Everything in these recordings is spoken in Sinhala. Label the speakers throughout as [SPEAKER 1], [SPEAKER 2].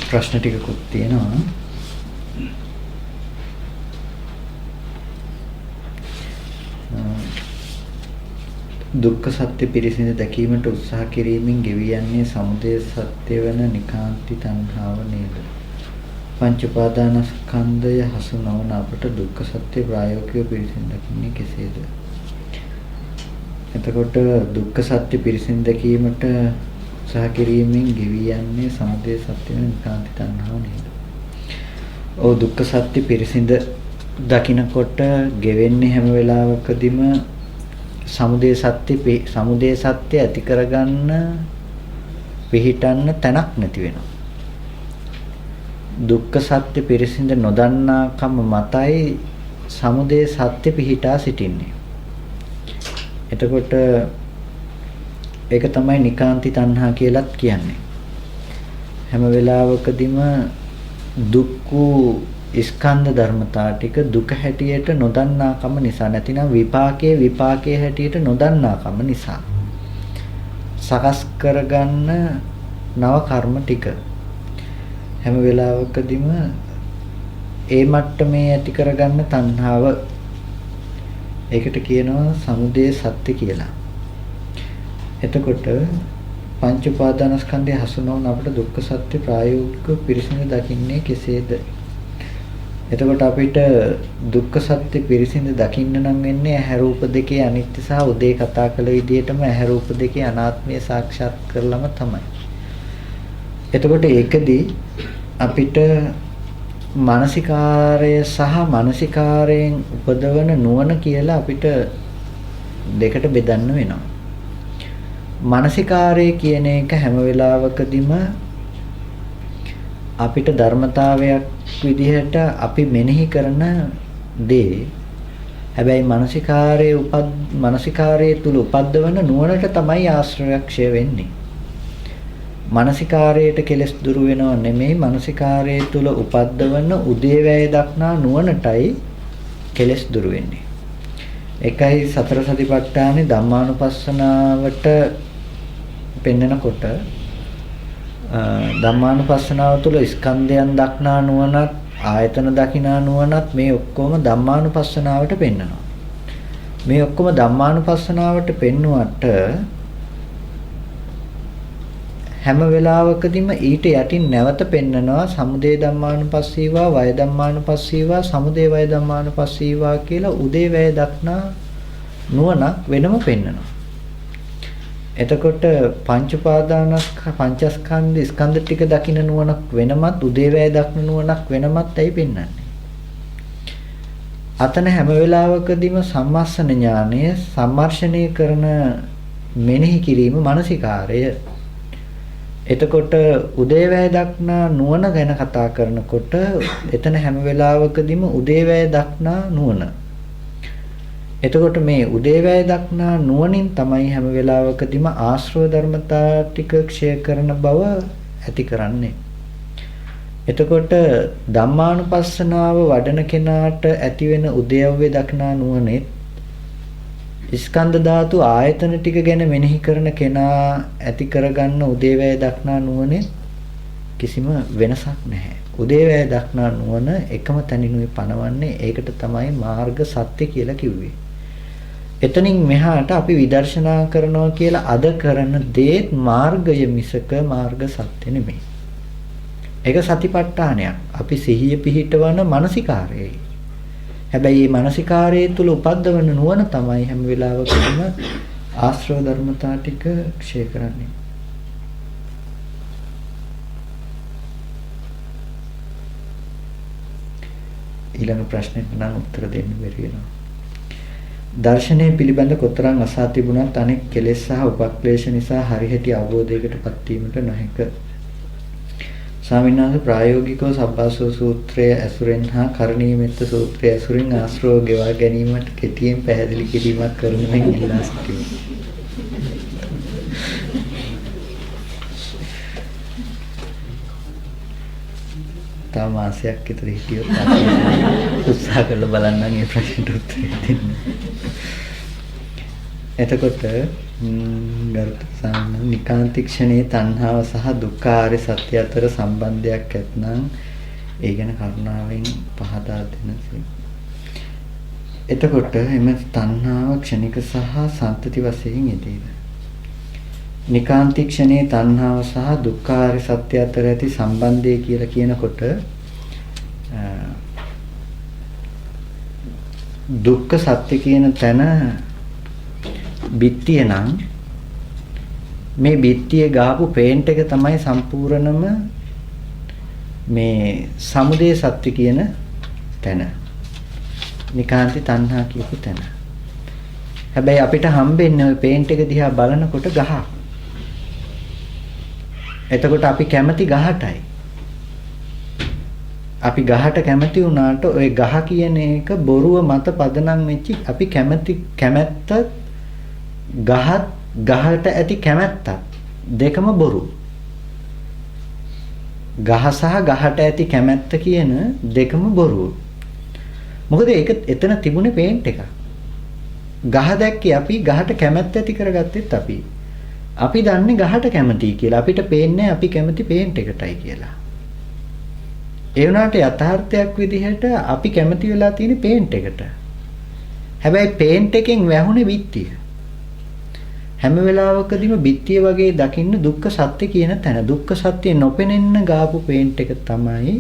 [SPEAKER 1] ප්‍රශ්න ටිකකුත් තියෙනවා. දුක්ඛ සත්‍ය පිරිසිදු දැකීමට උත්සාහ කිරීමෙන් ගෙවි යන්නේ සමුදය සත්‍ය වන නිකාන්ති තණ්හාව නේද? පංච උපාදානස්කන්ධය හසු නොවන අපට දුක්ඛ සත්‍ය ප්‍රායෝගිකව පිරිසිදු දකින්නේ කෙසේද? එතකොට දුක්ඛ සත්‍ය පිරිසිදු දැකීමට උත්සාහ කිරීමෙන් ගෙවි යන්නේ සමුදය සත්‍ය වන නිකාන්ති තණ්හාව නේද? ඔව් දුක්ඛ සත්‍ය පිරිසිදු දකින්නකොට ගෙවෙන්නේ හැම වෙලාවකදීම සමුදය සත්‍ය ඇති කරගන්න පිහිටන්න තැනක් නැති වෙනවා. දුක්ඛ සත්‍ය පිරිසිදු නොදන්නාකම මතයි සමුදය සත්‍ය පිහිටා සිටින්නේ. එතකොට ඒක තමයි නිකාන්ති තණ්හා කියලාත් කියන්නේ. හැම වෙලාවකදීම දුක්ඛ ස්කන්ධ ධර්මතා ටික දුක හැටියට නොදන්නාකම නිසා නැතිනම් විපාකයේ හැටියට නොදන්නාකම නිසා සකස් කරගන්න නව කර්ම ටික හැම වෙලාවකදීම ඒ මට්ටමේ ඇති කරගන්න තණ්හාව ඒකට කියනවා සමුදය සත්‍ය කියලා. එතකොට පංච උපාදානස්කන්ධය හසු නොවන අපට දුක්ඛ සත්‍ය ප්‍රායෝගිකව පිරිසිදු දකින්නේ කෙසේද? එතකොට අපිට දුක්ඛ සත්‍ය පිරිසිදු දකින්න නම් වෙන්නේ ඇහැ රූප දෙකේ අනිත්‍ය සහ උදේ කතා කළ විදිහටම ඇහැ රූප දෙකේ අනාත්මය සාක්ෂාත් කරලම තමයි. එතකොට ඒකදී අපිට මානසිකාරය සහ මානසිකාරයෙන් උපදවන නුවණ කියලා අපිට දෙකට බෙදන්න වෙනවා. මානසිකාරය කියන එක හැම වෙලාවකදීම අපිට ධර්මතාවයක් විදිහට අපි මෙනෙහි කරන දේ. හැබැයි මානසිකාරයේ තුල උපද්දවන නුවණට තමයි ආශ්‍රයක්ෂය වෙන්නේ. මානසිකාරයට කෙලස් දුරු වෙනව නෙමෙයි, මානසිකාරයේ තුල උපද්දවන උදේවැය දක්නා නුවණටයි කෙලස් දුරු වෙන්නේ. එකයි සතර සතිපට්ඨානේ ධම්මානුපස්සනාවට පෙන්නකොට ධම්මානුපස්සනාව තුළ ස්කන්ධයන් දක්නා නුවණත් ආයතන දකිනා නුවණත් මේ ඔක්කොම ධම්මානුපස්සනාවට පෙන්නනවා. මේ ඔක්කොම ධම්මානුපස්සනාවට පෙන්නුවට හැම වෙලාවකදීම ඊට යටින් නැවත පෙන්නනවා සමුදය ධම්මානුපස්සීවා වය ධම්මානුපස්සීවා සමුදය වය ධම්මානුපස්සීවා කියලා උදේවැය දක්නා නුවණක් වෙනම පෙන්නනවා. එතකොට පංච පංචස්කන්ධ ස්කන්ධ ටික දකින්න නුවණක් වෙනමත් උදේවැය දක්න නුවණක් වෙනමත් ඇයි පෙන්වන්නේ? අතන හැම වෙලාවකදීම සම්මස්සන ඥානය සම්මර්ෂණය කරන මෙනෙහි කිරීම මානසිකාරය. එතකොට උදේවැය දක්නා නුවණ ගැන කතා කරනකොට එතන හැම වෙලාවකදීම උදේවැය දක්නා නුවණ. එතකොට මේ උදේවැය දක්නා නුවණින් තමයි හැම වෙලාවකදීම ආශ්‍රව ධර්මතා ටික ක්ෂය කරන බව ඇති කරන්නේ. එතකොට ධම්මානුපස්සනාව වඩන කෙනාට ඇති වෙන උදේවැය දක්නා නුවණෙත් ස්කන්ධ ධාතු ආයතන ටික ගැන මෙනෙහි කරන කෙනා ඇති කරගන්න උදේවැය දක්නා නුවණෙත් කිසිම වෙනසක් නැහැ. උදේවැය දක්නා නුවණ එකම තැනිනුයි පනවන්නේ. ඒකට තමයි මාර්ග සත්‍ය කියලා කිව්වේ. එතනින් මෙහාට අපි විදර්ශනා කරනවා කියලා අද කරන දේත් මාර්ගය මිසක මාර්ග සත්‍ය නෙමෙයි. ඒක සතිපට්ඨානයක්. අපි සිහිය පිහිටවන මානසිකාරයයි. හැබැයි මේ මානසිකාරයේ තුල උපද්දවන නුවණ තමයි හැම වෙලාවකම ආශ්‍රව ධර්මතා ටික ක්ෂය කරන්නේ. ඊළඟ ප්‍රශ්නෙට නම් උත්තර දෙන්න බැරි වෙනවා. දර්ශනය පිළිබඳ කොතරම් අසා තිබුණත් අනෙක් කෙලෙස් සහ උපක්ලේශ නිසා හරිහැටි අවබෝධයකටපත් වීමට නොහැක. ස්වාමීන් වහන්සේ ප්‍රායෝගිකව සබ්බාසව සූත්‍රය ඇසුරෙන් හා කරණීයමෙත්ත සූත්‍රය ඇසුරින් ආශ්‍රව ගෙවා ගැනීමට කෙටියෙන් පැහැදිලි කිරීමක් කරන මෙන් ඉල්ලා සිටිමි. තව මාසයක් විතර හිටියොත් උත්සාහ කරලා බලන්නම් මේ ප්‍රශ්නට උත්තර දෙන්න. එතකොට ගරුතසන්න නිකාන්තික්ෂණේ තණ්හාව සහ දුක්ඛ ආර්ය සත්‍ය අතර සම්බන්ධයක් ඇතනම් ඒ ගැන කරුණාවෙන් පහදා දෙනසෙ. එතකොට එම තණ්හාව ක්ෂණික සහ සන්තති වශයෙන් යෙදේද. නිකාන්තික්ෂණේ තණ්හාව සහ දුක්ඛ ආර්ය සත්‍ය අතර ඇති සම්බන්ධය කියලා කියනකොට දුක්ඛ සත්‍ය කියන තැන බිත්තිය නම් මේ බිත්තිය ගාපු පේන්ට් එක තමයි සම්පූර්ණම මේ සමුදය සත්‍ය කියන තැන. නිකාන්ති තණ්හා කියපු තැන. හැබැයි අපිට හම්බෙන්නේ ওই පේන්ට් එක දිහා බලනකොට ගහ. එතකොට අපි කැමති ගහටයි. අපි ගහට කැමති වුණාට ওই ගහ කියන එක බොරුව මත පදනම් වෙච්චි අපි කැමැත්ත ගහට ඇති කැමැත්තත් දෙකම බොරු. ගහ සහ ගහට ඇති කැමැත්ත කියන දෙකම බොරු. මොකද ඒක එතන තිබුණේ පේන්ට් එක. ගහ දැක්කේ අපි ගහට කැමැත්ත ඇති කරගත්තෙත් අපි. අපි දන්නේ ගහට කැමතියි කියලා. අපිට පේන්නේ අපි කැමති පේන්ට් එකටයි කියලා. ඒ වුණාට යථාර්ථයක් විදිහට අපි කැමති වෙලා තියෙන පේන්ට් එකට. හැබැයි පේන්ට් එකෙන් වැහුනේ බිත්තිය. හැම වෙලාවකදීම බිත්තිය වගේ දකින්න දුක්ඛ සත්‍ය කියන තැන. දුක්ඛ සත්‍ය නොපෙනෙන්න ගාපු පේන්ට් එක තමයි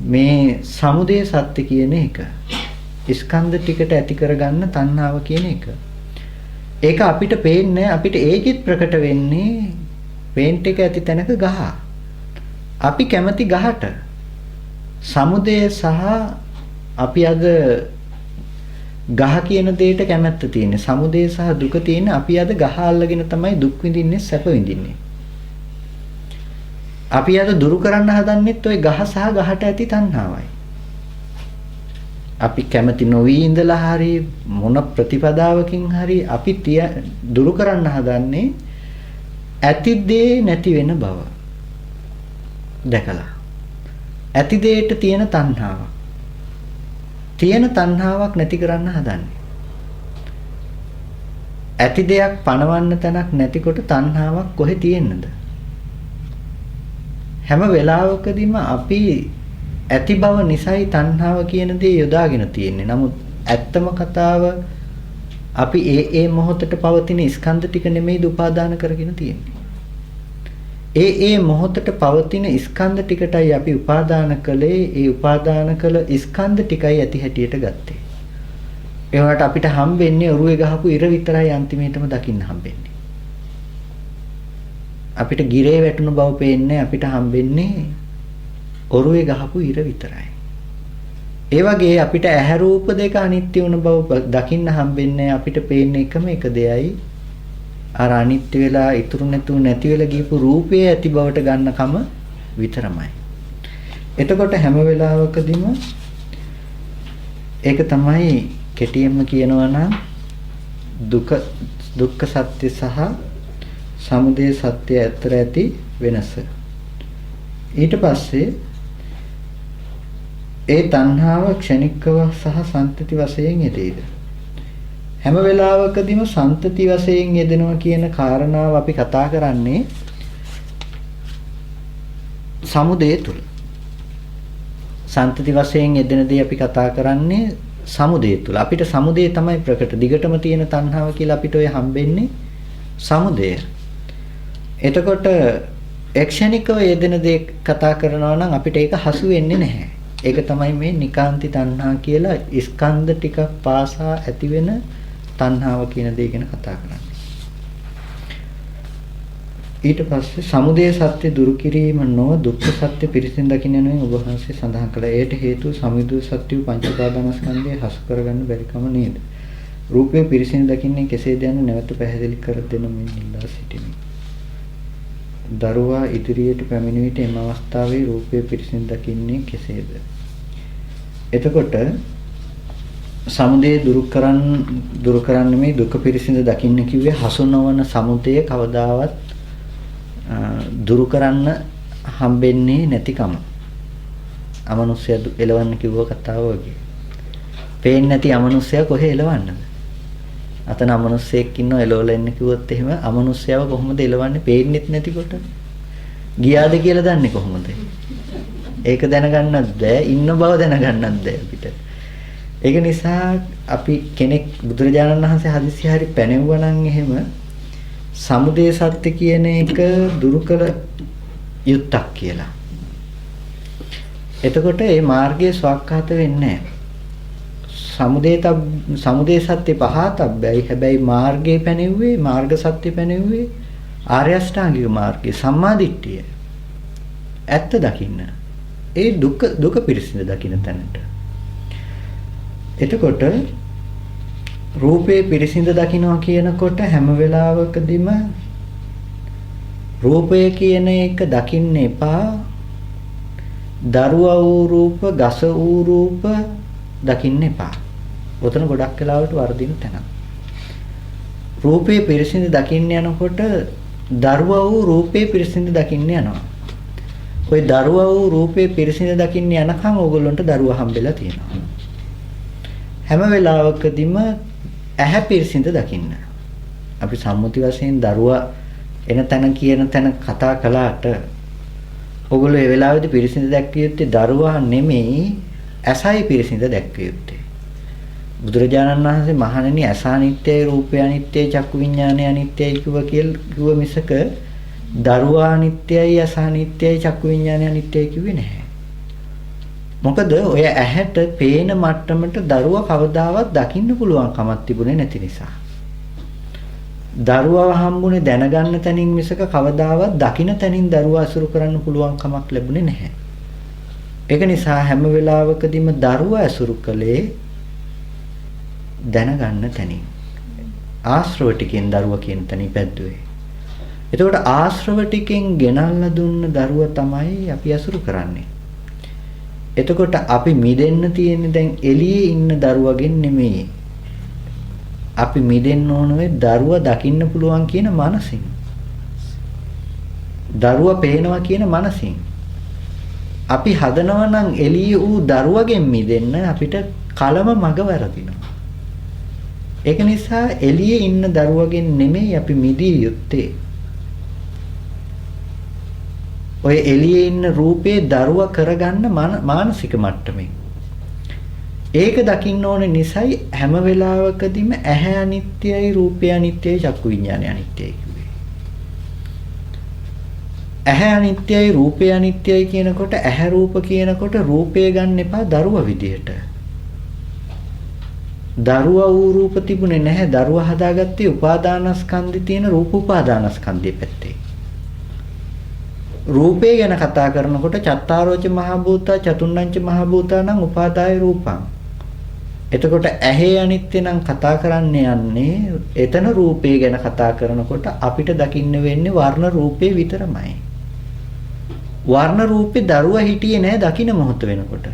[SPEAKER 1] මේ සමුදය සත්‍ය කියන එක. ස්කන්ධ ටිකට ඇති කරගන්න තණ්හාව කියන එක. ඒක අපිට පේන්නේ අපිට ඒකෙත් ප්‍රකට වෙන්නේ පේන්ට් එක ඇති තැනක ගහ. අපි කැමති ගහට. සමුදය සහ අපි අද ගහ කියන දෙයට කැමැත්ත තියෙන්නේ. සමුදය සහ දුක තියෙන්නේ අපි අද ගහ අල්ලගෙන තමයි දුක් විඳින්නේ සැප විඳින්නේ. අපි අද දුරු කරන්න හදන්නෙත් ওই ගහ සහ ගහට ඇති තණ්හාවයි. අපි කැමති නොවි ඉඳලා හරි මොන ප්‍රතිපදාවකින් හරි අපි දුරු කරන්න හදන්නේ ඇති දේ නැති වෙන බව. දැකලා ඇති දෙයට තියෙන තණ්හාවක්. තියෙන තණ්හාවක් නැති කරන්න හදන්නේ. ඇති දෙයක් පණවන්න තැනක් නැතිකොට තණ්හාවක් කොහෙ තියෙන්නද? හැම වෙලාවකදීම අපි ඇති බව නිසයි තණ්හාව කියන දේ යොදාගෙන තියෙන්නේ. නමුත් ඇත්තම කතාව අපි ඒ මොහොතට පවතින ස්කන්ධ ටික නෙමෙයි උපාදාන කරගෙන තියෙන්නේ. ඒ මොහොතට පවතින ස්කන්ධ ටිකටයි අපි උපාදාන කළේ. ඒ උපාදාන කළ ස්කන්ධ ටිකයි ඇති හැටියට ගත්තේ. ඒ වුණාට අපිට හම්බෙන්නේ ඔරුවේ ගහපු ඉර විතරයි අන්තිමේටම දකින්න හම්බෙන්නේ. අපිට ගිරේ වැටුණු බව පේන්නේ අපිට හම්බෙන්නේ ඔරුවේ ගහපු ඉර විතරයි. ඒ වගේ අපිට ඇහැ රූප දෙක අනිත්‍ය වුණ බව දකින්න හම්බෙන්නේ අපිට පේන්නේ එකම එක දෙයයි. අර අනිත්‍ය වෙලා ඉතුරු නැතුව නැති වෙලා ගියපු රූපයේ ඇති බවට ගන්නකම විතරමයි. එතකොට හැම වෙලාවකදීම ඒක තමයි කෙටියෙන්ම කියනවා නම් දුක්ඛ සත්‍ය සහ සමුදය සත්‍ය අතර ඇති වෙනස. ඊට පස්සේ ඒ තණ්හාව ක්ෂණිකව සහ සන්තති වශයෙන් යෙදෙයිද? හැම වෙලාවකදීම සන්තති වශයෙන් යෙදෙනවා කියන කාරණාව අපි කතා කරන්නේ සමුදය තුල. සන්තති වශයෙන් යෙදෙන දේ අපි කතා කරන්නේ සමුදය තුල. අපිට සමුදය තමයි ප්‍රකට. දිගටම තියෙන තණ්හාව කියලා අපිට ඔය හම්බෙන්නේ සමුදය. එතකොට එක්ෂණිකව යෙදෙන දේ කතා කරනවා නම් අපිට ඒක හසු වෙන්නේ නැහැ. ඒක තමයි මේ නිකාන්ති තණ්හා කියලා ස්කන්ධ ටිකක් පාසා ඇතිවෙන තණ්හාව කියන දේ ගැන කතා කරන්නේ. ඊට පස්සේ සමුදය සත්‍ය දුරු කිරීම නොව දුක්ඛ සත්‍ය පිරිසිදු දකින්න යනුවෙන් ඔබ වහන්සේ සඳහන් කළා. ඒට හේතුව සමුදය සත්‍ය පංච උපාදානස්කන්ධය හසු කරගන්න බැරිකම නේද? රූපය පිරිසිදු දකින්නේ කෙසේද යන නැවත පැහැදිලි කර දෙන මෙන් ඉල්ලා සිටිමි. දරුවා ඉදිරියට පැමිණ විට එම අවස්ථාවේ රූපය පිරිසිදු දකින්නේ කෙසේද? එතකොට සමුදය දුරු කරන්න මේ දුක පිරිසිදු දකින්න කිව්වේ හසු නොවන සමුදය කවදාවත් දුරු කරන්න හම්බෙන්නේ නැතිකම. අමනුෂ්‍ය එලවන්න කිව්ව කතාව වගේ. පේන්නේ නැති අමනුෂ්‍යයා කොහේ එලවන්නද? අතන අමනුස්සයෙක් ඉන්නව එලවල එන්න කිව්වොත් එහෙම අමනුස්සයව කොහොමද එලවන්නේ? පේන්නෙත් නැතිකොට. ගියාද කියලා දන්නේ කොහොමද? ඒක දැනගන්නත් බෑ, ඉන්න බව දැනගන්නත් බෑ අපිට. ඒක නිසා අපි කෙනෙක් බුදුරජාණන් වහන්සේ හදිස්සි හරි පැනෙවුවා නම් එහෙම සමුදය සත්‍ය කියන එක දුරු කළ යුත්තක් කියලා. එතකොට මේ මාර්ගයේ ස්වකහාත වෙන්නේ නැහැ. සමුදය සත්‍ය පහතබ්බයි. හැබැයි මාර්ගයේ පැනෙව්වේ මාර්ග සත්‍ය පැනෙව්වේ ආර්ය අෂ්ටාංගික මාර්ගයේ සම්මාදිට්ඨිය. ඇත්ත දකින්න. ඒ දුක පිරිසිඳ දකින්න තැනට. එතකොට රූපේ පිරිසිඳ දකින්නවා කියනකොට හැම වෙලාවකදීම රූපය කියන එක දකින්න එපා. දරුවා වූ රූප, ගස වූ රූප දකින්න එපා. ඔතන ගොඩක් වෙලාවට වර්ධින තැන. රූපේ පිරිසිඳ දකින්න යනකොට දරුවා වූ රූපේ පිරිසිඳ දකින්න යනවා. ওই දරුවා වූ රූපේ පිරිසිඳ දකින්න යනකම් ඕගොල්ලන්ට දරුවා හම්බෙලා තියෙනවා. හැම වෙලාවකදීම ඇහැ පිරිසිඳ දකින්න. අපි සම්මුති වශයෙන් දරුවා එන තැන කියන තැන කතා කළාට ඔගොල්ලෝ ඒ වෙලාවේදී පිරිසිඳ දැක්විය යුත්තේ දරුවා නෙමෙයි ඇසයි පිරිසිඳ දැක්විය යුත්තේ. බුදුරජාණන් වහන්සේ මහණෙනි ඇස අනිත්‍යයි, රූපය අනිත්‍යයි, චක්කු විඥානය අනිත්‍යයි කිව්ව මිසක දරුවා අනිත්‍යයි, ඇස අනිත්‍යයි, චක්කු විඥානය අනිත්‍යයි කිව්වේ නැහැ. මොකද ඔය ඇහැට පේන මට්ටමට දරුවා කවදාවත් දකින්න පුළුවන් කමක් තිබුණේ නැති නිසා. දරුවව හම්බුනේ දැනගන්න තැනින් මිසක කවදාවත් දකින්න තැනින් දරුවා අසුරු කරන්න පුළුවන් කමක් ලැබුණේ නැහැ. ඒක නිසා හැම වෙලාවකදීම දරුවා අසුරු කළේ දැනගන්න තැනින්. ආශ්‍රව ටිකෙන් දරුවා කියන තැනින් පැද්දුවේ. එතකොට ආශ්‍රව ටිකෙන් ගෙනල්ලා දුන්න දරුවා තමයි අපි අසුරු කරන්නේ. එතකොට අපි මිදෙන්න තියෙන්නේ දැන් එළියේ ඉන්න දරුවගෙන් නෙමෙයි. අපි මිදෙන්න ඕන වෙයි දරුවා දකින්න පුළුවන් කියන මනසින්. දරුවා පේනවා කියන මනසින්. අපි හදනවා නම් එළියේ ඌ දරුවගෙන් මිදෙන්න අපිට කලම මග වැරදිනවා. ඒක නිසා එළියේ ඉන්න දරුවගෙන් නෙමෙයි අපි මිදිය යුත්තේ. ඔය එළියේ ඉන්න රූපේ දරුවා කරගන්න මානසික මට්ටමේ. ඒක දකින්න ඕනේ නිසයි හැම වෙලාවකදීම ඇහැ අනිත්‍යයි, රූපය අනිත්‍යයි, චක්කු විඥානය අනිත්‍යයි කිව්වේ. ඇහැ අනිත්‍යයි, රූපය අනිත්‍යයි කියනකොට ඇහැ රූප කියනකොට රූපය ගන්න එපා දරුවා විදියට. දරුවා වූ රූප තිබුණේ නැහැ. දරුවා හදාගත්තේ උපාදානස්කන්ධේ තියෙන රූප උපාදානස්කන්ධයේ පැත්තේ. රූපේ ගැන කතා කරනකොට චත්තාරෝච මහ භූතා චතුන්නංච මහ භූතා නම් උපාදාය රූපං. එතකොට ඇහි අනිත්‍ය නම් කතා කරන්න යන්නේ එතන රූපේ ගැන කතා කරනකොට අපිට දකින්න වෙන්නේ වර්ණ රූපේ විතරමයි. වර්ණ රූපේ දරුවා හිටියේ නෑ දකින්න මොහොත වෙනකොට.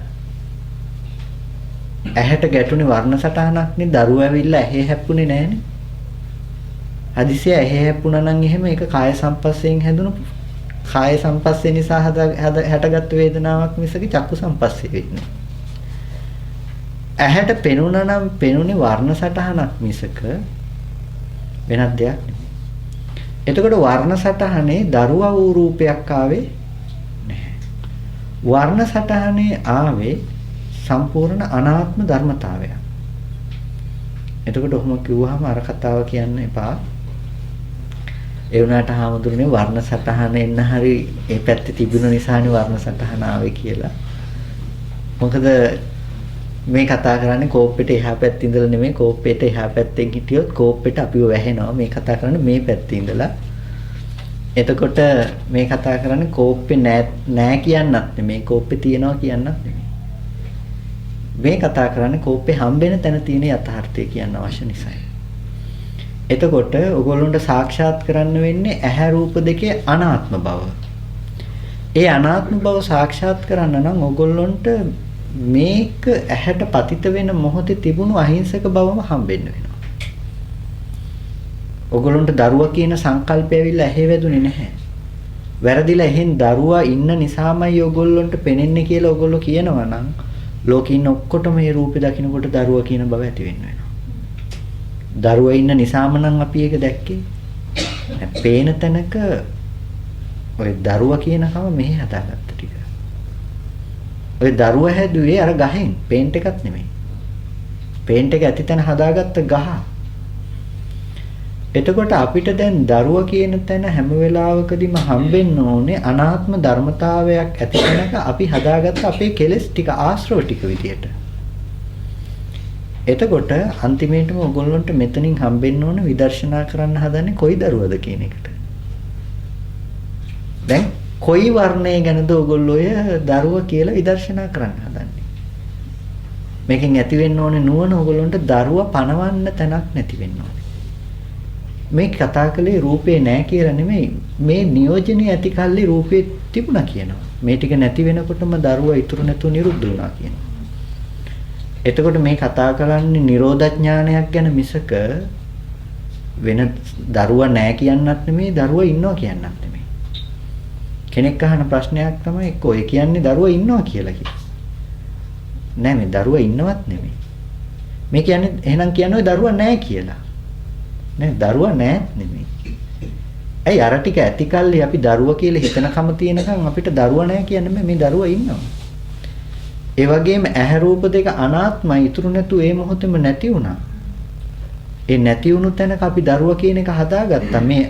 [SPEAKER 1] ඇහැට ගැටුනේ වර්ණ සටහනක් නේ දරුවා ඇවිල්ලා ඇහි හැප්පුණේ නෑනේ. හදිසිය ඇහි හැප්පුණා නම් එහෙම ඒක කාය සම්පස්යෙන් හැදුණු කාය සම්පස්සේ නිසා හැටගත් වේදනාවක් මිසක චක්කු සම්පස්සේ වෙන්නේ. ඇහැට පෙනුණා නම් පෙනුනේ වර්ණ සටහනක් මිසක වෙනත් දෙයක් නෙමෙයි. එතකොට වර්ණ සටහනේ දරුවා වූ රූපයක් ආවේ නැහැ. වර්ණ සටහනේ ආවේ සම්පූර්ණ අනාත්ම ධර්මතාවය. එතකොට ඔහොම කිව්වහම අර කතාව කියන්න එපා. ඒ වුණාට හාමුදුරනේ වර්ණ සටහන එන්න හරි ඒ පැත්තේ තිබුණ නිසානේ වර්ණ සටහන ආවේ කියලා. මොකද මේ කතා කරන්නේ කෝප්පෙට එහා පැත්තේ ඉඳලා නෙමෙයි කෝප්පෙට එහා පැත්තෙන් හිටියොත් කෝප්පෙට අපිව වැහෙනවා. මේ කතා කරන්නේ මේ පැත්තේ ඉඳලා. එතකොට මේ කතා කරන්නේ කෝප්පේ නෑ කියන්නත් නෙමෙයි කෝප්පේ තියනවා කියන්නත් නෙමෙයි. මේ කතා කරන්නේ කෝප්පේ හම්බෙන තැන තියෙන යථාර්ථය කියන්න අවශ්‍ය නිසායි. එතකොට ඔයගොල්ලන්ට සාක්ෂාත් කරන්න වෙන්නේ ඇහැ රූප දෙකේ අනාත්ම බව. ඒ අනාත්ම බව සාක්ෂාත් කරන්න නම් ඔයගොල්ලන්ට මේක ඇහැට පතිත වෙන මොහොතේ තිබුණු අහිංසක බවම හම්බෙන්න වෙනවා. ඔයගොල්ලන්ට දරුවා කියන සංකල්පය ඇවිල්ලා ඇහි වැදුනේ නැහැ. වැරදිලා එහෙන් දරුවා ඉන්න නිසාමයි ඔයගොල්ලන්ට පෙනෙන්නේ කියලා ඔයගොල්ලෝ කියනවා නම් ලෝකේ ඉන්න ඔක්කොටම මේ රූපේ දකින්නකොට දරුවා කියන බව ඇති වෙන්න වෙනවා. දරුවා ඉන්න නිසාම නම් අපි ඒක දැක්කේ. පේන තැනක ඔය දරුවා කියනකම මෙහි හදාගත්ත ටික. ඔය දරුවා හැදුවේ අර ගහෙන් පේන්ට් එකක් නෙමෙයි. පේන්ට් එක ඇති තැන හදාගත්ත ගහ. එතකොට අපිට දැන් දරුවා කියන තැන හැම වෙලාවකදීම හම්බෙන්න ඕනේ අනාත්ම ධර්මතාවයක් ඇති තැනක අපි හදාගත්ත අපේ කෙලෙස් ටික ආශ්‍රව ටික විදියට. එතකොට අන්තිමේටම ඔයගොල්ලන්ට මෙතනින් හම්බෙන්න ඕන විදර්ශනා කරන්න හදන්නේ කොයි දරුවද කියන එකට. දැන් කොයි වර්ණය ගැනද ඔයගොල්ලෝ ඔය දරුවා කියලා විදර්ශනා කරන්න හදන්නේ? මේකෙන් ඇති වෙන්න ඕනේ නුවණ ඔයගොල්ලන්ට දරුවා පණවන්න තැනක් නැති වෙන්න ඕනේ. මේ කතා කළේ රූපේ නැහැ කියලා නෙමෙයි. මේ නියෝජනය ඇති කල්ලි රූපේ තිබුණා කියනවා. මේ ටික නැති වෙනකොටම දරුවා ඉතුරු නැතුව නිරුද්ධ වුණා කියනවා. එතකොට මේ කතා කරන්නේ නිරෝධ ඥානයක් ගැන මිසක වෙන දරුවා නැහැ කියන්නත් නෙමෙයි දරුවා ඉන්නවා කියන්නත් නෙමෙයි. කෙනෙක් අහන ප්‍රශ්නයක් තමයි කොයි කියන්නේ දරුවා ඉන්නවා කියලා කියන්නේ. නෑ මේ දරුවා ඉන්නවත් නෙමෙයි. මේ කියන්නේ එහෙනම් කියන්නේ දරුවා නැහැ කියලා. නෑ දරුවා නැත් නෙමෙයි. ඇයි අර ටික ඇති කල්ලි අපි දරුවා කියලා හිතනකම තියෙනකන් අපිට දරුවා නැහැ කියන්නේ මේ දරුවා ඉන්නවා. ඒ වගේම ඇහැ රූප දෙක අනාත්මයි ඉතුරු නැතු ඒ මොහොතේම නැති වුණා. ඒ නැති වුණු තැනක අපි දරුවා කියන එක හදාගත්තා. මේ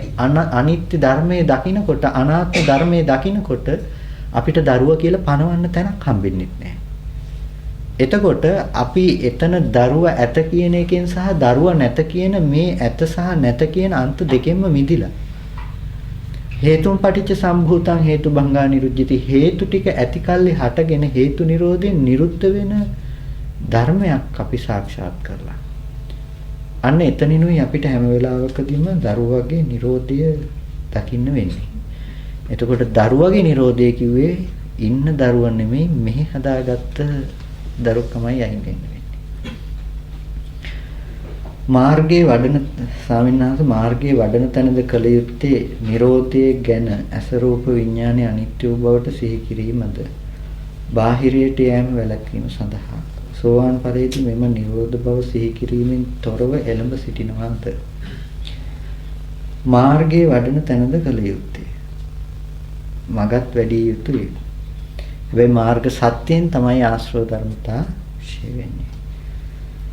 [SPEAKER 1] අනිත්‍ය ධර්මයේ දකින්නකොට අනාත්ම ධර්මයේ දකින්නකොට අපිට දරුවා කියලා පණවන්න තැනක් හම්බෙන්නේ නැහැ. එතකොට අපි එතන දරුවා ඇත කියන එකෙන් සහ දරුවා නැත කියන මේ ඇත සහ නැත කියන අන්ත දෙකෙන්ම මිදිලා. හේතුන් පටිච්ච සම්භූතං හේතු භංගා නිරුද්ධති හේතු ටික ඇති කල්ලි හටගෙන හේතු නිරෝධයෙන් නිරුද්ධ වෙන ධර්මයක් අපි සාක්ෂාත් කරලා. අන්න එතනිනුයි අපිට හැම වෙලාවකදීම දරුවගේ නිරෝධය දකින්න වෙන්නේ. එතකොට දරුවගේ නිරෝධය කිව්වේ ඉන්න දරුවා නෙමෙයි මෙහි හදාගත්ත දරුකමයි අයින් වෙන්නේ. මාර්ගයේ වඩන ස්වාමීන් මාර්ගයේ වඩන තැනද කල යුත්තේ නිරෝධය ගැන අසරූප විඥානයේ අනිත්‍ය බවට සිහි කිරීමද බාහිරයට යෑම වැළැක්වීම සඳහා සෝවාන් ඵලයේදී මෙම නිරෝධ බව සිහි කිරීමෙන් තොරව එළඹ සිටිනවාද මාර්ගයේ වඩන තැනද කල යුත්තේ මගත් වැඩි යුතුය. හැබැයි මාර්ග සත්‍යයෙන් තමයි ආශ්‍රව ධර්මතා ශේ වෙන්නේ.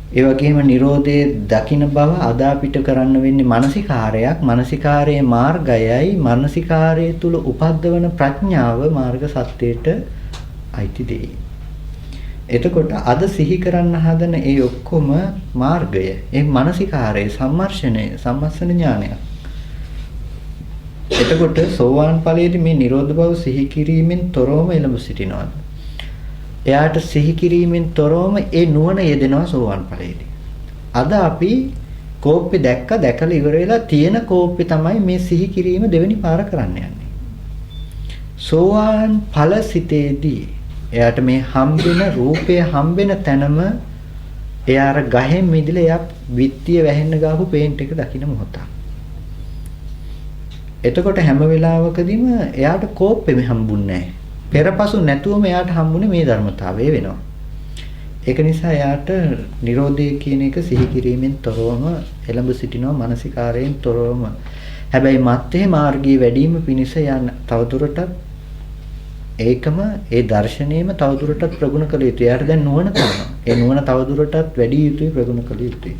[SPEAKER 1] ඒ වගේම Nirodhe දකින්න බව අද අපිට කරන්න වෙන්නේ මානසිකාරයක්. මානසිකාරයේ මාර්ගයයි මානසිකාරයේ තුල උපද්දවන ප්‍රඥාව මාර්ග සත්‍යයට අයිති දෙයි. එතකොට අද සිහි කරන්න හදන ඒ ඔක්කොම මාර්ගය, ඒ මානසිකාරයේ සම්මර්ෂණය, සම්මස්සන ඥානය. එතකොට සෝවාන් ඵලයේදී මේ නිරෝධ බව සිහි කිරීමෙන් තොරවම එළඹ සිටිනවා. එයාට සිහි කිරීමෙන් තොරවම ඒ නුවණ යෙදෙනවා සෝවාන් ඵලයේදී. අද අපි කෝප්පේ දැකලා ඉවර වෙලා තියෙන කෝප්පේ තමයි මේ සිහි කිරීම දෙවෙනි පාර කරන්න යන්නේ. සෝවාන් ඵල සිතේදී එයාට මේ හම්බෙන රූපය හම්බෙන තැනම එයා අර ගහෙන් මිදලා එයා විත්තිය වැහෙන්න ගාපු පේන්ට් එක දකින්න මොහොතක්. එතකොට හැම වෙලාවකදීම එයාට කෝපෙම හම්බුන්නේ නැහැ. පෙරපසු නැතුවම එයාට හම්බුනේ මේ ධර්මතාවය වෙනවා. ඒක නිසා එයාට Nirodhe කියන එක සිහි කිරීමෙන් තොරවම එළඹ සිටිනවා මානසිකාරයෙන් තොරවම. හැබැයි මත්තේ මාර්ගයේ වැඩිම පිණිස යන තවදුරටත් ඒකම ඒ දර්ශනීයම තවදුරටත් ප්‍රගුණ කළ යුතුයි. එයාට දැන් නුවණ තියෙනවා. ඒ නුවණ තවදුරටත් වැඩි යුතුයි ප්‍රගුණ කළ යුතුයි.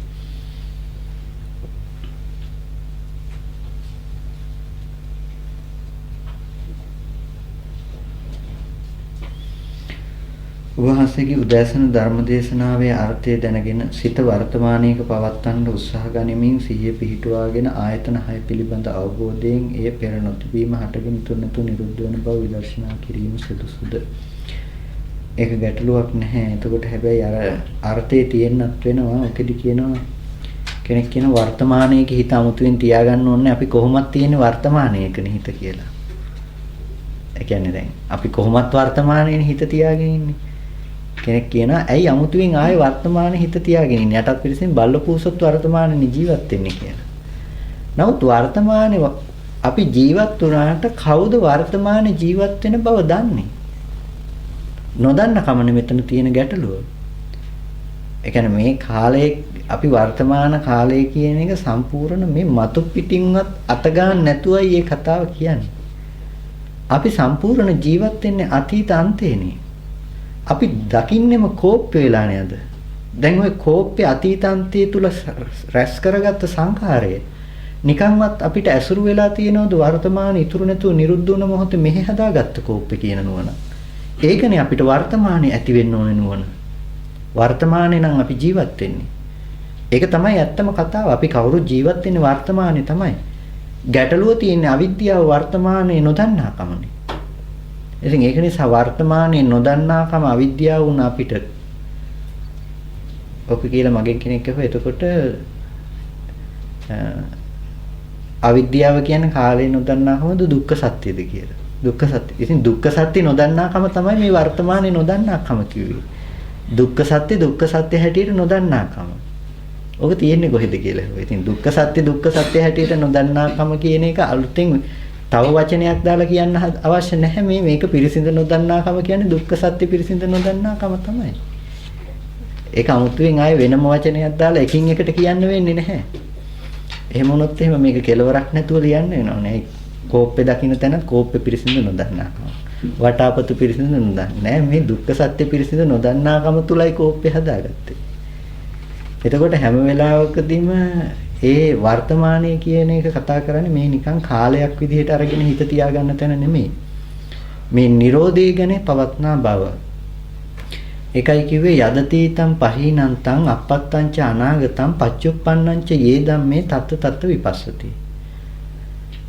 [SPEAKER 1] වහන්සේගේ උදෑසන ධර්මදේශනාවේ අර්ථය දැනගෙන සිත වර්තමානයේක පවත්වන්න උත්සාහ ගනිමින් සිහිය පිහිටුවාගෙන ආයතන 6 පිළිබඳ අවබෝධයෙන් එය පෙර නොතිබීම හටගෙන තුනතු නිරුද්ධ වන බව විදර්ශනා කිරීම සුදුසුද? ඒක ගැටලුවක් නැහැ. එතකොට හැබැයි අර අර්ථයේ තියෙන්නත් වෙනවා. ඔකෙදි කියනවා කෙනෙක් කියන වර්තමානයේක හිත අමුතුවෙන් තියාගන්න ඕනේ අපි කොහොමද තියෙන්නේ වර්තමානයේකනේ හිත කියලා. ඒ කියන්නේ දැන් අපි කොහොමත් වර්තමානයේ හිත තියාගෙන ඉන්නේ. කෙනෙක් කියනවා ඇයි අමුතුවෙන් ආයේ වර්තමානයේ හිත තියාගෙන ඉන්නේ යටත් පිළිසෙන් බල්ලපූසොත් වර්තමානයේ ජීවත් වෙන්නේ කියලා. නමුත් වර්තමානයේ අපි ජීවත් වුණාට කවුද වර්තමානයේ ජීවත් වෙන බව දන්නේ? නොදන්න කමනේ මෙතන තියෙන ගැටලුව. ඒ කියන්නේ මේ කාලේ අපි වර්තමාන කාලය කියන එක සම්පූර්ණ මේ මතු පිටින්වත් අත ගන්න නැතුවයි මේ කතාව කියන්නේ. අපි සම්පූර්ණ ජීවත් වෙන්නේ අතීත අන්තේනේ. අපි දකින්නෙම කෝප්ප වෙලා නේද? දැන් ওই කෝප්පේ අතීත අන්තයේ තුල රැස් කරගත්ත සංඛාරය නිකන්වත් අපිට ඇසුරු වෙලා තියෙනවද වර්තමාන ඉතුරු නැතුව නිරුද්ධ වුණ මොහොතේ මෙහි හදාගත්ත කෝප්පේ කියන නුවණ. ඒකනේ අපිට වර්තමානයේ ඇති වෙන්න ඕනේ නුවණ. වර්තමානයේ නම් අපි ජීවත් වෙන්නේ. ඒක තමයි ඇත්තම කතාව. අපි කවුරු ජීවත් වෙන්නේ වර්තමානයේ තමයි. ගැටලුව තියෙන්නේ අවිද්‍යාව වර්තමානයේ නොදන්නාකමනේ. ඉතින් ඒක නිසා වර්තමානයේ නොදන්නාකම අවිද්‍යාව වුණ අපිට ඔක කියලා මගෙන් කෙනෙක් කිව්වා. එතකොට අවිද්‍යාව කියන්නේ කාලේ නොදන්නාකමද දුක්ඛ සත්‍යද කියලා. දුක්ඛ සත්‍ය. ඉතින් දුක්ඛ සත්‍ය නොදන්නාකම තමයි මේ වර්තමානයේ නොදන්නාකම කිව්වේ. දුක්ඛ සත්‍ය හැටියට නොදන්නාකම. ඔක තියෙන්නේ කොහෙද කියලා. ඉතින් දුක්ඛ සත්‍ය හැටියට නොදන්නාකම කියන එක අලුතෙන් තව වචනයක් දාලා කියන්න අවශ්‍ය නැහැ. මේක පිරිසිඳ නොදන්නාකම කියන්නේ දුක්ඛ සත්‍ය පිරිසිඳ නොදන්නාකම තමයි. ඒක අමුතුවෙන් ආයේ වෙනම වචනයක් දාලා එකින් එකට කියන්න වෙන්නේ නැහැ. එහෙම වුණොත් එහෙම මේක කෙලවරක් නැතුව ලියන්න වෙනවා නේ. කෝප්පේ දකින්න තැන කෝප්පේ පිරිසිඳ නොදන්නාකම. වටාපතු පිරිසිඳ නොදන්නා. නෑ මේ දුක්ඛ සත්‍ය පිරිසිඳ නොදන්නාකම තුලයි කෝප්පේ හදාගත්තේ. එතකොට හැම වෙලාවකදීම ඒ වර්තමානයේ කියන එක කතා කරන්නේ මේ නිකන් කාලයක් විදිහට අරගෙන හිත තියාගන්න තැන නෙමෙයි. මේ Nirodhe ගැන පවත්නා බව. එකයි කිව්වේ යදතීතං පහීනන්තං අපත්තං ච අනාගතං පච්චුප්පන්නං ච යේ ධම්මේ තත්ත විපස්සති.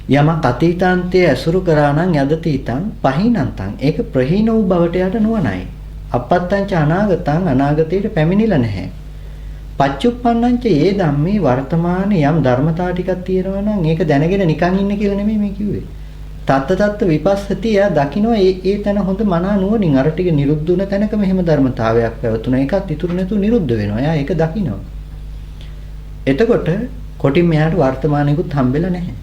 [SPEAKER 1] යමක් අතීතාන්තයේ ඇසුරු කරා නම් යදතීතං පහීනන්තං ඒක ප්‍රහීන වූ බවට යට නුවණයි. අපත්තං ච අනාගතං අනාගතයට පැමිණිලා නැහැ. පච්චුප්පන්නං ච යේ ධම්මේ වර්තමානයේ යම් ධර්මතා ටිකක් තියෙනවා නම් ඒක දැනගෙන නිකන් ඉන්න කියලා නෙමෙයි මේ කිව්වේ. තත්ත විපස්සති යා දකින්න ඒ තැන හොඳ මනා නුවණින් අර ටික නිරුද්ධ වුණ තැනක මෙහෙම ධර්මතාවයක් පැවතුණා. ඒකත් ඉතුරු නැතුව නිරුද්ධ වෙනවා. එයා ඒක දකිනවා. එතකොට කොටින් මෙයාට වර්තමානෙකුත් හම්බෙලා නැහැ.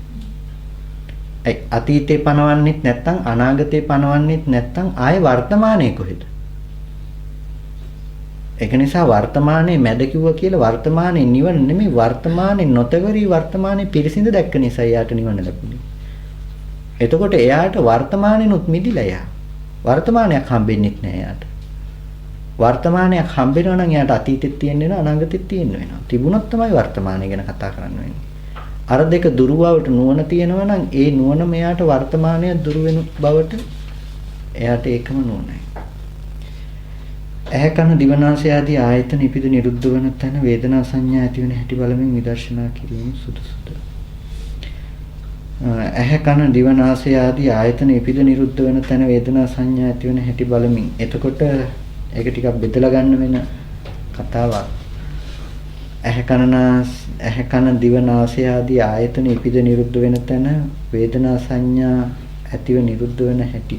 [SPEAKER 1] අතීතේ පනවන්නෙත් නැත්නම් අනාගතේ පනවන්නෙත් නැත්නම් ආයේ වර්තමානයේ කොහෙද? ඒක නිසා වර්තමානයේ මැද කිව්වා කියලා වර්තමානයේ නිවන නෙමෙයි වර්තමානයේ නොතවරි වර්තමානයේ පිරිසිඳ දැක්ක නිසා යාට නිවන ලැබුණේ. එතකොට එයාට වර්තමානෙනුත් මිදිලා යා. වර්තමානයක් හම්බෙන්නෙත් නෑ යාට. වර්තමානයක් හම්බෙනවා නම් යාට අතීතෙත් තියෙන්න වෙනවා අනාගතෙත් තියෙන්න වෙනවා. තිබුණොත් තමයි වර්තමානය ගැන කතා කරන්න වෙන්නේ. අර දෙක දුරු බවට නුවණ තියෙනවා නම් ඒ නුවණ මෙයාට වර්තමානය දුරු වෙන බවට එයාට ඒකම නුවණයි. ඇහැ කන දිවනාසය ආදී ආයතන ඉපිද නිරුද්ධ වන තැන වේදනා සංඥා ඇති වෙන හැටි බලමින් විදර්ශනා කිරීම සුදුසුද? ඇහැ කන දිවනාසය ආදී ආයතන ඉපිද නිරුද්ධ වෙන තැන වේදනා සංඥා ඇති වෙන හැටි බලමින්. එතකොට ඒක ටිකක් බෙදලා ගන්න වෙන කතාවක්. ඇහැ කන දිවනාසය ආදී ආයතන ඉපිද නිරුද්ධ වෙන තැන වේදනා සංඥා ඇතිව නිරුද්ධ වෙන හැටි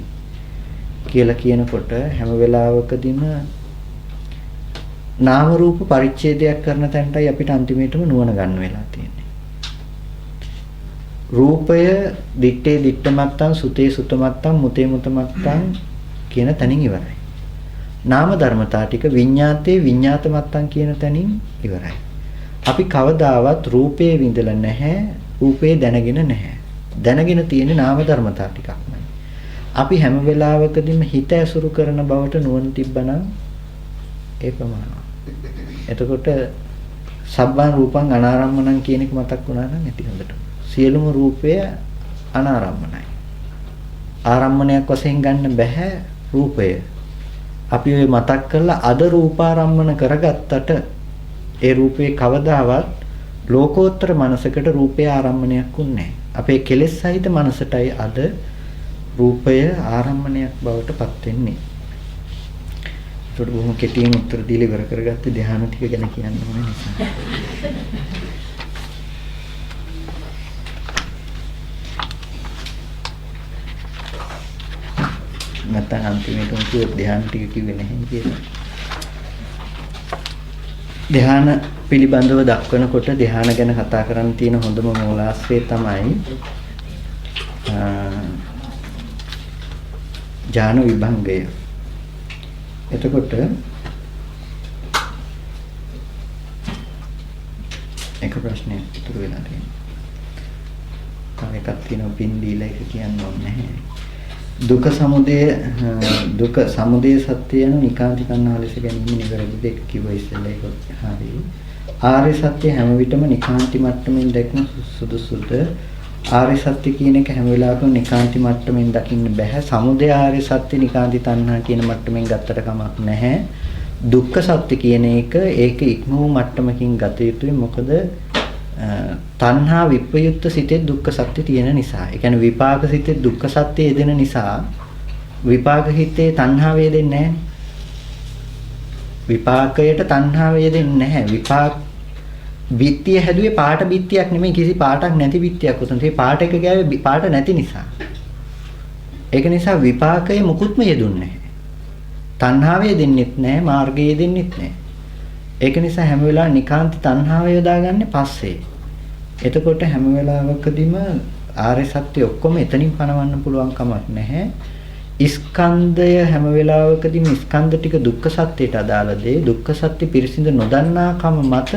[SPEAKER 1] කියලා කියනකොට හැම වෙලාවකදීම නාම රූප පරිච්ඡේදයක් කරන තැනටයි අපිට අන්තිමේටම නුවණ ගන්න වෙලා තියෙන්නේ. රූපය දිත්තේ දිත්තමත්තං සුතේ සුතමත්තං මුතේ මුතමත්තං කියන තැනින් ඉවරයි. නාම ධර්මතා ටික විඤ්ඤාතේ විඤ්ඤාතමත්තං කියන තැනින් ඉවරයි. අපි කවදාවත් රූපේ විඳලා නැහැ, රූපේ දැනගෙන නැහැ. දැනගෙන තියෙන්නේ නාම ධර්මතා ටිකක්මයි. අපි හැම වෙලාවකදීම හිත ඇසුරු කරන බවට නුවණ තිබ්බනම් ඒ ප්‍රමාණවත්. එතකොට සබ්බං රූපං අනාරම්මණං කියන එක මතක් වුණා නම් ඇති හොඳට. සියලුම රූපය අනාරම්මණයි. ආරම්මණයක් වශයෙන් ගන්න බෑ රූපය. අපි ඔය මතක් කරලා අද රූපාරම්මන කරගත්තට ඒ රූපේ කවදාවත් ලෝකෝත්තර මනසකට රූපේ ආරම්මණයක් උන්නේ නැහැ. අපේ කෙලෙස් සහිත මනසටයි අද රූපය ආරම්මණයක් බවට පත් වෙන්නේ. ඒකට බොහොම කෙටියෙන් උත්තර දීලා ඉවර කරගත්ත ධ්‍යාන ටික ගැන කියන්න ඕනේ නිසා. නැත්නම් අන්තිමේට උන්ට ධ්‍යාන ටික කිව්වේ නැහැ කියලා. ධ්‍යාන පිළිබඳව දක්වනකොට ධ්‍යාන ගැන කතා කරන්න තියෙන හොඳම මූලාශ්‍රය තමයි ඥාන විභංගය. එතකොට ප්‍රශ්නයක් ඉතුරු වෙලා තියෙනවා. තව එකක් තියෙනවා පින් දීලා ඒක කියන්න ඕනේ නැහැ. දුක සමුදය සත්‍ය යන නිකාන්ති තණ්හාව ලෙස ගැනීම නිවැරදිද ඒක කිව්ව ඉස්සෙල්ලා ඒක හරි. ආර්ය සත්‍ය හැම විටම නිකාන්ති මට්ටමින් දැක්ම සුදුසුද? ආර්ය සත්‍ය කියන එක හැම වෙලාවකම නිකාන්ති මට්ටමින් දකින්න බෑ. සමුදය ආර්ය සත්‍ය නිකාන්ති තණ්හා කියන මට්ටමින් ගත්තට කමක් නැහැ. දුක්ඛ සත්‍ය කියන එක ඒක ඉක්ම වූ මට්ටමකින් ගත යුතුයි. මොකද තණ්හා විප්‍රයුක්ත සිතේ දුක්ඛ සත්‍ය තියෙන නිසා. ඒ කියන්නේ විපාක සිතේ දුක්ඛ සත්‍ය යෙදෙන නිසා විපාක හිතේ තණ්හා වේදෙන්නේ නැහැ. විපාකයට තණ්හා වේදෙන්නේ නැහැ. විපාක බිත්තිය හැදුවේ පාට බිත්තියක් නෙමෙයි කිසි පාටක් නැති බිත්තියක් උතන. ඒ පාට එක ගෑවේ පාට නැති නිසා. ඒක නිසා විපාකයේ මුකුත්ම යෙදුන්නේ නැහැ. තණ්හාවේ දෙන්නෙත් නැහැ, මාර්ගයේ දෙන්නෙත් නැහැ. ඒක නිසා හැම වෙලාවෙම නිකාන්ති තණ්හාව යොදාගන්නේ පස්සේ. එතකොට හැම වෙලාවකදීම ආර්ය සත්‍ය ඔක්කොම එතනින් පණවන්න පුළුවන් කමක් නැහැ. ස්කන්ධය හැම වෙලාවකදීම ස්කන්ධ ටික දුක්ඛ සත්‍යයට අදාළ දේ. දුක්ඛ සත්‍ය පිරිසිඳ නොදන්නාකම මත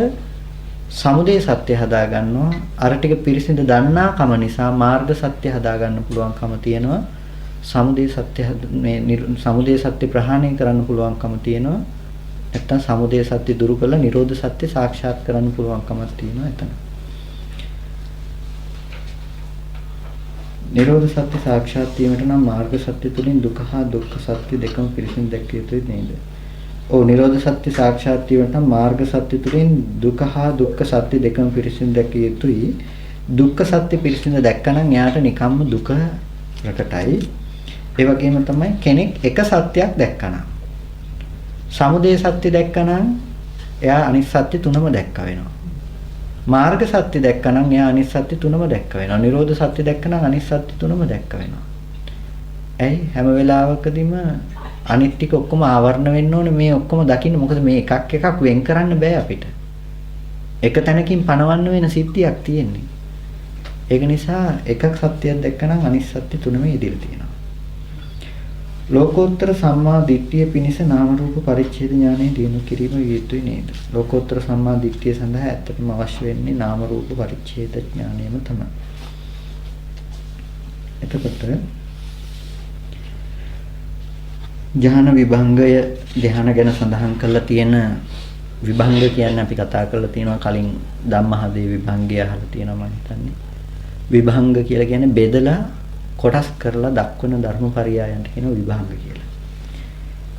[SPEAKER 1] සමුදය සත්‍ය හදා ගන්නවා. අර ටික පිරිසිඳ දන්නාකම නිසා මාර්ග සත්‍ය හදා ගන්න පුළුවන්කම තියෙනවා. සමුදය සත්‍ය සමුදය සත්‍ය ප්‍රහාණය කරන්න පුළුවන්කම තියෙනවා. නැත්තම් සමුදය සත්‍ය දුරු කරලා නිරෝධ සත්‍ය සාක්ෂාත් කරන්න පුළුවන්කමක් තියෙනවා එතන. නිරෝධ සත්‍ය සාක්ෂාත් වීමට නම් මාර්ග සත්‍ය තුළින් දුක හා දුක්ඛ සත්‍ය දෙකම පිරිසිදු දැක්විය යුතුයි නේද? ඔව් නිරෝධ සත්‍ය සාක්ෂාත් වීමට නම් මාර්ග සත්‍ය තුළින් දුක හා දුක්ඛ සත්‍ය දෙකම පිරිසිදු දැක්විය යුතුයි. දුක්ඛ සත්‍ය පිරිසිදු දැක්කනම් එයාට නිකම්ම දුක ප්‍රකටයි. ඒ වගේම තමයි කෙනෙක් එක සත්‍යයක් දැක්කනම් සමුදය සත්‍ය දැක්කනම් එයා අනිත් සත්‍ය තුනම දැක්ක වෙනවා. මාර්ග සත්‍ය දැක්කනම් එයා අනිත් සත්‍ය තුනම දැක්ක වෙනවා. නිරෝධ සත්‍ය දැක්කනම් අනිත් සත්‍ය තුනම දැක්ක වෙනවා. ඇයි හැම වෙලාවකදීම අනිත් ටික ඔක්කොම ආවරණ වෙන්න ඕනේ මේ ඔක්කොම දකින්න. මොකද මේ එකක් එකක් වෙන් කරන්න බෑ අපිට. එක තැනකින් පණවන්න වෙන සිද්ධියක් තියෙන්නේ. ඒක නිසා එකක් සත්‍යයක් දැක්කනම් අනිත් සත්‍ය තුනම ඉදිරිය තියෙනවා. ලෝකෝත්තර සම්මා දිට්ඨිය පිණිස නාම රූප පරිච්ඡේද ඥානය දිනු කිරීම යුතුයි නේද? ලෝකෝත්තර සම්මා දිට්ඨිය සඳහා ඇත්තටම අවශ්‍ය වෙන්නේ නාම රූප පරිච්ඡේද ඥානයම තමයි. එතකොට ධ්‍යාන විභංගය ධ්‍යාන ගැන සඳහන් කරලා තියෙන විභංග කියන්නේ අපි කතා කරලා තියෙනවා කලින් ධම්මහදේ විභංගය අහලා තියෙනවා මම හිතන්නේ. විභංග කියලා කියන්නේ බෙදලා කොටස් කරලා දක්වන ධර්මපරියායන්ට කියනවා විභංග කියලා.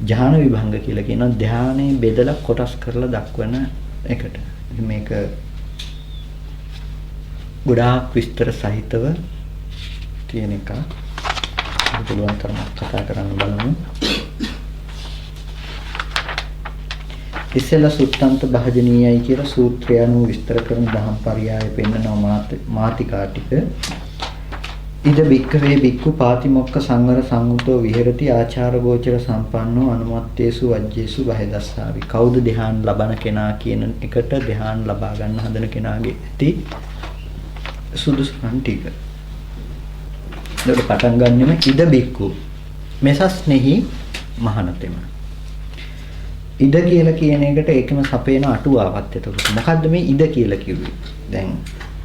[SPEAKER 1] ධ්‍යාන විභංග කියලා කියනවා ධ්‍යානයේ බෙදලා කොටස් කරලා දක්වන එකට. මේක ගොඩාක් විස්තර සහිතව තියෙන එක. පුළුවන් තරම් කතා කරන්න බලමු. ඉස්සෙල්ලා සුත්තන්ත භාජනීයයි කියලා සූත්‍රය අනුව විස්තර කරන දහම් පරියාය පෙන්නන මාතිකා ටික. ඉද බික්කවේ බික්කු පාතිමොක්ක සංවර සංගතෝ විහෙරති ආචාර ගෝචර සම්පන්නෝ අනුමත්තේසු වජ්ජේසු බහෙදස්සාවි. කවුද ධ්‍යාන ලබන කෙනා කියන එකට ධ්‍යාන ලබා ගන්න හදන කෙනාගේ ඇති සුදුසුකම් ටික. ඒක පටන් ගන්නෙම ඉද බික්කු මෙසස්නෙහි මහණතෙම. ඉද කියලා කියන එකට ඒකම සපේන අටුවාවක්. එතකොට මොකද්ද මේ ඉද කියලා කිව්වේ? දැන්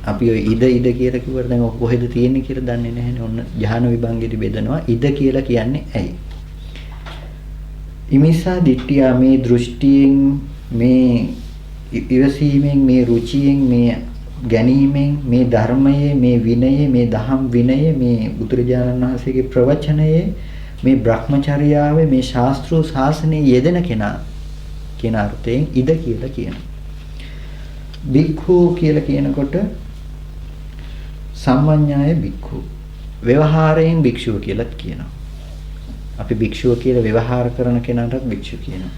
[SPEAKER 1] අපි ඔය ඉද කියලා කිව්වට දැන් ඔක කොහෙද තියෙන්නේ කියලා දන්නේ නැහැනේ. ඔන්න ධ්‍යාන විභංගෙදි බෙදනවා. ඉද කියලා කියන්නේ ඇයි? ඉමිසා දිට්ඨිය මේ දෘෂ්ටියෙන් මේ ඉවසීමෙන් මේ රුචියෙන් මේ ගැනීමෙන් මේ ධර්මයේ මේ විනයේ මේ දහම් විනයේ මේ බුදුරජාණන් වහන්සේගේ ප්‍රවචනයේ මේ බ්‍රහ්මචර්යාවේ මේ ශාස්ත්‍රීය ශාසනයේ යෙදෙන කෙනා කියන අර්ථයෙන් ඉද කියලා කියනවා. බික්ඛු කියලා කියනකොට සම්මඤ්ඤාය බික්ඛු ව්‍යවහාරයෙන් භික්ෂුව කියලා කියනවා. අපි භික්ෂුව කියලා ව්‍යවහාර කරන කෙනාට භික්ෂුව කියනවා.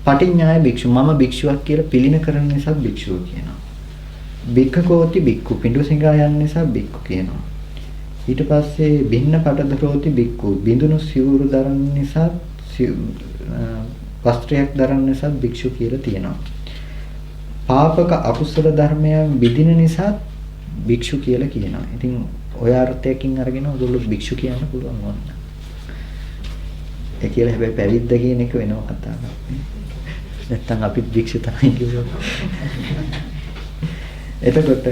[SPEAKER 1] පටිඤ්ඤාය භික්ෂු මම භික්ෂුවක් කියලා පිළින කරන නිසා භික්ෂුව කියනවා. බික්ඛකෝති බික්ඛු පිඬු සිඟා යන නිසා බික්ඛු කියනවා. ඊට පස්සේ භින්න පටදරෝති බික්ඛු බිඳුණු සිවුරු දරන නිසා වස්ත්‍රයක් දරන නිසා භික්ෂු කියලා තියෙනවා. පාපක අකුසල ධර්මයන් විදින නිසා භික්ෂු කියලා කියනවා. ඉතින් ඔය අර්ථයකින් අරගෙන ඔයගොල්ලෝ භික්ෂු කියන්න පුළුවන් වුණා. ඒ කියලා හැබැයි පැවිද්ද කියන එක වෙනම කතාවක්. නැත්තම් අපි භික්ෂු තමයි කියනවා. එතකොට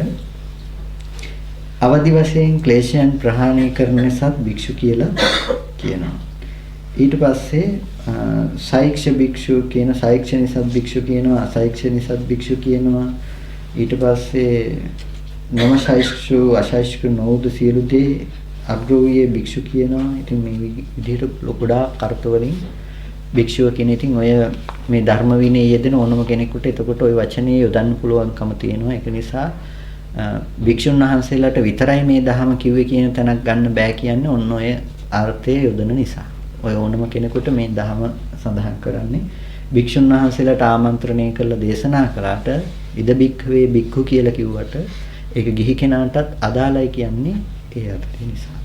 [SPEAKER 1] අවදි වශයෙන් ක්ලේශයන් ප්‍රහාණය කරන නිසාත් භික්ෂු කියලා කියනවා. ඊට පස්සේ සෛක්ෂ භික්ෂු කියන සෛක්ෂ නිසාත් භික්ෂු කියනවා, අසෛක්ෂ නිසාත් භික්ෂු කියනවා. ඊට පස්සේ නමසෛක්ෂු අසෛක්ෂු නෝද සියලු දේ අග්‍රෝවියේ භික්ෂු කියනවා. ඉතින් මේ විදිහට ගොඩාක් අර්ථ වලින් භික්ෂුව කියන ඉතින් ඔය මේ ධර්ම විනයේ යෙදෙන ඕනම කෙනෙකුට එතකොට ওই වචනේ යොදන්න පුළුවන්කම තියෙනවා. ඒක නිසා භික්ෂුන් වහන්සේලාට විතරයි මේ ධහම කිව්වේ කියන තැනක් ගන්න බෑ කියන්නේ ඔන්න ඔය අර්ථය යොදන නිසා. ඔය ඕනම කෙනෙකුට මේ ධහම සඳහන් කරන්නේ භික්ෂුන් වහන්සේලාට ආමන්ත්‍රණය කරලා දේශනා කළාට ඉද බික්ඛවේ බික්ඛු කියලා කිව්වට ඒක ගිහි කෙනාටත් අදාළයි කියන්නේ ඒ අර්ථය නිසා.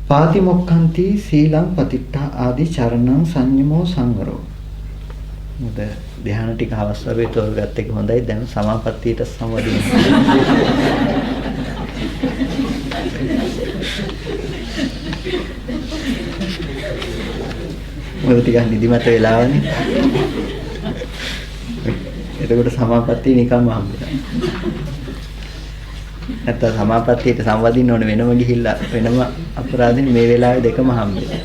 [SPEAKER 1] පාතිමොක්ඛන්ති සීලං පතිට්ඨා ආදී චරණං සංයමෝ සංවරෝ. මොකද ධ්‍යාන ටික හවස් වගේ තෝරගත්ත එක හොඳයි. දැන් සමාපත්තියට සම්වදින්න. මොකද ටිකක් නිදිමත වෙලාවනේ. එතකොට සමාපත්තිය නිකම්ම හම්බුනා. නැත්නම් සමාපත්තියට සම්වදින්න ඕනේ වෙනම ගිහිල්ලා වෙනම අපරාධින් මේ වෙලාවේ දෙකම හම්බෙන්නේ.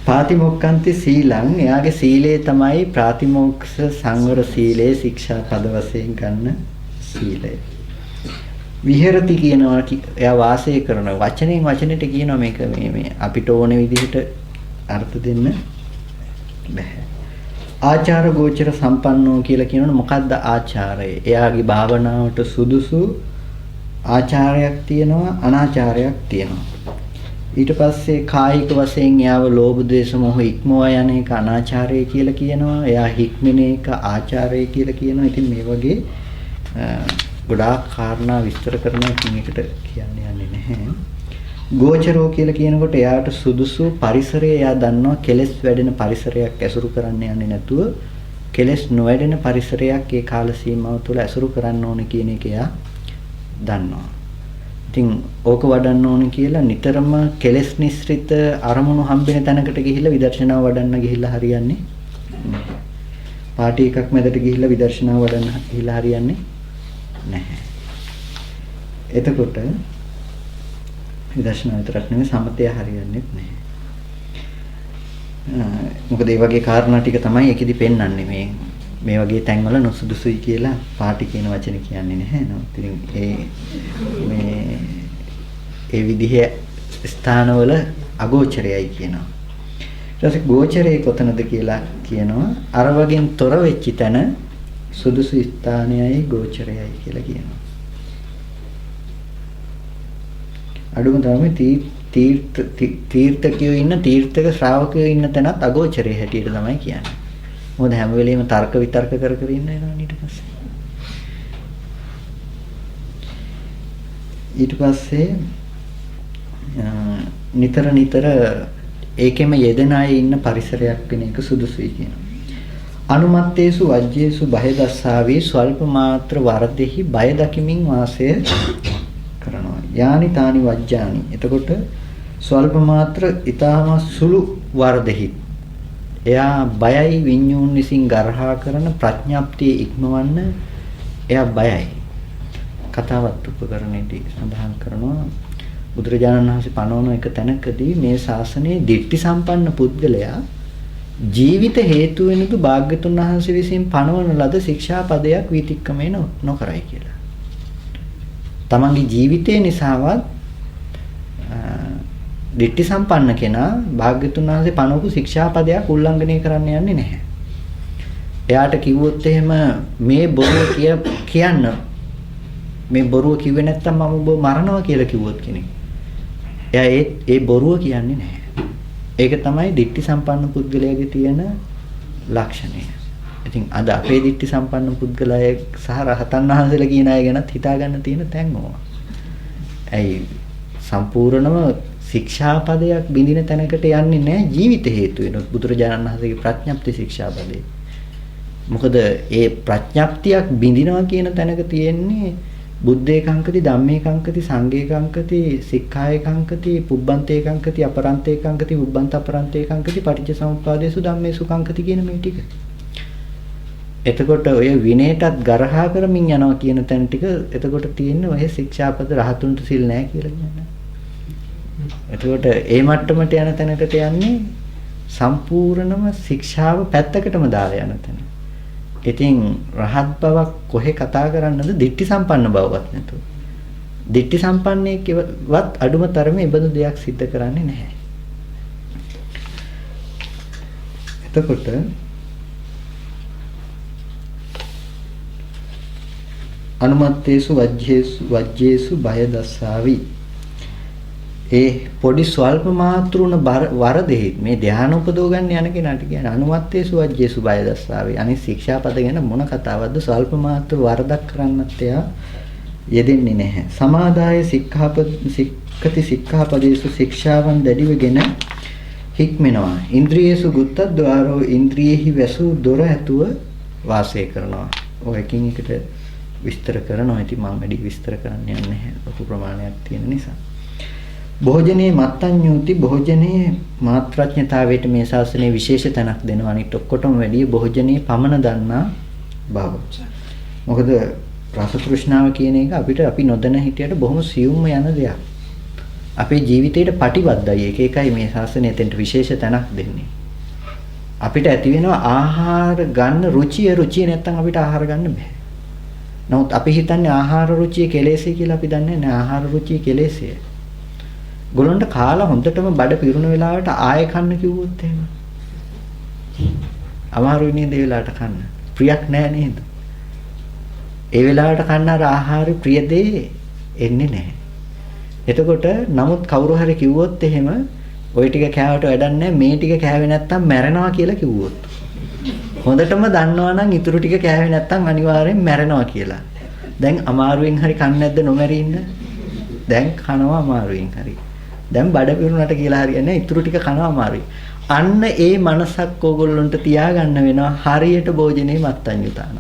[SPEAKER 1] පාතිමොක්ඛන්ති සීලං එයාගේ සීලය තමයි ප්‍රාතිමෝක්ෂ සංවර සීලේ ශික්ෂා පද වශයෙන් ගන්න සීලය. විහෙරති කියනවා එයා වාසය කරන වචනෙන් වචනෙට කියනවා මේක මේ අපිට ඕන විදිහට අර්ථ දෙන්න බෑ. ආචාර ගෝචර සම්පන්නෝ කියලා කියනවනේ මොකද්ද ආචාරය? එයාගේ භාවනාවට සුදුසු ආචාරයක් තියෙනවා අනාචාරයක් තියෙනවා. ඊට පස්සේ කායික වශයෙන් යාව ලෝභ ද්වේෂ මොහ ඉක්මවා යන එක අනාචාරය කියලා කියනවා. එයා හික්මින එක ආචාරය කියලා කියනවා. ඉතින් මේ වගේ ගොඩාක් කාරණා විස්තර කරනවා. ඉතින් ඒකට කියන්න යන්නේ නැහැ. ගෝචරෝ කියලා කියනකොට එයාට සුදුසු පරිසරය එයා දන්නවා. කෙලස් වැඩෙන පරිසරයක් ඇසුරු කරන්න යන්නේ නැතුව කෙලස් නොවැඩෙන පරිසරයක් ඒ කාල සීමාව තුළ ඇසුරු කරන්න ඕනේ කියන එක එයා දන්නවා. ඉතින් ඕක වඩන්න ඕනේ කියලා නිතරම කෙලස් නිස්ෘත අරමුණු හම්බෙන තැනකට ගිහිල්ලා විදර්ශනාව වඩන්න ගිහිල්ලා හරියන්නේ නැහැ. පාටි එකක් මැදට ගිහිල්ලා විදර්ශනාව වඩන්න ගිහිල්ලා හරියන්නේ නැහැ. එතකොට විදර්ශනාව විතරක් නෙමෙයි සමතය හරියන්නේ නැහැ. මොකද මේ වගේ කාරණා ටික තමයි ඒකෙදි පෙන්වන්නේ මේ වගේ තැන්වල නොසුදුසුයි කියලා පාටි කියන වචනේ කියන්නේ නැහැ නෝ. ඉතින් ඒ විදිහේ ස්ථානවල අගෝචරයයි කියනවා. ඊට පස්සේ ගෝචරේ කොතනද කියලා කියනවා. අර වගේ තොර වෙච්ච තැන සුදුසු ස්ථානයයි ගෝචරයයි කියලා කියනවා. අඩුම තරමේ තීර්ථකයෝ ඉන්න තීර්ථක ශ්‍රාවකයෝ ඉන්න තැනත් අගෝචරයේ හැටියට තමයි කියන්නේ. මොකද හැම වෙලෙම තර්ක විතර්ක කර කර ඉන්න වෙනවා ඊට පස්සේ. ඊට පස්සේ නිතර ඒකෙම යෙදෙන අය ඉන්න පරිසරයක් වෙන එක සුදුසුයි කියනවා. අනුමත්තේසු වජ්ජේසු බය දස්සාවේ ස්වල්ප මාත්‍ර වරදෙහි බය දකිමින් වාසය කරනවා. යානි තානි වජ්ජානි. එතකොට ස්වල්ප මාත්‍ර ඊටම සුළු වරදෙහි එයා බයයි විඤ්ඤුන් විසින් ගරහා කරන ප්‍රඥාප්තිය ඉක්මවන්න එයා බයයි. කතාවත් උපකරණයේදී සඳහන් කරනවා බුදුරජාණන් වහන්සේ පනවන එක තැනකදී මේ ශාසනයේ දිට්ඨි සම්පන්න පුද්ගලයා ජීවිත හේතු වෙනතු භාග්‍යතුන් වහන්සේ විසින් පනවන ලද ශික්ෂාපදයක් විතික්‍රමේ නොකරයි කියලා. තමන්ගේ ජීවිතය නිසාවත් දිට්ඨි සම්පන්න කෙනා භාග්‍යතුන් වහන්සේ පනවපු ශික්ෂාපදයක් උල්ලංඝනය කරන්න යන්නේ නැහැ. එයාට කිව්වොත් එහෙම මේ බොරුව කියන්න මේ බොරුව කිව්වේ නැත්තම් මම ඔබ මරනවා කියලා කිව්වොත් කෙනෙක්. එයා ඒ බොරුව කියන්නේ නැහැ. ඒක තමයි දිට්ඨි සම්පන්න පුද්ගලයාගේ තියෙන ලක්ෂණය. ඉතින් අද අපේ දිට්ඨි සම්පන්න පුද්ගලයා සහ රහතන් වහන්සේලා කියන අය ගැනත් හිතා ගන්න තියෙන තැන් ඕවා. ඇයි සම්පූර්ණම ශික්ෂාපදයක් බිඳින තැනකට යන්නේ නැහැ ජීවිත හේතු වෙන බුදුරජාණන් වහන්සේගේ ප්‍රඥප්ති ශික්ෂාපදේ. මොකද ඒ ප්‍රඥප්තියක් බිඳිනවා කියන තැනක තියෙන්නේ බුද්ධේකංකති ධම්මේකංකති සංඝේකංකති සික්ඛායේකංකති පුබ්බන්තේකංකති අපරන්තේකංකති පුබ්බන්ත අපරන්තේකංකති පටිච්චසමුප්පාදේසු ධම්මේසු කංකති කියන මේ ටික. එතකොට ඔය විනයටත් ගරහා කරමින් යනවා කියන තැන ටික එතකොට තියෙන්නේ ඔය ශික්ෂාපද රහතුන්ට සිල් නැහැ කියලා කියන්නේ. එතකොට ඒ මට්ටමට යන තැනකට යන්නේ සම්පූර්ණම ශික්ෂාව පැත්තකටම දාලා යන තැන. ඉතින් රහත් බවක් කොහෙ කතා කරන්නද? ditthi සම්පන්න බවවත් නැතුව. ditthi සම්පන්නේකවත් අඩුම තරමේ ඉබඳු දෙයක් සිද්ධ කරන්නේ නැහැ. එතකොට අනුමත්තේසු වජ්ජේසු බය දස්සාවි. ඒ පොඩි ස්වල්ප මාත්‍රුණ වරදෙහි මේ ධ්‍යාන උපදව ගන්න යන කෙනාට කියන්නේ අනුමත්තේසු වජ්ජේසු බය දස්සාවි. අනිත් ශික්ෂාපද ගැන මොන කතාවක්ද? ස්වල්ප මාත්‍ර වරදක් කරන්නත් එයා යෙදෙන්නේ නැහැ. සමාදාය සික්ඛති සික්ඛාපදේසු ශික්ෂාවන් දැඩිවගෙන හික්මෙනවා. ඉන්ද්‍රියේසු ගුත්තද්වාරෝ ඉන්ද්‍රියෙහි වැසූ දොර ඇතුව වාසය කරනවා. ඔය එකින් එකට විස්තර කරනවා. ඉතින් මම වැඩි විස්තර කරන්න යන්නේ නැහැ. ලොකු ප්‍රමාණයක් තියෙන නිසා. භෝජනේ මත්තඤ්ඤූති භෝජනේ මාත්‍රඥතාවයට මේ ශාසනයේ විශේෂ තැනක් දෙනවා. අනිත් ඔක්කොටම වැඩිය භෝජනේ පමණ දන්නා බව. මොකද රස තෘෂ්ණාව කියන එක අපිට අපි නොදැන හිටියට බොහොම සියුම්ම යන දෙයක්. අපේ ජීවිතේට පටිබද්ධයි. ඒකයි මේ ශාසනය එතෙන්ට විශේෂ තැනක් දෙන්නේ. අපිට ඇති වෙනවා ආහාර ගන්න රුචිය නැත්තම් අපිට ආහාර ගන්න බෑ. නමුත් අපි හිතන්නේ ආහාර රුචිය කෙලෙසයි කියලා. අපි දන්නේ නැහැ ආහාර රුචිය කෙලෙසය. ගොල්ලන්ට කාලා හොඳටම බඩ පිරුණ වෙලාවට ආයෙ කන්න කිව්වොත් එහෙම අමාරුයි නේද? ඒ වෙලාවට කන්න ප්‍රියක් නෑ නේද? ඒ වෙලාවට කන්න අර ආහාර ප්‍රිය දේ එන්නේ නැහැ. එතකොට නමුත් කවුරු හරි කිව්වොත් එහෙම ওই ටික කෑවට වැඩක් නැහැ මේ ටික කෑවේ නැත්තම් මැරෙනවා කියලා කිව්වොත් හොඳටම දන්නවා නම් ඊටු ටික කෑවේ නැත්තම් අනිවාර්යෙන් මැරෙනවා කියලා. දැන් අමාරුවෙන් හරි කන්නේ නැද්ද නොමැරි ඉන්න? දැන් කනවා අමාරුවෙන් හරි. දැන් බඩ පිරුණාට කියලා හරියන්නේ ඊටු ටික කනවා අමාරුයි. අන්න ඒ මනසක් ඕගොල්ලන්ට තියාගන්න වෙනවා හරියට භෝජනේ මත්තඤ්ඤුතාන.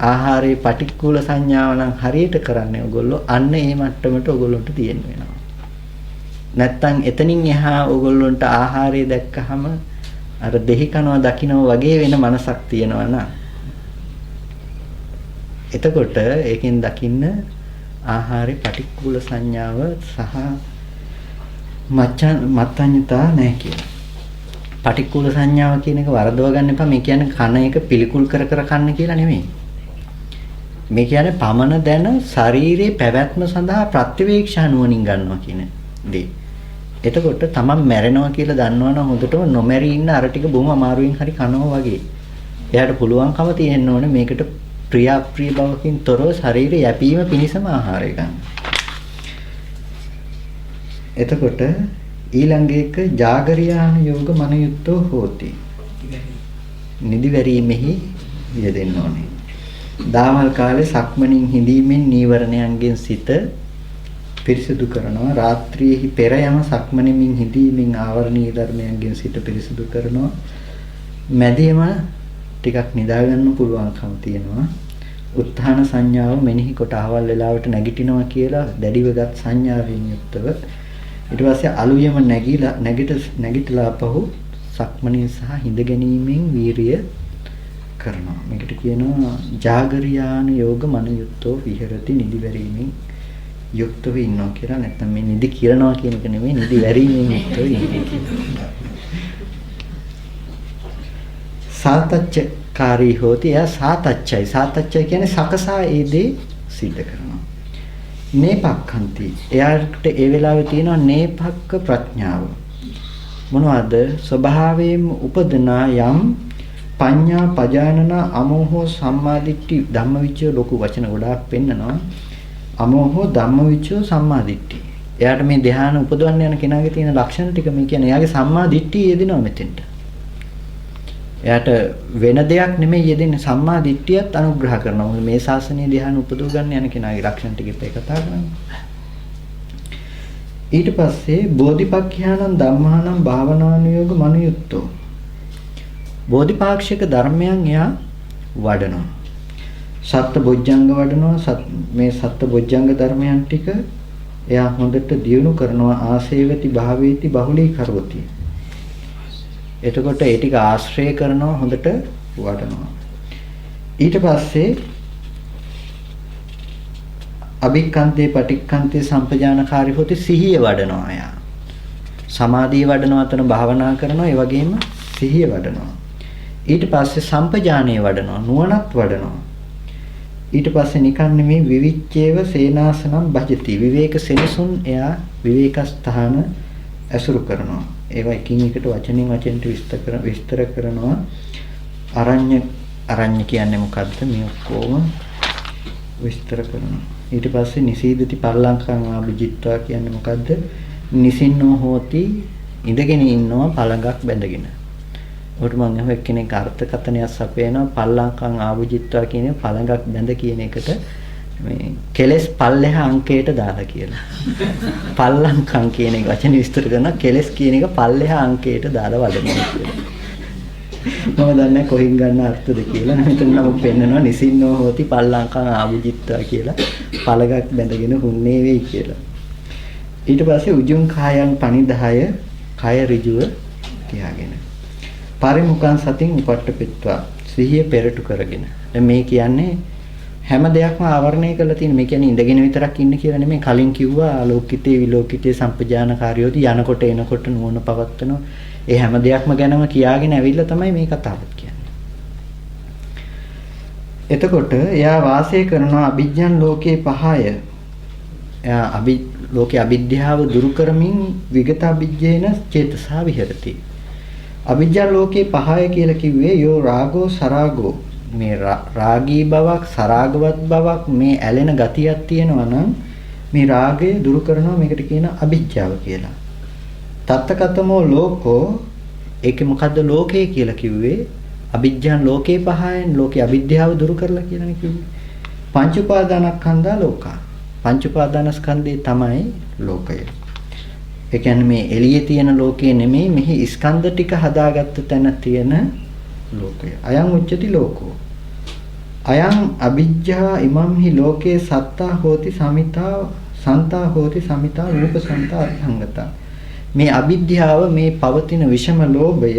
[SPEAKER 1] ආහාරයේ පටික්කුල සංඥාව නම් හරියට කරන්නේ ඔයගොල්ලෝ අන්න ඒ මට්ටමට ඔයගොල්ලන්ට තියෙන්න වෙනවා. නැත්තම් එතනින් එහා ඔයගොල්ලන්ට ආහාරය දැක්කහම අර දෙහි කනවා දකින්නවා වගේ වෙන මනසක් තියෙනවා නා. එතකොට ඒකෙන් දකින්න ආහාරයේ පටික්කුල සංඥාව සහ මත්තඤ්ඤතා නැහැ කියලා. පටික්කුල සංඥාව කියන එක වරදව ගන්න එපා. මේ කියන්නේ කන එක පිළිකුල් කර කර කන්න කියලා නෙමෙයි. මේ කියන්නේ පමන දැන ශරීරයේ පැවැත්ම සඳහා ප්‍රතිවේක්ෂා නුවණින් ගන්නවා කියන දේ. එතකොට තමන් මැරෙනවා කියලා දන්නවනම් හොඳටම නොමැරි ඉන්න අර ටික බොහොම අමාරුවෙන් හරි කනවා වගේ. එයාට පුළුවන්කම තියෙන්න ඕනේ මේකට ප්‍රිය බවකින් තොරව ශරීරය යැපීම පිණිසම ආහාරය ගන්න. එතකොට ඊළඟ එක ජාගරියාන යෝග මනයුත්තෝ හෝති. නිදිවැරීමෙහි යෙදෙන්න ඕනේ. දාවල් කාලේ සක්මණින් හිඳීමෙන් නීවරණයන්ගෙන් සිත පිරිසිදු කරනවා. රාත්‍රියේහි පෙර යම සක්මණෙමින් හිඳීමෙන් ආවරණීය ධර්මයන්ගෙන් සිත පිරිසිදු කරනවා. මැදියම ටිකක් නිදා ගන්න පුළුවන්කම තියෙනවා. උත්හාන සංඥාව මෙනෙහි කොට ආවල් වෙලාවට නැගිටිනවා කියලා දැඩිවගත් සංඥාවෙන් යුක්තව ඊට පස්සේ අලුයම නැගිටලා පහු සක්මණේ සහ හිඳ ගැනීමෙන් වීරිය කරනවා. මේකට කියනවා ජාගරියාන යෝග මනයුත්තෝ විහෙරති. නිදිවැරීමෙන් යුක්තව ඉන්නවා කියලා. නැත්නම් මේ නිදි කිරනවා කියන එක නෙමෙයි නිදිවැරීමෙන් යුක්තව ඉන්නවා. සාතච්චකාරී හොති. එයා සාතච්චයි. සාතච්චය කියන්නේ සකසා ඒ දේ සිද්ධ කරනවා. නේපක්ඛන්ති. එයාට ඒ වෙලාවේ තියෙනවා නේපක්ක ප්‍රඥාව. මොනවද? ස්වභාවයෙන්ම උපදනා යම් පඤ්ඤා පජානනා අමෝහෝ සම්මාදිට්ඨි ධම්මවිචය ලොකු වචන ගොඩාක් පෙන්නනවා. අමෝහෝ ධම්මවිචය සම්මාදිට්ඨි. එයාට මේ ධ්‍යාන උපදවන්න යන කෙනාගේ තියෙන ලක්ෂණ ටික මේ කියන්නේ එයාගේ සම්මාදිට්ඨිය යෙදෙනවා මෙතෙන්ට. එයාට වෙන දෙයක් නෙමෙයි යෙදෙන්නේ සම්මා දිට්ඨියත් අනුග්‍රහ කරනවා. මොකද මේ ශාසනීය ධ්‍යාන උපදව ගන්න යන කෙනාගේ ලක්ෂණ ටික ඉපේ කතා කරන්නේ. ඊට පස්සේ බෝධිපක්ඛයානං ධම්මානං භාවනානුයෝග මනුයුක්තෝ. බෝධිපාක්ෂික ධර්මයන් එයා වඩනවා. සත්ත බොජ්ජංග වඩනවා. මේ සත්ත බොජ්ජංග ධර්මයන් ටික එයා හොඳට දියුණු කරනවා. ආසේවති භාවේති බහුලී කරවති. එතකොට ඒ ටික ආශ්‍රය කරනවා හොඳට වඩනවා. ඊට පස්සේ අභික්ඛන්තේ පටික්ඛන්තේ සම්පජානකාරී හොති සිහිය වඩනවා යා. සමාධිය වඩනවා අතන භාවනා කරනවා ඒ වගේම සිහිය වඩනවා. ඊට පස්සේ සම්පජානේ වඩනවා නුවණත් වඩනවා. ඊට පස්සේ නිකන් නෙමේ විවිච්ඡේව සේනාසනම් භජති විවේක සෙනසුන් එයා විවේකස්ථාන ඇසුරු කරනවා. ඒවා එකින් එකට වචනින් වචනට විස්තර කරනවා. අරඤ්‍ය කියන්නේ මොකද්ද මේ ඔක්කොම විස්තර කරනවා. ඊට පස්සේ නිසීදති පල්ලංකං ආභිජිත්වා කියන්නේ මොකද්ද? නිසින්නෝ හෝති ඉඳගෙන ඉන්නවා පළඟක් බැඳගෙන. උට මම අහුව එක්කෙනෙක් අර්ථකථනයක් සපයනවා පල්ලංකං ආභිජිත්වා කියන්නේ පළඟක් බැඳ කියන එකට මේ කෙලස් පල්ලෙහා අංකයට දාලා කියලා. පල්ලංකං කියන එක වචනේ විස්තර කරනවා කෙලස් කියන එක පල්ලෙහා අංකයට දාලා වඩනවා කියලා. මම දන්නේ කොහින් ගන්න අර්ථද කියලා. මෙතන නම් පෙන්නනවා නිසින්නෝ හෝති පල්ලංකං ආභිජිත්වා කියලා පළඟක් බැඳගෙන හුන්නේ වෙයි කියලා. ඊට පස්සේ උජුං කායං පනිදාය කය ඍජුව තියාගෙන පරිමුඛං සතින් උපට්ඨපෙත්වා සිහිය පෙරටු කරගෙන. දැන් මේ කියන්නේ හැම දෙයක්ම ආවරණය කරලා තියෙන. මේ කියන්නේ ඉඳගෙන විතරක් ඉන්න කියලා නෙමෙයි. කලින් කිව්වා ආලෝකිතේ විලෝකිතේ සම්පජානකාරියෝති යනකොට එනකොට නුවණ පවත්වනවා. ඒ හැම දෙයක්ම ගැනම කියාගෙන ඇවිල්ලා තමයි මේ කතාවත් කියන්නේ. එතකොට එයා වාසය කරනවා අභිජ්ජන් ලෝකේ පහය. එයා ලෝකේ අවිද්‍යාව දුරු කරමින් විගත අවිජ්ජේන චේතසා විහෙරති. අවිජ්ජා ලෝකේ පහය කියලා කිව්වේ යෝ රාගෝ සරාගෝ මේ රාගී බවක් සරාගවත් බවක් මේ ඇලෙන ගතියක් තියෙනවා නම් මේ රාගය දුරු කරනවා මේකට කියන අවිජ්ජාව කියලා. තත්තකතමෝ ලෝකෝ ඒකේ මොකද්ද ලෝකේ කියලා කිව්වේ අවිජ්ජාන් ලෝකේ පහයෙන් ලෝකේ අවිද්‍යාව දුරු කරලා කියලානේ කිව්වේ. පංච උපාදානස්කන්ධා ලෝකා පංච උපාදානස්කන්ධේ තමයි ලෝකය. ඒ කියන්නේ මේ එළියේ තියෙන ලෝකේ නෙමෙයි මෙහි ස්කන්ධ ටික හදාගත්ත තැන තියෙන ලෝකය. අයං උච්චති ලෝකෝ. අයං අවිජ්ජා ඉමම්හි ලෝකේ සත්තා හෝති සමිතා සන්තා හෝති සමිතා රූප සන්තා අරිහංගතා. මේ අවිද්‍යාව මේ පවතින විෂම ලෝභය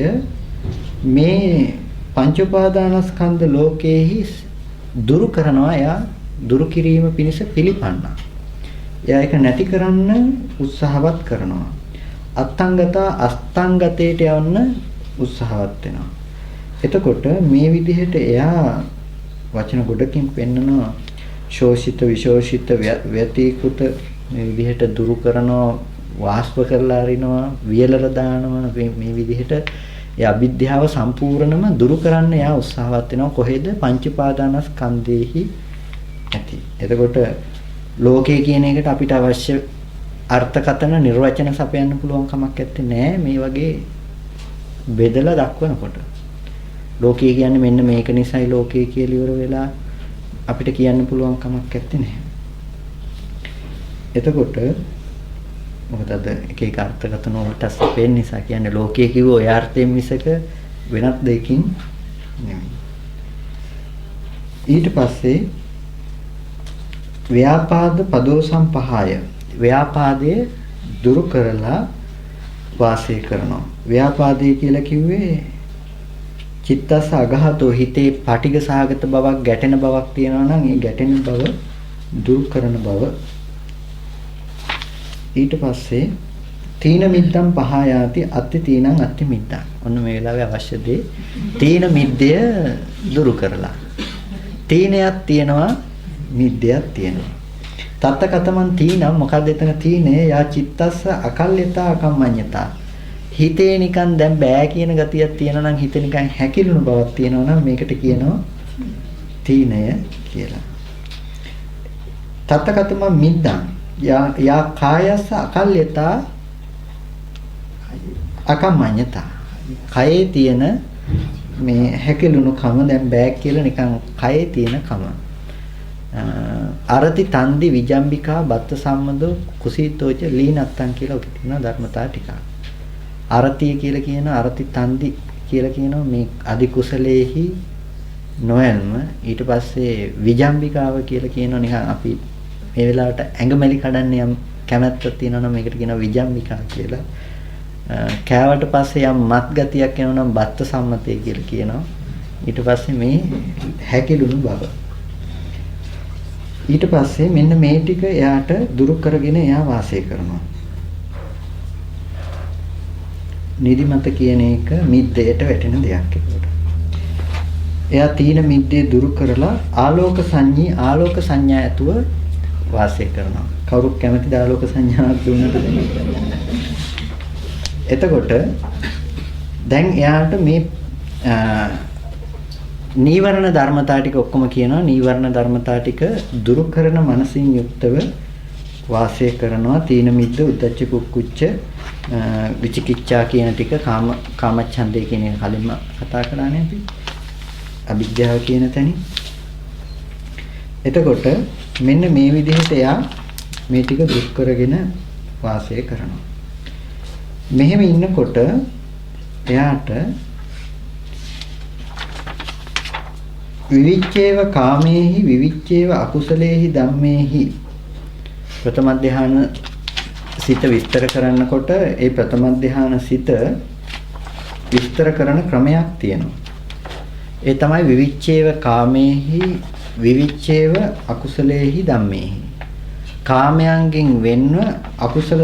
[SPEAKER 1] මේ පංච උපාදානස්කන්ධ ලෝකේහි දුරු කරනවා. එයා දුරු කිරීම පිණිස පිළිපන්නා. එයා ඒක නැති කරන්න උත්සාහවත් කරනවා. අත්තංගතා අස්තංගතයට යවන්න උත්සාහවත් වෙනවා. එතකොට මේ විදිහට එයා වචන ගොඩකින් පෙන්නනවා ශෝෂිත විශෝෂිත ව්‍යතිකృత මේ විදිහට දුරු කරනවා වාස්ප කරලා අරිනවා වියලලා දානවා මේ විදිහට ඒ අවිද්‍යාව සම්පූර්ණම දුරු කරන්න එයා උත්සාහවත් වෙනවා. කොහෙද? පංච උපාදානස්කන්ධේහි ඇති. එතකොට ලෝකය කියන එකට අපිට අවශ්‍ය අර්ථකථන නිර්වචන සපයන්න පුළුවන් කමක් නැත්තේ නෑ. මේ වගේ බෙදලා දක්වනකොට ලෝකය කියන්නේ මෙන්න මේක නිසායි ලෝකය කියලා ඉවර වෙලා අපිට කියන්න පුළුවන් කමක් නැත්තේ නෑ. එතකොට මොකද එක එක අර්ථකථන වලට සපෙන්න නිසා කියන්නේ ලෝකය කිව්ව ඔය අර්ථයෙන් මිසක වෙනත් දෙයකින් නෙමෙයි. ඊට පස්සේ ව්‍යාපාද පදෝසම් පහය ව්‍යාපාදයේ දුරු කරලා වාසය කරනවා. ව්‍යාපාදේ කියලා කිව්වේ චිත්තස අගහතෝ හිතේ පටිඝ සාගත බවක් ගැටෙන බවක් තියෙනවා නම් ඒ ගැටෙන බව දුරු කරන බව. ඊට පස්සේ තීන මිද්දම් පහයාති අත්ති තීනං අත්ති මිද්දං. ඔන්න මේ වෙලාවේ අවශ්‍ය දේ තීන මිද්දය දුරු කරලා. තීනයක් තියෙනවා මිද්දයක් තියෙනවා. තත්තකතමන් තීනම් මොකක්ද එතන තීනේ යා චිත්තස්ස අකල්්‍යතා අකම්මඤ්ඤතා. හිතේ නිකන් දැන් බෑ කියන ගතියක් තියෙනවා නම් හිත නිකන් හැකිලුණු බවක් තියෙනවා නම් මේකට කියනවා තීනය කියලා. තත්තකතමන් මිද්දං යා කායස්ස අකල්්‍යතා අකම්මඤ්ඤතා. කයේ තියෙන මේ හැකිලුණු කම දැන් බෑ කියලා නිකන් කයේ තියෙන කම. අරති තන්දි විජම්බිකා බත්ත සම්මදෝ කුසීතෝච ලීනත්තන් කියලා ඔක තියෙනවා ධර්මතා ටික. අරතිය කියලා කියන අරති තන්දි කියලා කියනවා මේ අදි කුසලේහි නොයල්ම. ඊට පස්සේ විජම්බිකාව කියලා කියනවා නිකන් අපි මේ වෙලාවට ඇඟමැලි කඩන්න යම් කැමැත්තක් තියෙනවා නම් මේකට කියනවා විජම්බිකා කියලා. කෑවට පස්සේ යම් මත් ගතියක් එනවා නම් බත්ත සම්මතය කියලා කියනවා. ඊට පස්සේ මේ හැකිලුණු බව. ඊට පස්සේ මෙන්න මේ ටික එයාට දුරු කරගෙන එයා වාසය කරනවා. නිදිමත කියන එක මිද්දයට වැටෙන දෙයක් ඒකට. එයා තීන මිද්දේ දුරු කරලා ආලෝක සංඥා ඇතුව වාසය කරනවා. කවුරුත් කැමතිද ආලෝක සංඥාවක් දුන්නට එතකොට දැන් එයාට මේ නීවරණ ධර්මතා ටික ඔක්කොම කියනවා. නීවරණ ධර්මතා ටික දුරු කරන මනසින් යුක්තව වාසය කරනවා. තීන මිද්ද, උද්ධච්ච කුක්කුච්ච, විචිකිච්ඡා කියන ටික කාමච්ඡන්දේ කියන එක කලින්ම කතා කළානේ අපි. අවිද්‍යාව කියන තැනින්. එතකොට මෙන්න මේ විදිහට එයා මේ ටික දුක් කරගෙන වාසය කරනවා. මෙහෙම ඉන්නකොට එයාට විවිච්ඡේව කාමේහි විවිච්ඡේව අකුසලේහි ධම්මේහි ප්‍රථම ධ්‍යාන සිත විස්තර කරනකොට ඒ ප්‍රථම ධ්‍යාන සිත විස්තර කරන ක්‍රමයක් තියෙනවා. ඒ තමයි විවිච්ඡේව කාමේහි විවිච්ඡේව අකුසලේහි ධම්මේහි. කාමයන්ගෙන් වෙන්ව අකුසල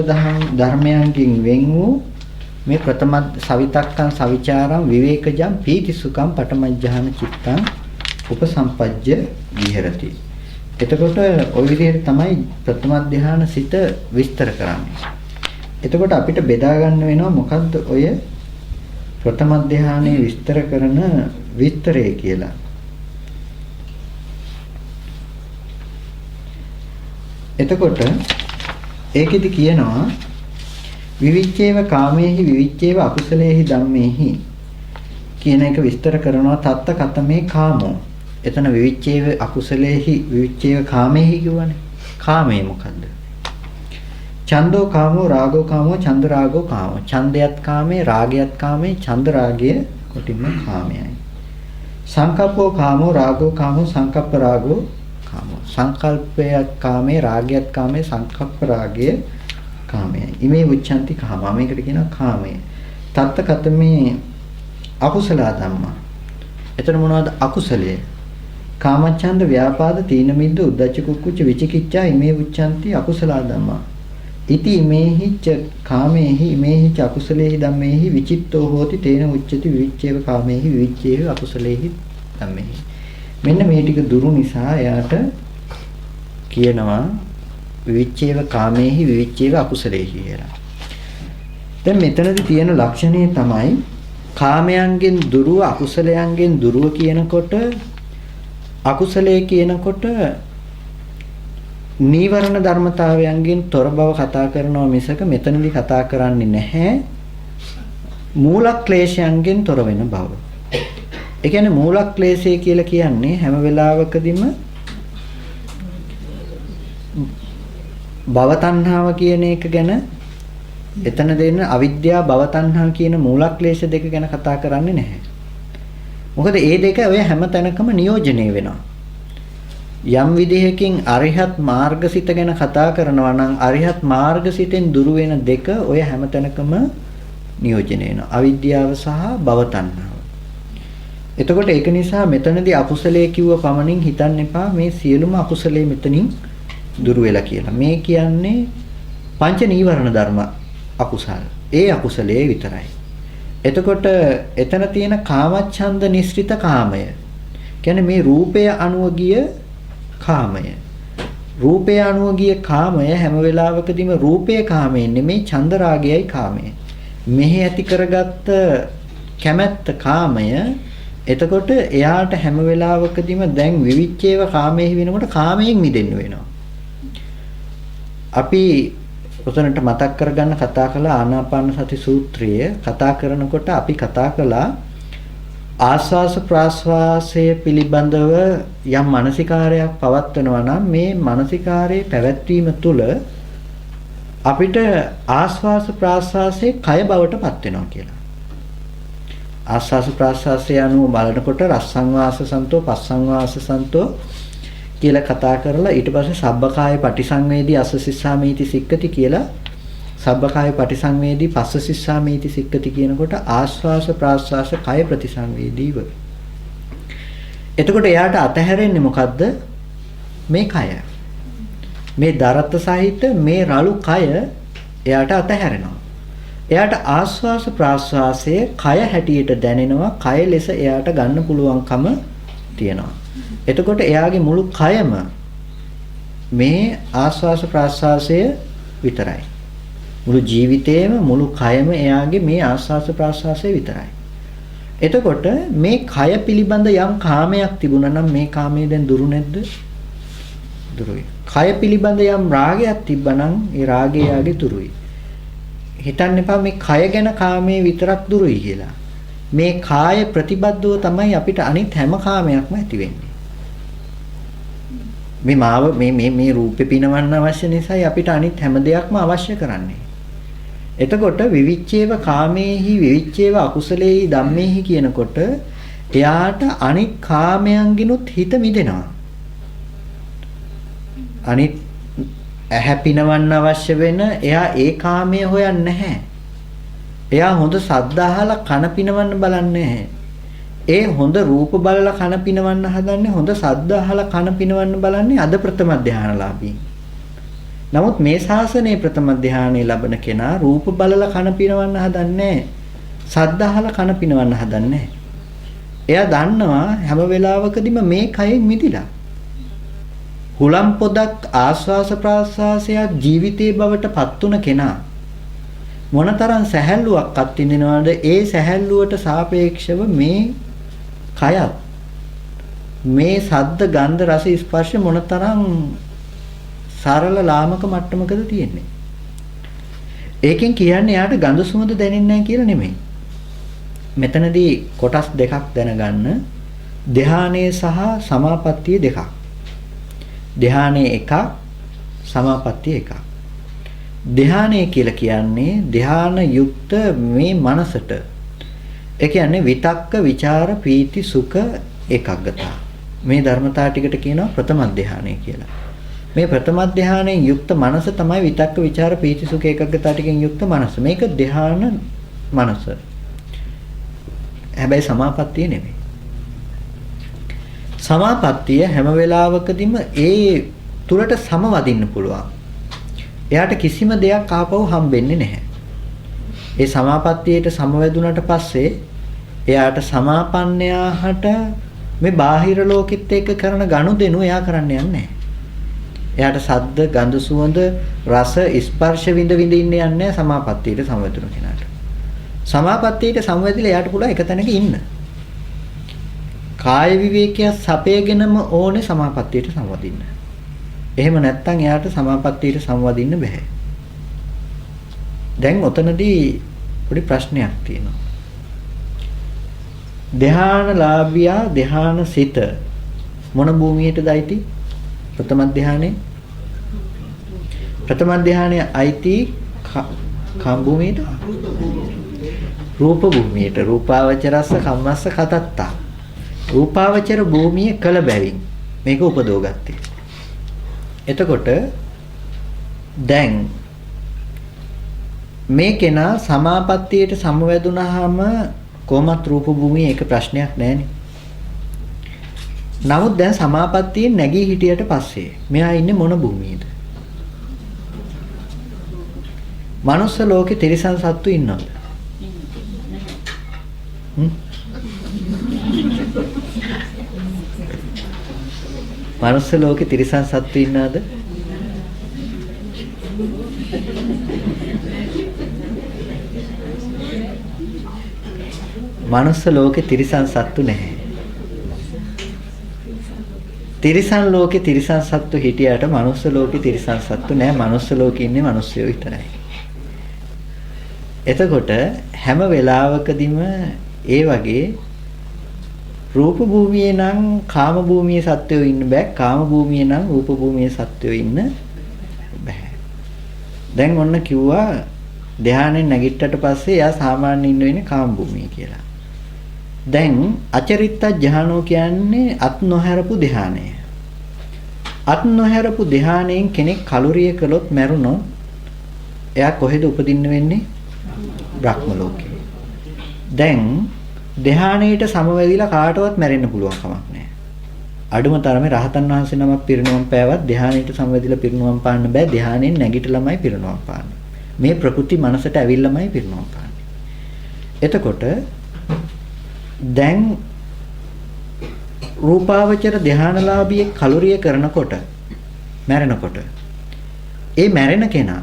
[SPEAKER 1] ධර්මයන්ගෙන් වෙන් වූ මේ ප්‍රථම සවිතක්කං සවිචාරං විවේකජං පීතිසුඛං පඨමඥාන චිත්තං උපසම්පජ්ජ විහෙරති. එතකොට ওই විදිහට තමයි ප්‍රථම ධ්‍යාන සිත විස්තර කරන්නේ. එතකොට අපිට බෙදා ගන්න වෙනවා මොකද්ද ඔය ප්‍රථම ධ්‍යානයේ විස්තර කරන විස්තරය කියලා. එතකොට ඒකෙදි කියනවා විවිච්ඡේව කාමේහි විවිච්ඡේව අකුසලේහි ධම්මේහි කියන එක විස්තර කරනවා. තත්ත කතමේ කාමෝ. එතන විවිච්ඡේව අකුසලේහි විවිච්ඡේව කාමේහි කියවනේ. කාමේ මොකද්ද? ඡන්தோ කාමෝ රාගෝ කාමෝ ඡන්ද රාගෝ කාමෝ. ඡන්දයත් කාමේ රාගයත් කාමේ ඡන්ද රාගය කොටින්ම කාමයයි. සංකප්පෝ කාමෝ රාගෝ කාමෝ සංකප්ප රාගෝ කාමෝ. සංකල්පයත් කාමේ රාගයත් කාමේ සංකප්ප රාගය කාමයයි. ඉමේ උච්ඡන්ති කාමා. මේකට කියනවා කාමය. තත්ත කතමේ අකුසල ධම්මා. එතන මොනවද අකුසලයේ? කාමච්ඡන්ද ව්‍යාපාද තීන මිද්ද උද්ධච්ච කුක්කුච්ච විචිකිච්ඡා ඉමේ උච්ඡන්ති අකුසල ධම්මා. ඉති ඉමේහිච්ච කාමේහි ඉමේහිච්ච අකුසලේහි ධම්මේහි විචිත්තෝ හෝති තේන උච්චති විවිච්ඡේව කාමේහි විවිච්ඡේව අකුසලේහි ධම්මේහි. මෙන්න මේ ටික දුරු නිසා එයාට කියනවා විවිච්ඡේව කාමේහි විවිච්ඡේව අකුසලේහි කියලා. දැන් මෙතනදී තියෙන ලක්ෂණය තමයි කාමයන්ගෙන් දුරුව අකුසලයන්ගෙන් දුරුව කියනකොට අකුසලයේ කියනකොට නීවරණ ධර්මතාවයන්ගෙන් තොර බව කතා කරනවා මිසක මෙතනදී කතා කරන්නේ නැහැ මූල ක්ලේශයන්ගෙන් තොර වෙන බව. ඒ කියන්නේ මූල ක්ලේශය කියලා කියන්නේ හැම වෙලාවකදීම භව තණ්හාව කියන එක ගැන එතන දෙන්න අවිද්‍යාව භව තණ්හා කියන මූල ක්ලේශ දෙක ගැන කතා කරන්නේ නැහැ. මොකද මේ දෙක ඔය හැම තැනකම නියෝජනය වෙනවා. යම් විදිහකින් අරිහත් මාර්ගසිත ගැන කතා කරනවා නම් අරිහත් මාර්ගසිතෙන් දුරු වෙන දෙක ඔය හැම තැනකම නියෝජනය වෙනවා. අවිද්‍යාව සහ භව තණ්හාව. එතකොට ඒක නිසා මෙතනදී අකුසලයේ කිව්ව පමණින් හිතන්න එපා මේ සියලුම අකුසලයේ මෙතනින් දුරු වෙලා කියලා. මේ කියන්නේ පංච නීවරණ ධර්ම අකුසල. ඒ අකුසලයේ විතරයි. එතකොට එතන තියෙන කාමච්ඡන්ද නිස්ෘත කාමය. කියන්නේ මේ රූපය අනුව ගිය කාමය. රූපය අනුව ගිය කාමය හැම වෙලාවකදීම රූපයේ කාමයෙන් නෙමෙයි ඡන්ද රාගයයි කාමය. මෙහි ඇති කරගත්ත කැමැත්ත කාමය. එතකොට එයාට හැම වෙලාවකදීම දැන් විවිච්ඡේව කාමයේ වෙනකොට කාමයෙන් මිදෙන්න වෙනවා. අපි උතනට මතක් කරගන්න කතා කළ ආනාපාන සති සූත්‍රය කතා කරනකොට අපි කතා කළා ආස්වාස ප්‍රාස්වාසය පිළිබඳව යම් මානසිකාරයක් පවත්වනවා නම් මේ මානසිකාරයේ පැවැත්වීම තුළ අපිට ආස්වාස ප්‍රාස්වාසයේ කය බවට පත් වෙනවා කියලා. ආස්වාස ප්‍රාස්වාසය අනුව බලනකොට රස්සංවාස සන්තෝ පස්සංවාස සන්තෝ කියලා කතා කරලා ඊට පස්සේ සබ්බකාය පටිසංවේදී අස්සසිස්සාමීති සික්කති කියලා සබ්බකාය පටිසංවේදී පස්සසිස්සාමීති සික්කති කියනකොට ආස්වාස ප්‍රාස්වාස කය ප්‍රතිසංවේදීව එතකොට එයාට අතහැරෙන්නේ මොකද්ද? මේ කය. මේ දරත සහිත මේ රළු කය එයාට අතහැරෙනවා. එයාට ආස්වාස ප්‍රාස්වාසයේ කය හැටියට දැනෙනවා. කය ලෙස එයාට ගන්න පුළුවන්කම තියෙනවා. එතකොට එයාගේ මුළු කයම මේ ආස්වාස ප්‍රාස්වාසය විතරයි. මුළු ජීවිතේම මුළු කයම එයාගේ මේ ආස්වාස ප්‍රාස්වාසය විතරයි. එතකොට මේ කය පිළිබඳ යම් කාමයක් තිබුණා නම් මේ කාමයේ දැන් දුරු නැද්ද? දුරුයි. කය පිළිබඳ යම් රාගයක් තිබ්බනම් ඒ රාගය යාගේ දුරුයි. හිතන්න එපා මේ කය ගැන කාමයේ විතරක් දුරුයි කියලා. මේ කාය ප්‍රතිබද්ධව තමයි අපිට අනිත් හැම කාමයක්ම ඇති වෙන්නේ. මේ රූපේ පිනවන්න අවශ්‍ය නිසායි අපිට අනිත් හැම දෙයක්ම අවශ්‍ය කරන්නේ. එතකොට විවිච්ඡේව කාමේහි විවිච්ඡේව අකුසලේහි ධම්මේහි කියනකොට එයාට අනිත් කාමයන්ගිනුත් හිත මිදෙනවා. අනිත් ඇහැ පිනවන්න අවශ්‍ය වෙන එයා ඒ කාමයේ හොයන්නේ නැහැ. එයා හොඳ සද්ද අහලා කන පිනවන්න බලන්නේ නැහැ. ඒ හොඳ රූප බලලා කන පිනවන්න හදන්නේ හොඳ සද්ද අහලා කන පිනවන්න බලන්නේ අද ප්‍රථම ධානලාභී. නමුත් මේ ශාසනයේ ප්‍රථම ධානයේ ලබන කෙනා රූප බලලා කන පිනවන්න හදන්නේ සද්ද අහලා කන පිනවන්න හදන්නේ. එයා දන්නවා හැම වෙලාවකදීම මේ කයෙන් මිදිලා. හුලම් පොදක් ආස්වාස ප්‍රාස්වාසයක් ජීවිතයේ බවට පත්තුන කෙනා මොනතරම් සැහැල්ලුවක් අත්විඳිනවද? ඒ සැහැල්ලුවට සාපේක්ෂව මේ කයත් මේ සද්ද ගන්ධ රස ස්පර්ශ මොනතරම් සරල ලාමක මට්ටමකද තියෙන්නේ. ඒකෙන් කියන්නේ යාට ගඳ සුවඳ දැනෙන්නේ නැහැ කියලා නෙමෙයි. මෙතනදී කොටස් දෙකක් දැනගන්න. ධානයේ සහ සමාපත්තිය දෙකක්. ධානයේ එකක්, සමාපත්තිය එකක්. ධානය කියලා කියන්නේ ධාන යුක්ත මේ මනසට. ඒ කියන්නේ විතක්ක, ਵਿਚාර, පීති, සුඛ, ඒකග්ගතා. මේ ධර්මතා ටිකට කියනවා ප්‍රථම ධානය කියලා. මේ ප්‍රථම ධානයෙන් යුක්ත මනස තමයි විතක්ක, ਵਿਚාර, පීති, සුඛ, ඒකග්ගතා ටිකෙන් යුක්ත මනස. මේක ධාන මනස. හැබැයි සමාපත්තිය නෙමෙයි. සමාපත්තිය හැම වෙලාවකදීම ඒ තුලට සමවදින්න පුළුවන්. එයාට කිසිම දෙයක් ආපහු හම්බෙන්නේ නැහැ. ඒ සමාපත්තියට සමවැදුනට පස්සේ එයාට සමාපන්නයාට මේ බාහිර ලෝකෙත් එක්ක කරන ගනුදෙනු එයා කරන්න යන්නේ නැහැ. එයාට සද්ද, ගඳ, සුවඳ, රස, ස්පර්ශ විඳ ඉන්න යන්නේ නැහැ සමාපත්තියට සමවැදුණු කෙනාට. සමාපත්තියට සමවැදිලා එයාට පුළුවන් එක තැනක ඉන්න. කාය විවේකය සපයගෙනම ඕනේ සමාපත්තියට සමවදින්න. එහෙම නැත්නම් එයාට සමාපත්තියට සමවදින්න බෑ. දැන් ඔතනදී පොඩි ප්‍රශ්නයක් තියෙනවා. ධානලාභියා ධාන සිත මොන භූමියටද අයිති? ප්‍රථම ධානයේ. ප්‍රථම ධානයේ අයිති කාම භූමියට? රූප භූමියට. රූපාවචරස්ස කම්මස්ස කතත්තා. රූපාවචර භූමිය කළ බැවින් මේක උපදෝගත්තේ. එතකොට දැන් මේ කෙනා සමාපත්තියට සමවැදුනහම කොහොමත් රූප භූමියේ ඒක ප්‍රශ්නයක් නැහැනේ. නමුත් දැන් සමාපත්තියෙන් නැගී හිටියට පස්සේ මෙයා ඉන්නේ මොන භූමියේද? මනුස්ස ලෝකේ තිරිසන් සත්තු ඉන්නවද? මනුස්ස ලෝකේ තිරිසන් සත්තු ඉන්නවද? මනුස්ස ලෝකේ තිරිසන් සත්තු නැහැ. තිරිසන් ලෝකේ තිරිසන් සත්තු හිටියට මනුස්ස ලෝකේ තිරිසන් සත්තු නැහැ. මනුස්ස ලෝකේ ඉන්නේ මිනිස්සුયો විතරයි. එතකොට හැම වෙලාවකදීම ඒ වගේ රූප භූමියේ නම් කාම භූමියේ සත්වයෝ ඉන්න බෑ. කාම භූමියේ නම් රූප භූමියේ සත්වයෝ ඉන්න බෑ. දැන් ඔන්න කිව්වා ධානයෙන් නැගිට්ටට පස්සේ එයා සාමාන්‍ය ඉන්න වෙන්නේ කාම භූමිය කියලා. දැන් අචරිත්ත ධානෝ කියන්නේ අත් නොහැරපු ධානය. අත් නොහැරපු ධානයෙන් කෙනෙක් කලුරිය කළොත් මැරුණොත් එයා කොහෙද උපදින්න වෙන්නේ? බ්‍රහ්ම ලෝකේ. දැන් ධානයට සමවැදිලා කාටවත් මැරෙන්න පුළුවන් කමක් නැහැ. අඩුම තරමේ රහතන් වහන්සේ නමක් පිරිනුවම් පෑවත් ධානයට සමවැදිලා පිරිනුවම් පාන්න බෑ. ධානයෙන් නැගිටලාමයි පිරිනුවම් පාන්නේ. මේ ප්‍රකෘති මනසට ඇවිල්ලාමයි පිරිනුවම් පාන්නේ. එතකොට දැන් රූපාවචර ධානලාභියෙක් කලුරිය කරනකොට මැරෙනකොට ඒ මැරෙන කෙනා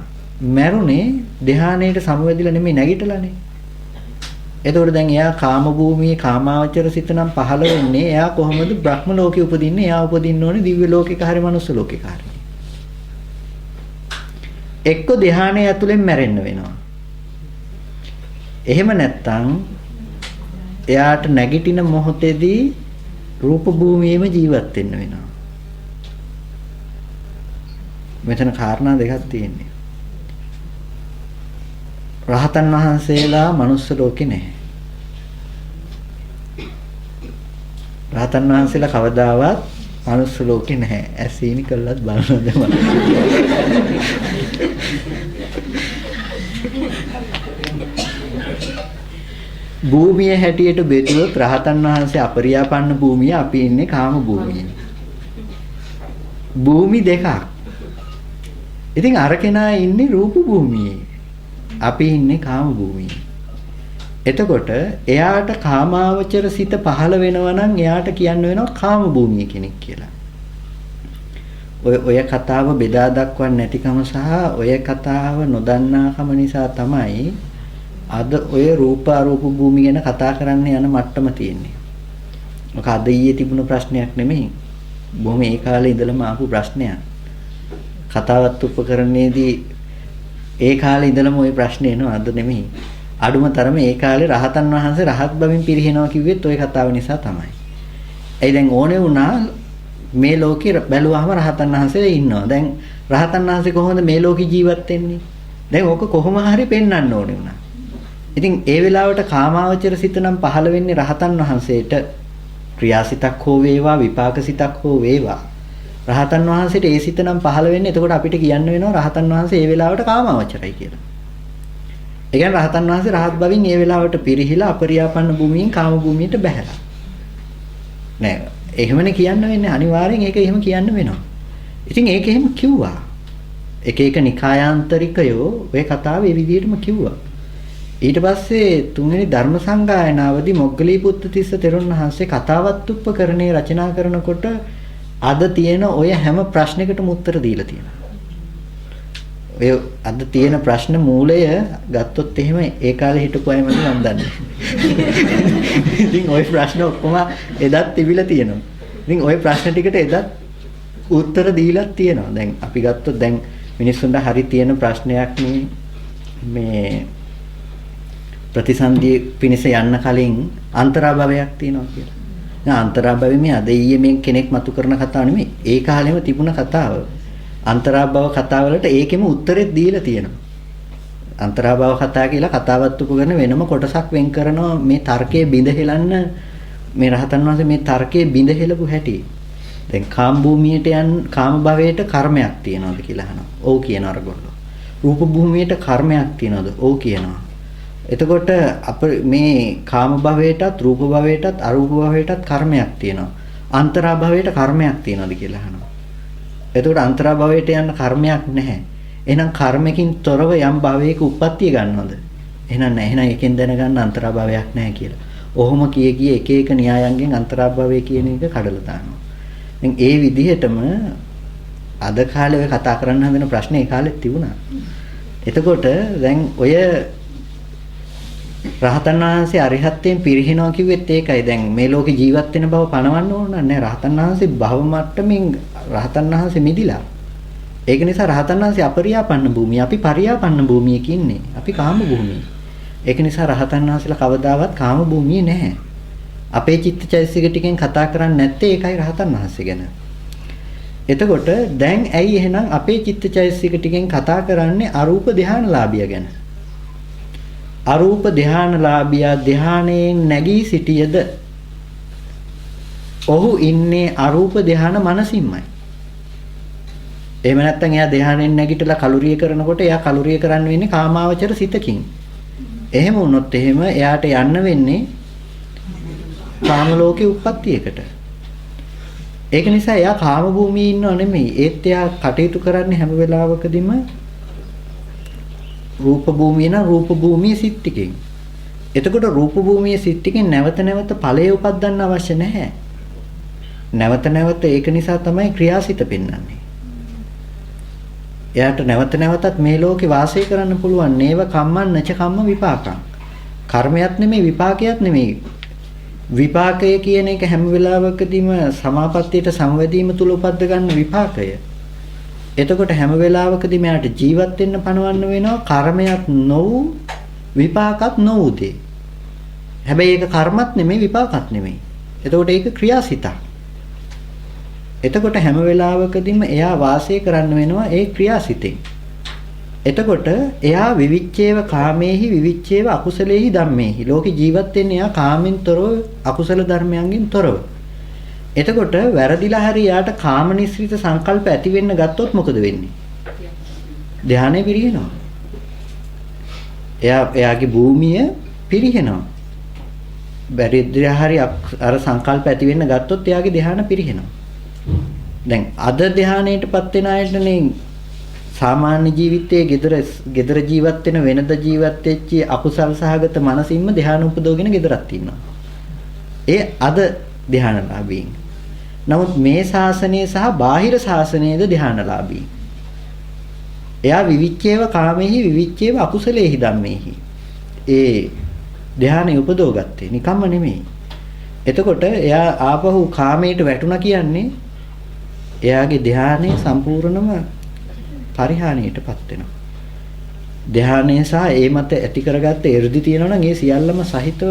[SPEAKER 1] මැරුණේ ධානයට සමවැදිලා නෙමෙයි නැගිටලානේ. එතකොට දැන් එයා කාම භූමියේ කාමාවචර සිත නම් පහළ වෙන්නේ එයා කොහොමද බ්‍රහ්ම ලෝකේ උපදින්නේ? එයා උපදින්න ඕනේ දිව්‍ය ලෝකෙක හරි මනුස්ස ලෝකෙක හරි. එක්ක ධානයේ ඇතුලෙන් මැරෙන්න වෙනවා. එහෙම නැත්තම් එයාට නැගිටින මොහොතේදී රූප භූමියේම ජීවත් වෙන්න වෙනවා. මෙතන කාරණා දෙකක් තියෙනවා. රහතන් වහන්සේලා මනුස්ස ලෝකේ නැහැ. රහතන් වහන්සේලා කවදාවත් මනුස්ස ලෝකේ නැහැ. ඇසීනි කළත් බලනද මම. භූමිය හැටියට බෙදුවොත් රහතන් වහන්සේ අපරියාපන්න භූමිය, අපි ඉන්නේ කාම භූමියේ. භූමි දෙකක්. ඉතින් අර කෙනා ඉන්නේ රූප භූමියේ. අපි ඉන්නේ කාම භූමියේ. එතකොට එයාට කාමාවචර සිත පහළ වෙනවා නම් එයාට කියන්න වෙනවා කාම භූමිය කෙනෙක් කියලා. ඔය කතාව බෙදා දක්වන්නේ නැතිකම සහ ඔය කතාව නොදන්නාකම නිසා තමයි අද ඔය රූප අරූප භූමිය ගැන කතා කරන්න යන මට්ටම තියෙන්නේ. මොක අද ඊයේ තිබුණ ප්‍රශ්නයක් නෙමෙයි. බොහොම ඒ කාලේ ඉඳලම ආපු ප්‍රශ්නයක්. කතාවත් උපකරණයේදී ඒ කාලේ ඉඳලම ওই ප්‍රශ්නේ එනවා අද නෙමෙයි. අඩුම තරමේ ඒ කාලේ රහතන් වහන්සේ රහත් බවින් පිරිහෙනවා කිව්වෙත් ওই කතාව නිසා තමයි. ඒ දැන් ඕනේ වුණා මේ ලෝකේ බැලුවාම රහතන් වහන්සේලා ඉන්නවා. දැන් රහතන් වහන්සේ කොහොමද මේ ලෝකේ ජීවත් වෙන්නේ? දැන් ඕක කොහොම හරි පෙන්වන්න ඕනේ වුණා. ඉතින් ඒ වෙලාවට කාමාවචර සිත නම් පහළ වෙන්නේ රහතන් වහන්සේට ක්‍රියාසිතක් හෝ වේවා විපාකසිතක් හෝ වේවා. රහතන් වහන්සේට ඒ සිත නම් පහළ වෙන්නේ එතකොට අපිට කියන්න වෙනවා රහතන් වහන්සේ ඒ වෙලාවට කාමාවචරයි කියලා. ඒ කියන්නේ රහතන් වහන්සේ රහත් බවින් ඒ වෙලාවට පිරිහිලා අපරියාපන්න භූමියෙන් කාම භූමියට බැහැලා. නෑ එහෙමනේ කියන්න වෙන්නේ අනිවාර්යෙන් ඒක එහෙම කියන්න වෙනවා. ඉතින් ඒක එහෙම කිව්වා. එක එක නිකායාන්තරිකයෝ ඔය කතාව ඒ විදිහටම කිව්වා. ඊට පස්සේ තුන්වෙනි ධර්ම සංගායනාවදී මොග්ගලී පුත්තිස්ස තෙරුන් වහන්සේ කතාවත් උපකරණේ රචනා කරනකොට අද තියෙන ඔය හැම ප්‍රශ්නයකටම උත්තර දීලා තියෙනවා. ඔය අද තියෙන ප්‍රශ්න මූලය ගත්තොත් එහෙම ඒ කාලේ හිටපු අය මම දන්නේ. ඉතින් ওই ප්‍රශ්න ඔක්කොම එදත් තිබිලා තියෙනවා. ඉතින් ওই ප්‍රශ්න ටිකට එදත් උත්තර දීලා තියෙනවා. දැන් අපි ගත්තොත් දැන් මිනිස්සුන්ට හරි තියෙන ප්‍රශ්නයක් මේ ප්‍රතිසන්දිය පිණිස යන්න කලින් අන්තරාභවයක් තියෙනවා කියලා. දැන් අන්තරාභවෙ මේ අද ඊයේ මේ කෙනෙක් මතු කරන කතාව නෙමෙයි. ඒ කාලෙම තිබුණ කතාව. අන්තරාභව කතාවලට ඒකෙම උත්තරෙත් දීලා තියෙනවා. අන්තරාභව කතා කියලා කතාවත් උපකරන වෙනම කොටසක් වෙන් කරනවා මේ තර්කයේ බිඳ හෙලන්න මේ රහතන් වහන්සේ මේ තර්කයේ බිඳ හෙලපු හැටි. දැන් කාම භූමියට කාම භවයට කර්මයක් තියනවාද කියලා අහනවා. ඔව් කියනවා අරගොල්ලෝ. රූප භූමියට කර්මයක් තියනවාද? ඔව් කියනවා. එතකොට අප මේ කාම භවයටත් රූප භවයටත් අරූප භවයටත් කර්මයක් තියෙනවා. අන්තරා භවයට කර්මයක් තියනවාද කියලා අහනවා. එතකොට අන්තරා භවයට යන්න කර්මයක් නැහැ. එහෙනම් කර්මකින් තොරව යම් භවයක උප්පත්තිය ගන්නවද? එහෙනම් නැහැ. එහෙනම් එකෙන් දැනගන්න අන්තරා භවයක් නැහැ කියලා. ඔහොම කිය එක එක න්‍යායන්ගෙන් අන්තරා භවය කියන එක කඩලා දානවා. දැන් ඒ විදිහටම අද කාලේ ඔය කතා කරන්න හදන ප්‍රශ්නේ ඒ කාලෙත් තිබුණා. එතකොට දැන් ඔය රහතන් වහන්සේ අරිහත්ත්වයෙන් පිරිහිනවා කිව්වෙත් ඒකයි. දැන් මේ ලෝකේ ජීවත් වෙන බව පණවන්න ඕන නෑ. රහතන් වහන්සේ භව මට්ටමින් රහතන් වහන්සේ මිදිලා. ඒක නිසා රහතන් වහන්සේ අපරියාපන්න භූමිය, අපි පරියාපන්න භූමියක ඉන්නේ. අපි කාම භූමියේ. ඒක නිසා රහතන් වහන්සේලා කවදාවත් කාම භූමියේ නැහැ. අපේ චිත්තචෛතසික ටිකෙන් කතා කරන්නේ නැත්තේ ඒකයි රහතන් වහන්සේ ගැන. එතකොට දැන් ඇයි එහෙනම් අපේ චිත්තචෛතසික ටිකෙන් කතා කරන්නේ අරූප ධානලාභිය ගැන? අරූප ධානලාභියා ධානයෙන් නැගී සිටියද ඔහු ඉන්නේ අරූප ධාන මනසින්මයි. එහෙම නැත්නම් එයා ධානයෙන් නැගිටලා කලුරිය කරනකොට එයා කලුරිය කරන්න වෙන්නේ කාමාවචර සිතකින්. එහෙම වුණොත් එහෙම එයාට යන්න වෙන්නේ කාම ලෝකේ උප්පත්තියකට. ඒක නිසා එයා කාම භූමියේ ඉන්නව නෙමෙයි. ඒත් එයා කටයුතු කරන්නේ හැම වෙලාවකදීම රූප භූමිය නම් රූප භූමියේ සිත් ටිකෙන්. එතකොට රූප භූමියේ සිත් ටිකෙන් නැවත නැවත ඵලය උපදින්න අවශ්‍ය නැහැ. නැවත නැවත ඒක නිසා තමයි ක්‍රියාසිත පෙන්වන්නේ. එයාට නැවත නැවතත් මේ ලෝකේ වාසය කරන්න පුළුවන්. නේව කම්මං නච කම්ම විපාකං. කර්මයක් නෙමෙයි විපාකයක් නෙමෙයි. විපාකය කියන එක හැම වෙලාවකදීම සමාපත්තියට සමවැදීම තුල උපද්ද ගන්න විපාකය. එතකොට හැම වෙලාවකදීම එයාට ජීවත් වෙන්න පණවන්න වෙනවා කර්මයක් නොවු විපාකත් නොවු දේ. හැබැයි ඒක කර්මත් නෙමෙයි විපාකත් නෙමෙයි. එතකොට ඒක ක්‍රියාසිතක්. එතකොට හැම වෙලාවකදීම එයා වාසය කරන්න වෙනවා ඒ ක්‍රියාසිතෙන්. එතකොට එයා විවිච්ඡේව කාමේහි විවිච්ඡේව අකුසලේහි ධම්මේහි. ලෝකේ ජීවත් වෙන්නේ එයා කාමෙන් තොරව අකුසල ධර්මයන්ගෙන් තොරව. එතකොට වැරදිලා හරි එයාට කාම නිස්සිත සංකල්ප ඇති වෙන්න ගත්තොත් මොකද වෙන්නේ? ධානය පිරිනවනවා. එයාගේ භූමිය පිරිනවනවා. වැරදිලා හරි අර සංකල්ප ඇති වෙන්න ගත්තොත් එයාගේ ධානය පිරිනවනවා. දැන් අද ධානයටපත් වෙන අයටනේ සාමාන්‍ය ජීවිතයේ gedara ජීවත් වෙන වෙනද ජීවත් වෙච්ච අකුසල් සහගත මනසින්ම ධානය උපදවගෙන gedarak ඉන්නවා. ඒ අද ධානලාභීන්. නමුත් මේ ශාසනය සහ බාහිර ශාසනයේද ධානලාභී. එයා විවිච්ඡේව කාමෙහි විවිච්ඡේව අකුසලේහි ධම්මේහි. ඒ ධානය උපදව ගත්තේ නිකම්ම නෙමෙයි. එතකොට එයා ආපහු කාමයට වැටුණා කියන්නේ එයාගේ ධානය සම්පූර්ණම පරිහානියටපත් වෙනවා. ධානය සහ ඒ මත ඇති කරගත්ත එ르දි තියෙනවා නම් ඒ සියල්ලම සහිතව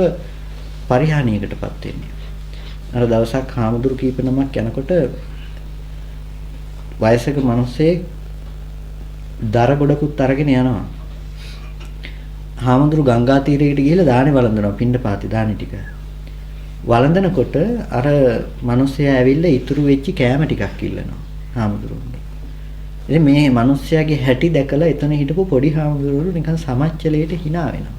[SPEAKER 1] පරිහානියකටපත් වෙන්නේ. අර දවසක් හාමුදුරු කීප නමක් යනකොට වයසක මිනිස්සෙක් දර ගොඩකුත් අරගෙන යනවා. හාමුදුරු ගංගා තීරයට ගිහිල්ලා දානේ වළඳනවා පින්ඩපාතේ දානේ ටික. වළඳනකොට අර මිනිස්සයා ඇවිල්ලා ඉතුරු වෙච්ච කෑම ටිකක් ඉල්ලනවා හාමුදුරුවෝ. ඉතින් මේ මිනිස්සයාගේ හැටි දැකලා එතන හිටපු පොඩි හාමුදුරුවෝ නිකන් සමච්චලයට hina වෙනවා.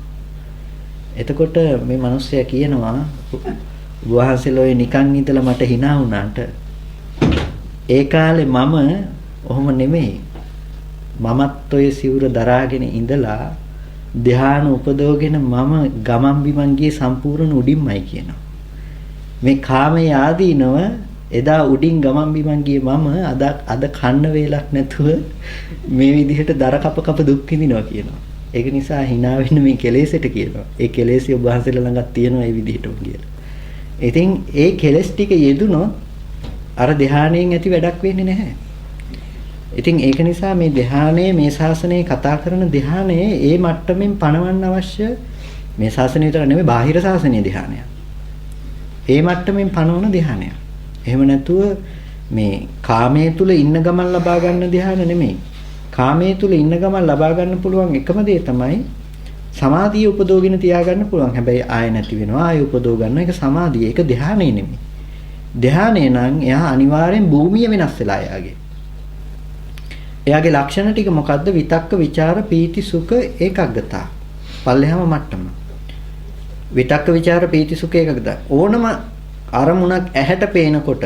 [SPEAKER 1] එතකොට මේ මිනිස්සයා කියනවා වහන්සේලා ඔය නිකන් ඉඳලා මට hina වුණාට ඒ කාලේ මම ඔහොම නෙමෙයි. මමත් ඔය සිවුර දරාගෙන ඉඳලා ධ්‍යාන උපදවගෙන මම ගමන් බිමන් ගියේ සම්පූර්ණ උඩින්මයි කියනවා. මේ කාමයේ ආදීනව එදා උඩින් ගමන් බිමන් ගියේ මම අද කන්න වේලක් නැතුව මේ විදිහට දර කප කප දුක් විඳිනවා කියනවා. ඒක නිසා hina වෙන්න මේ කෙලෙසට කියනවා. ඒ කෙලෙසිය ඔබ වහන්සේලා ළඟත් තියෙනවා ඒ විදිහටම කියලා. ඉතින් ඒ කෙලස් ටික යෙදුනොත් අර ධානයෙන් ඇති වැඩක් වෙන්නේ නැහැ. ඉතින් ඒක නිසා මේ ධානයේ මේ ශාසනයේ කතා කරන ධානයේ ඒ මට්ටමින් පණවන්න අවශ්‍ය මේ ශාසනය විතර නෙමෙයි බාහිර ශාසනයේ ධානය. ඒ මට්ටමින් පණවන ධානය. එහෙම නැතුව මේ කාමයේ තුල ඉන්න ගමන් ලබා ගන්න ධානය නෙමෙයි. කාමයේ තුල ඉන්න ගමන් ලබා ගන්න පුළුවන් එකම දේ තමයි සමාධිය උපදෝගෙන තියාගන්න පුළුවන්. හැබැයි ආය නැති වෙනවා. ආය උපදෝ ගන්න එක සමාධිය. ඒක ධානය නෙමෙයි. ධානය නම් එයා අනිවාර්යෙන් භූමිය වෙනස් වෙලා එයාගේ. එයාගේ ලක්ෂණ ටික මොකද්ද? විතක්ක, ਵਿਚාර, පීති, සුඛ, ඒකග්ගතා. පල්ලෙහාම මට්ටම. විතක්ක, ਵਿਚාර, පීති, සුඛ, ඒකග්ගතා. ඕනම අරමුණක් ඇහැට පේනකොට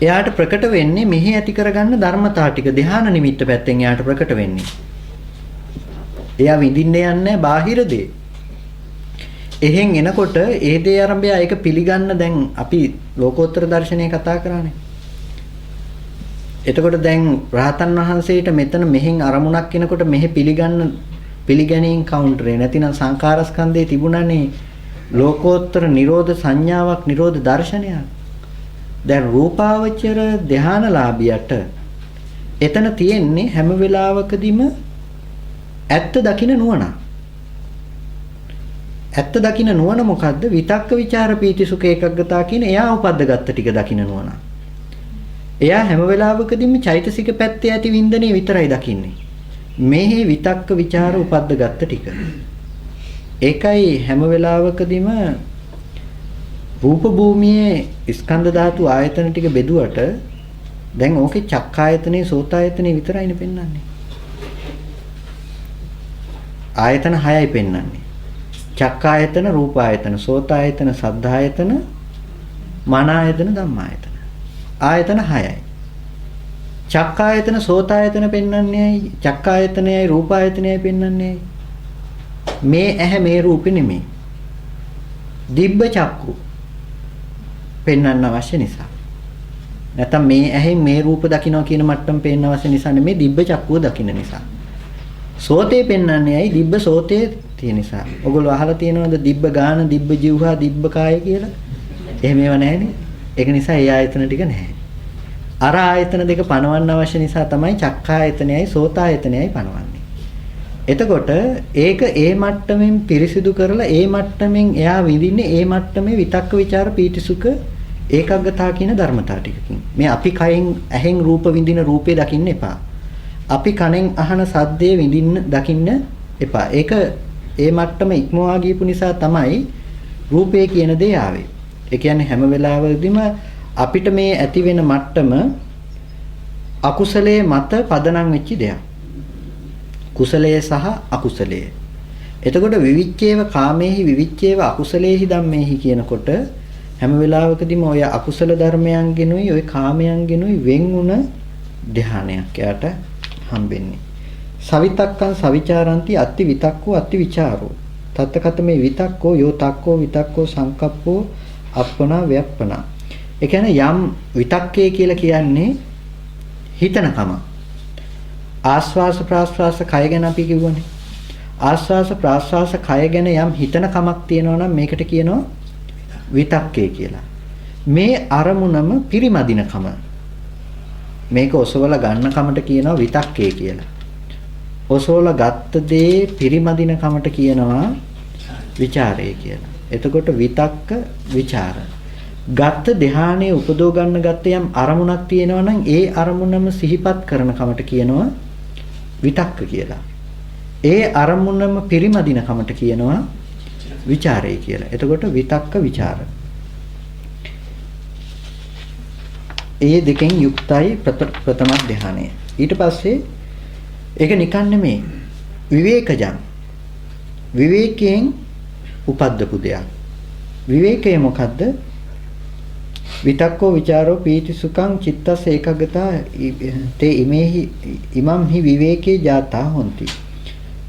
[SPEAKER 1] එයාට ප්‍රකට වෙන්නේ මෙහි ඇති කරගන්න ධර්මතා ටික ධාන නිමිත්ත පැත්තෙන් එයාට ප්‍රකට වෙන්නේ. එයා විඳින්න යන්නේ බාහිර දේ. එහෙන් එනකොට ඒ දේ ආරම්භය ඒක පිළිගන්න දැන් අපි ලෝකෝත්තර දර්ශනය කතා කරානේ. එතකොට දැන් රහතන් වහන්සේට මෙතන මෙහෙන් අරමුණක් එනකොට මෙහෙ පිළිගැනීම් කවුන්ටරේ නැතිනම් සංඛාරස්කන්ධේ තිබුණානේ ලෝකෝත්තර නිරෝධ සංඥාවක් නිරෝධ දර්ශනයක්. දැන් රූපාවචර ධානලාභියට එතන තියෙන්නේ හැම වෙලාවකදීම ඇත්ත දකින්න නුවණ. ඇත්ත දකින්න නුවණ මොකද්ද? විතක්ක ਵਿਚාර පීති සුඛ ඒකග්ගතා කියන එයා උපද්දගත්ත ටික දකින්න නුවණ. එයා හැම වෙලාවකදීම චෛතසික පැත්තේ ඇති වින්දනේ විතරයි දකින්නේ. මේ විතක්ක ਵਿਚාර උපද්දගත්ත ටික. ඒකයි හැම වෙලාවකදීම රූප භූමියේ ස්කන්ධ ධාතු ආයතන ටික බෙදුවට දැන් ඕකේ චක්කායතනේ සෝතායතනේ විතරයිනේ පෙන්වන්නේ. ආයතන 6යි පෙන්වන්නේ. චක්කායතන, රූපායතන, සෝතායතන, සද්ධායතන, මන ආයතන ධම්මායතන. ආයතන 6යි. චක්කායතන සෝතායතන පෙන්වන්නේයි චක්කායතනයයි රූපායතනයයි පෙන්වන්නේයි. මේ ඇහැ මේ රූපෙ නෙමෙයි. දිබ්බ චක්කු පෙන්වන්න අවශ්‍ය නිසා. නැත්නම් මේ ඇහෙන් මේ රූප දකින්න කියන මට්ටම පේන්න අවශ්‍ය නිසා නෙමෙයි දිබ්බ චක්කුව දකින්න නිසා. සෝතේ පෙන්වන්නේ ඇයි? දිබ්බ සෝතේ තියෙන නිසා. ඔයගොල්ලෝ අහලා තියෙනවද දිබ්බ ගාන, දිබ්බ ජීවහා, දිබ්බ කාය කියලා? එහෙම ඒවා නැහැනේ. ඒක නිසා ඒ ආයතන ටික නැහැ. අර ආයතන දෙක පනවන්න අවශ්‍ය නිසා තමයි චක්කායතනයයි සෝතායතනයයි පනවන්නේ. එතකොට ඒක ඒ මට්ටමින් පිරිසිදු කරලා ඒ මට්ටමින් එයා විඳින්නේ ඒ මට්ටමේ විතක්ක ਵਿਚාර පීතිසුඛ ඒකග්ගතා කියන ධර්මතා ටිකකින්. මේ අපි කයෙන් ඇහෙන් රූප විඳින රූපේ දකින්න එපා. අපි කනෙන් අහන සද්දේ විඳින්න දකින්න එපා. ඒක ඒ මට්ටම ඉක්මවා ගියපු නිසා තමයි රූපේ කියන දේ ආවේ. ඒ කියන්නේ හැම වෙලාවෙදිම අපිට මේ ඇති වෙන මට්ටම අකුසලයේ මත පදනම් වෙච්ච දෙයක්. කුසලයේ සහ අකුසලයේ. එතකොට විවිච්ඡේව කාමේහි විවිච්ඡේව අකුසලේහි ධම්මේහි කියනකොට හැම වෙලාවකදීම ඔය අකුසල ධර්මයන්ගෙනුයි ඔය කාමයන්ගෙනුයි වෙන් වුණ ධානයක් යාට හම්බෙන්නේ. සවිතක්කං සවිචාරಂತಿ අත්ති විතක්කෝ අත්ති විචාරෝ. තත්තකතමේ විතක්කෝ යෝ තක්කෝ විතක්කෝ සංකප්පෝ අප්පනා ව්‍යප්පනා. ඒ කියන්නේ යම් විතක්කේ කියලා කියන්නේ හිතනකම. ආස්වාස ප්‍රාස්වාස කය ගැන අපි කිව්වනේ. ආස්වාස ප්‍රාස්වාස කය ගැන යම් හිතන කමක් තියෙනවා නම් මේකට කියනවා විතක්කේ කියලා. මේ අරමුණම පිරිමදිනකම. මේක ඔසවල ගන්න කමට කියනවා විතක්කේ කියලා. ඔසවල ගත්ත දේ පිරිමදින කමට කියනවා ਵਿਚාරය කියලා. එතකොට විතක්ක ਵਿਚාර. ගත්ත ධානයේ උපදව ගන්න ගත්ත යම් අරමුණක් තියෙනවා නම් ඒ අරමුණම සිහිපත් කරන කමට කියනවා විතක්ක කියලා. ඒ අරමුණම පිරිමදින කමට කියනවා විචාරය කියලා. එතකොට විතක්ක ਵਿਚාර. ඒ දෙකෙන් යුක්තයි ප්‍රථම ධානය. ඊට පස්සේ ඒක නිකන් නෙමෙයි. විවේකජං. විවේකයෙන් උපද්දපු දෙයක්. විවේකය මොකද්ද? විතක්කෝ ਵਿਚාරෝ පීති සුඛං චිත්තස් ඒකග්ගතා තේ ඉමේහි ඉමම් හි විවේකේ ජාතා හොಂತಿ.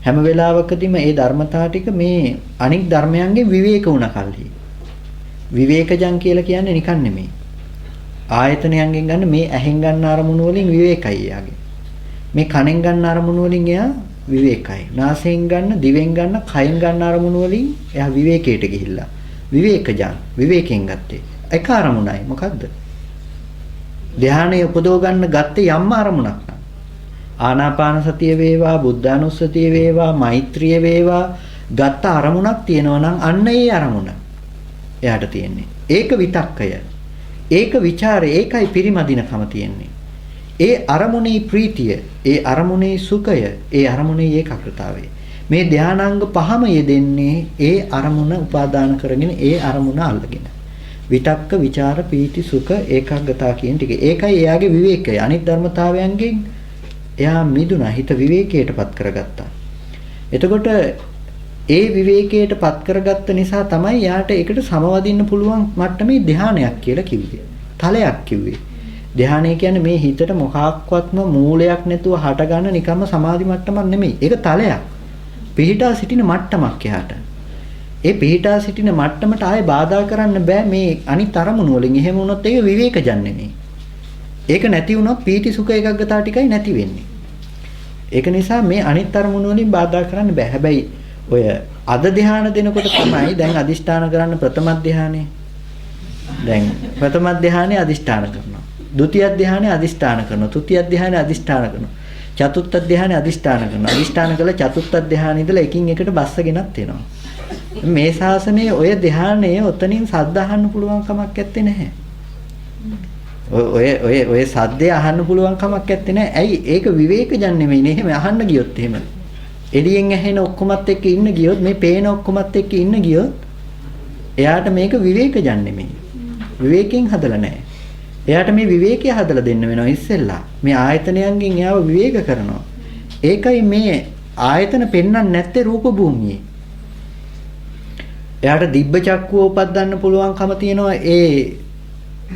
[SPEAKER 1] හැම වෙලාවකදීම මේ ධර්මතා ටික මේ අනික් ධර්මයන්ගේ විවේක වුණ කල්හි. විවේකජං කියලා කියන්නේ නිකන් නෙමෙයි. ආයතනයන්ගෙන් ගන්න මේ ඇහෙන් ගන්න අරමුණු වලින් විවේකයි යාගේ. මේ කනෙන් ගන්න අරමුණු වලින් එයා විවේකයි. නාසයෙන් ගන්න, දිවෙන් ගන්න, කයෙන් ගන්න අරමුණු වලින් එයා විවේකයට ගිහිල්ලා. විවේකජං විවේකයෙන් ගත්තේ. එක අරමුණයි මොකද්ද? ධානයේ උපදව ගන්න ගත්තේ යම් අරමුණක් නම්. ආනාපාන සතිය වේවා, බුද්ධානුස්සතිය වේවා, මෛත්‍රිය වේවා ගත්ත අරමුණක් තියෙනවා නම් අන්න ඒ අරමුණ එයාට තියෙන්නේ. ඒක විතක්කය. ඒක ਵਿਚාරය. ඒකයි පිරිමදිනකම තියෙන්නේ. ඒ අරමුණේ ප්‍රීතිය, ඒ අරමුණේ සුඛය, ඒ අරමුණේ ඒකාග්‍රතාවය. මේ ධානාංග පහම යෙදෙන්නේ ඒ අරමුණ උපාදාන කරගෙන ඒ අරමුණ අල්ලගෙන. විතක්ක ਵਿਚාර පීති සුඛ ඒකාග්‍රතාව කියන ටික. ඒකයි එයාගේ විවේකය. අනිත් ධර්මතාවයන්ගෙන් එයා මිදුණා. හිත විවේකයටපත් කරගත්තා. එතකොට ඒ විවේකයටපත් කරගත්ත නිසා තමයි යාට ඒකට සමවදින්න පුළුවන් මට්ටමේ ධානයක් කියලා කිව්වේ. තලයක් කිව්වේ. ධානය කියන්නේ මේ හිතට මොකක්වත්ම මූලයක් නැතුව හටගන්න නිකම්ම සමාධි මට්ටමක් නෙමෙයි. ඒක තලයක්. පිහිටා සිටින මට්ටමක් එහාට. ඒ පිහිටා සිටින මට්ටමට ආයේ බාධා කරන්න බෑ මේ අනිත් අරමුණු වලින්. එහෙම වුණොත් ඒක විවේකජන් නෙමෙයි. ඒක නැති වුණොත් පීති සුඛ ඒකග්ගතා ටිකයි නැති වෙන්නේ. ඒක නිසා මේ අනිත් අරමුණු වලින් බාධා කරන්න බෑ. හැබැයි ඔය අද ධ්‍යාන දෙනකොට තමයි දැන් අදිෂ්ඨාන කරන්න ප්‍රථම ධ්‍යානෙ. දැන් ප්‍රථම ධ්‍යානෙ අදිෂ්ඨාන කරනවා. ဒုတိ ය ධ්‍යානෙ අදිෂ්ඨාන කරනවා. තෘතිය ධ්‍යානෙ අදිෂ්ඨාන කරනවා. චතුර්ථ ධ්‍යානෙ අදිෂ්ඨාන කරනවා. අදිෂ්ඨාන කළ චතුර්ථ ධ්‍යානෙ ඉඳලා එකින් එකට බස්සගෙනත් එනවා. මේ ශාසනයේ ඔය ධ්‍යානයේ ඔතනින් සද්ද අහන්න පුළුවන් කමක් නැත්තේ නැහැ. ඔය සද්දේ අහන්න පුළුවන් කමක් නැත්තේ නැහැ. ඇයි? ඒක විවේකජන් නෙමෙයි නේ. එහෙම අහන්න ගියොත් එහෙම. එළියෙන් ඇහෙන ඔක්කොමත් එක්ක ඉන්න ගියොත් මේ පේන ඔක්කොමත් එක්ක ඉන්න ගියොත් එයාට මේක විවේකජන් නෙමෙයි. විවේකයෙන් හදලා නැහැ. එයාට මේ විවේකය හදලා දෙන්න වෙනවා ඉස්සෙල්ලා. මේ ආයතනයන්ගෙන් එයාව විවේක කරනවා. ඒකයි මේ ආයතන පෙන්වන්නේ නැත්තේ රූප භූමියේ. එයාට දිබ්බ චක්කුව උපදින්න පුළුවන්කම තියෙනවා ඒ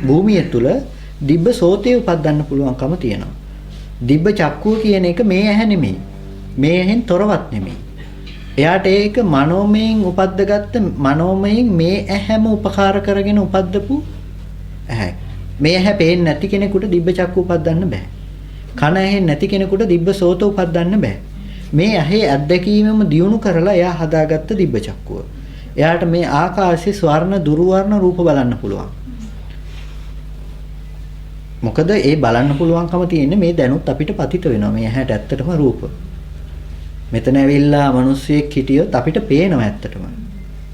[SPEAKER 1] භූමිය තුල දිබ්බ සෝතේ උපදින්න පුළුවන්කම තියෙනවා. දිබ්බ චක්කුව කියන එක මේ ඇහැ නෙමෙයි. මේ ඇහෙන් තොරවත් නෙමෙයි. එයාට ඒක මනෝමයෙන් උපද්දගත්ත මනෝමයෙන් මේ ඇහැම උපකාර කරගෙන උපද්දපු ඇහැ. මේ ඇහැ පේන්නේ නැති කෙනෙකුට දිබ්බ චක්කුව උපදින්න බෑ. කන ඇහෙන්නේ නැති කෙනෙකුට දිබ්බ සෝත උපදින්න බෑ. මේ ඇහි අත්දැකීමම දියුණු කරලා එයා හදාගත්ත දිබ්බ චක්කුව. එයාට මේ ආකාශයේ ස්වර්ණ දුර්වර්ණ රූප බලන්න පුළුවන්. මොකද ඒ බලන්න පුළුවන්කම තියෙන්නේ මේ දැනුත් අපිට පතිත වෙනවා. මේ ඇහැට ඇත්තටම රූප. මෙතන ඇවිල්ලා මිනිස්සෙක් හිටියොත් අපිට පේනවා ඇත්තටම.